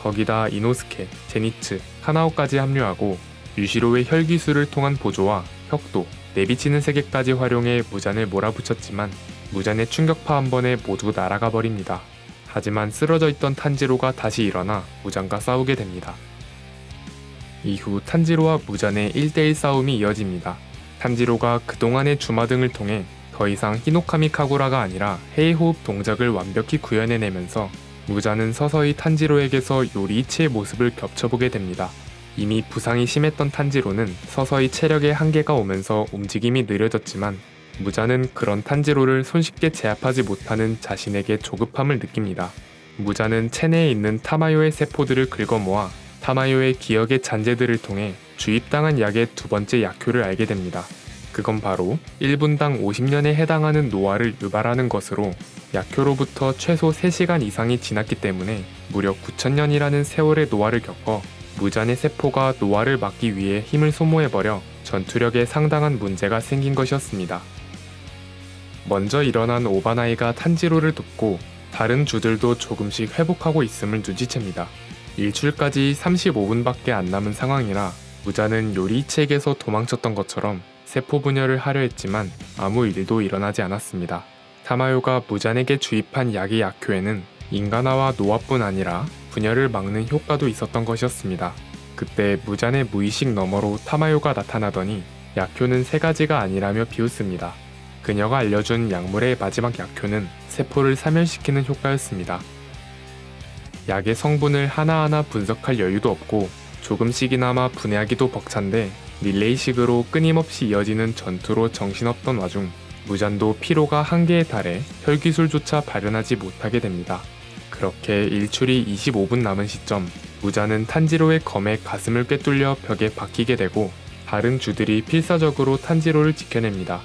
거기다 이노스케, 제니츠, 카나오까지 합류하고 유시로의 혈기술을 통한 보조와 혁도, 내비치는 세계까지 활용해 무잔을 몰아붙였지만 무잔의 충격파 한 번에 모두 날아가 버립니다. 하지만 쓰러져 있던 탄지로가 다시 일어나 무잔과 싸우게 됩니다. 이후 탄지로와 무잔의 1대1 싸움이 이어집니다. 탄지로가 그동안의 주마등을 통해 더 이상 히노카미 카구라가 아니라 헤이호흡 동작을 완벽히 구현해내면서 무자는 서서히 탄지로에게서 요리이치의 모습을 겹쳐보게 됩니다. 이미 부상이 심했던 탄지로는 서서히 체력의 한계가 오면서 움직임이 느려졌지만 무자는 그런 탄지로를 손쉽게 제압하지 못하는 자신에게 조급함을 느낍니다. 무자는 체내에 있는 타마요의 세포들을 긁어모아 타마요의 기억의 잔재들을 통해 주입당한 약의 두 번째 약효를 알게 됩니다. 그건 바로 1분당 50년에 해당하는 노화를 유발하는 것으로 약효로부터 최소 3시간 이상이 지났기 때문에 무려 9,000년이라는 세월의 노화를 겪어 무잔의 세포가 노화를 막기 위해 힘을 소모해버려 전투력에 상당한 문제가 생긴 것이었습니다. 먼저 일어난 오바나이가 탄지로를 돕고 다른 주들도 조금씩 회복하고 있음을 눈치챕니다. 일출까지 35분밖에 안 남은 상황이라 무자는 요리이치에게서 도망쳤던 것처럼 세포 분열을 하려 했지만 아무 일도 일어나지 않았습니다. 타마요가 무잔에게 주입한 약의 약효에는 인간화와 노화뿐 아니라 분열을 막는 효과도 있었던 것이었습니다. 그때 무잔의 무의식 너머로 타마요가 나타나더니 약효는 3가지가 아니라며 비웃습니다. 그녀가 알려준 약물의 마지막 약효는 세포를 사멸시키는 효과였습니다. 약의 성분을 하나하나 분석할 여유도 없고 조금씩이나마 분해하기도 벅찬데 릴레이식으로 끊임없이 이어지는 전투로 정신없던 와중 무잔도 피로가 한계에 달해 혈기술조차 발현하지 못하게 됩니다. 그렇게 일출이 25분 남은 시점 무자는 탄지로의 검에 가슴을 꿰뚫려 벽에 박히게 되고 다른 주들이 필사적으로 탄지로를 지켜냅니다.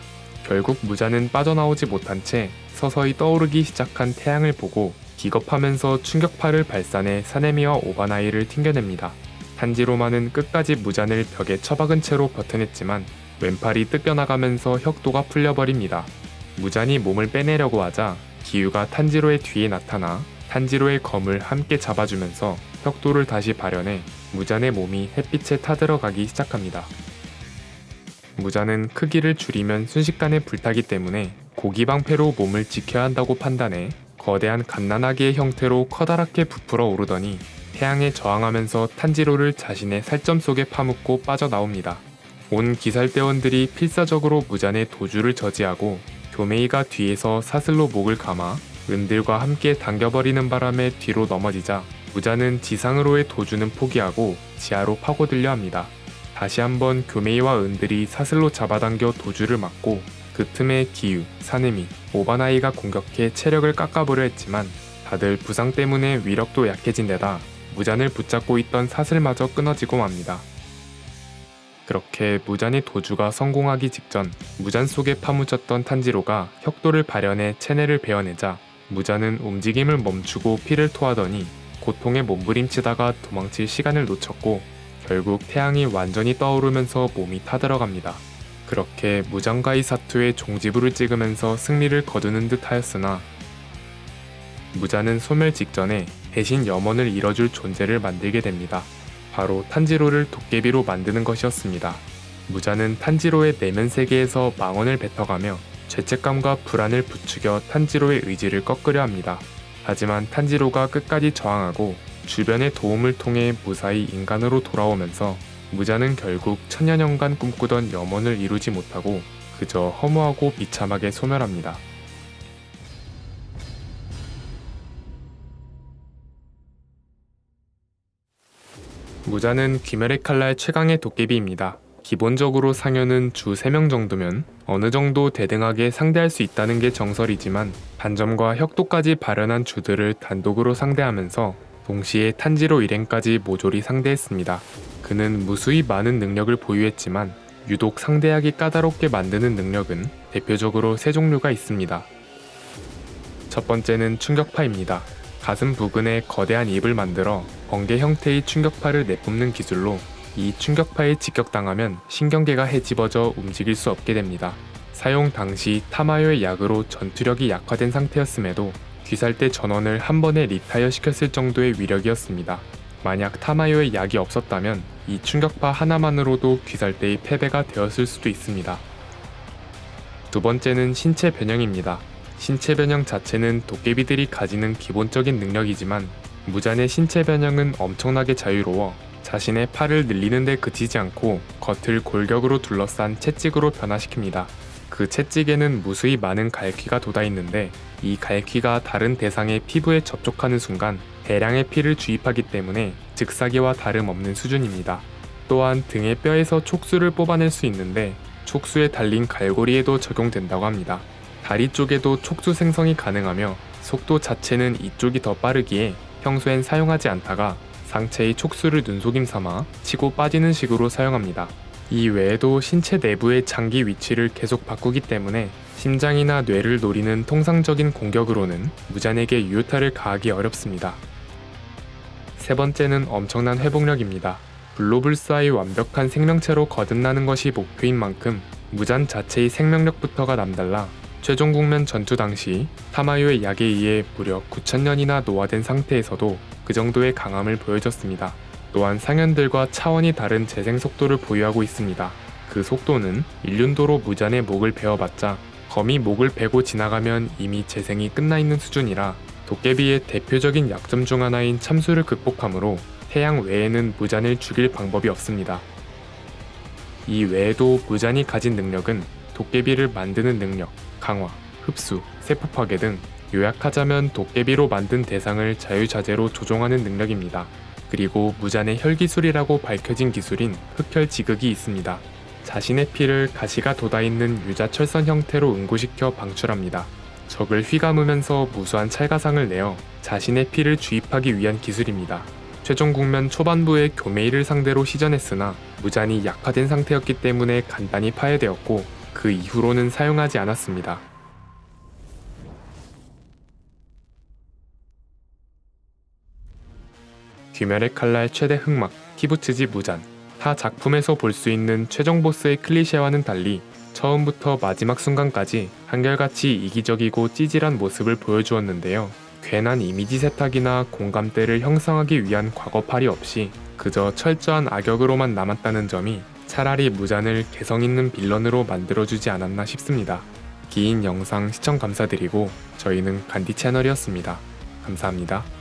결국 무자는 빠져나오지 못한 채 서서히 떠오르기 시작한 태양을 보고 기겁하면서 충격파를 발산해 사네미와 오바나이를 튕겨냅니다. 탄지로만은 끝까지 무잔을 벽에 처박은 채로 버텨냈지만 왼팔이 뜯겨나가면서 혁도가 풀려버립니다. 무잔이 몸을 빼내려고 하자 기유가 탄지로의 뒤에 나타나 탄지로의 검을 함께 잡아주면서 혁도를 다시 발현해 무잔의 몸이 햇빛에 타들어가기 시작합니다. 무자는 크기를 줄이면 순식간에 불타기 때문에 고기방패로 몸을 지켜야 한다고 판단해 거대한 갓난아기의 형태로 커다랗게 부풀어 오르더니 태양에 저항하면서 탄지로를 자신의 살점 속에 파묻고 빠져나옵니다. 온 기살대원들이 필사적으로 무잔의 도주를 저지하고 교메이가 뒤에서 사슬로 목을 감아 은들과 함께 당겨버리는 바람에 뒤로 넘어지자 무자는 지상으로의 도주는 포기하고 지하로 파고들려 합니다. 다시 한번 교메이와 은들이 사슬로 잡아당겨 도주를 막고 그 틈에 기유, 사네미, 오바나이가 공격해 체력을 깎아보려 했지만 다들 부상 때문에 위력도 약해진 데다 무잔을 붙잡고 있던 사슬마저 끊어지고 맙니다. 그렇게 무잔의 도주가 성공하기 직전 무잔 속에 파묻혔던 탄지로가 혁도를 발현해 체내를 베어내자 무잔은 움직임을 멈추고 피를 토하더니 고통에 몸부림치다가 도망칠 시간을 놓쳤고 결국 태양이 완전히 떠오르면서 몸이 타들어갑니다. 그렇게 무잔과의 사투에 종지부를 찍으면서 승리를 거두는 듯 하였으나 무잔은 소멸 직전에 대신 염원을 이뤄줄 존재를 만들게 됩니다. 바로 탄지로를 도깨비로 만드는 것이었습니다. 무잔은 탄지로의 내면 세계에서 망언을 뱉어가며 죄책감과 불안을 부추겨 탄지로의 의지를 꺾으려 합니다. 하지만 탄지로가 끝까지 저항하고 주변의 도움을 통해 무사히 인간으로 돌아오면서 무잔은 결국 천년연간 꿈꾸던 염원을 이루지 못하고 그저 허무하고 비참하게 소멸합니다. 무잔은 귀멸의 칼날 최강의 도깨비입니다. 기본적으로 상현은 주 3명 정도면 어느 정도 대등하게 상대할 수 있다는 게 정설이지만 반점과 혁도까지 발현한 주들을 단독으로 상대하면서 동시에 탄지로 일행까지 모조리 상대했습니다. 그는 무수히 많은 능력을 보유했지만 유독 상대하기 까다롭게 만드는 능력은 대표적으로 3종류가 있습니다. 첫 번째는 충격파입니다. 가슴 부근에 거대한 입을 만들어 번개 형태의 충격파를 내뿜는 기술로 이 충격파에 직격당하면 신경계가 헤집어져 움직일 수 없게 됩니다. 사용 당시 타마요의 약으로 전투력이 약화된 상태였음에도 귀살대 전원을 한 번에 리타이어 시켰을 정도의 위력이었습니다. 만약 타마요의 약이 없었다면 이 충격파 하나만으로도 귀살대의 패배가 되었을 수도 있습니다. 두 번째는 신체 변형입니다. 신체 변형 자체는 도깨비들이 가지는 기본적인 능력이지만 무잔의 신체 변형은 엄청나게 자유로워 자신의 팔을 늘리는 데 그치지 않고 겉을 골격으로 둘러싼 채찍으로 변화시킵니다. 그 채찍에는 무수히 많은 갈퀴가 돋아있는데 이 갈퀴가 다른 대상의 피부에 접촉하는 순간 대량의 피를 주입하기 때문에 즉사기와 다름없는 수준입니다. 또한 등의 뼈에서 촉수를 뽑아낼 수 있는데 촉수에 달린 갈고리에도 적용된다고 합니다. 다리 쪽에도 촉수 생성이 가능하며 속도 자체는 이쪽이 더 빠르기에 평소엔 사용하지 않다가 상체의 촉수를 눈속임 삼아 치고 빠지는 식으로 사용합니다. 이 외에도 신체 내부의 장기 위치를 계속 바꾸기 때문에 심장이나 뇌를 노리는 통상적인 공격으로는 무잔에게 유효타를 가하기 어렵습니다. 세 번째는 엄청난 회복력입니다. 블로불스와의 완벽한 생명체로 거듭나는 것이 목표인 만큼 무잔 자체의 생명력부터가 남달라 최종 국면 전투 당시 타마요의 약에 의해 무려 9000년이나 노화된 상태에서도 그 정도의 강함을 보여줬습니다. 또한 상현들과 차원이 다른 재생 속도를 보유하고 있습니다. 그 속도는 일륜도로 무잔의 목을 베어봤자 검이 목을 베고 지나가면 이미 재생이 끝나 있는 수준이라 도깨비의 대표적인 약점 중 하나인 참수를 극복함으로 태양 외에는 무잔을 죽일 방법이 없습니다. 이 외에도 무잔이 가진 능력은 도깨비를 만드는 능력, 강화, 흡수, 세포 파괴 등 요약하자면 도깨비로 만든 대상을 자유자재로 조종하는 능력입니다. 그리고 무잔의 혈기술이라고 밝혀진 기술인 흑혈지극이 있습니다. 자신의 피를 가시가 돋아있는 유자철선 형태로 응고시켜 방출합니다. 적을 휘감으면서 무수한 찰가상을 내어 자신의 피를 주입하기 위한 기술입니다. 최종 국면 초반부에 교메이를 상대로 시전했으나 무잔이 약화된 상태였기 때문에 간단히 파괴되었고 그 이후로는 사용하지 않았습니다. 귀멸의 칼날 최대 흑막, 키부츠지 무잔. 타 작품에서 볼 수 있는 최종 보스의 클리셰와는 달리 처음부터 마지막 순간까지 한결같이 이기적이고 찌질한 모습을 보여주었는데요. 괜한 이미지 세탁이나 공감대를 형성하기 위한 과거팔이 없이 그저 철저한 악역으로만 남았다는 점이 차라리 무잔을 개성있는 빌런으로 만들어주지 않았나 싶습니다. 긴 영상 시청 감사드리고 저희는 간디 채널이었습니다. 감사합니다.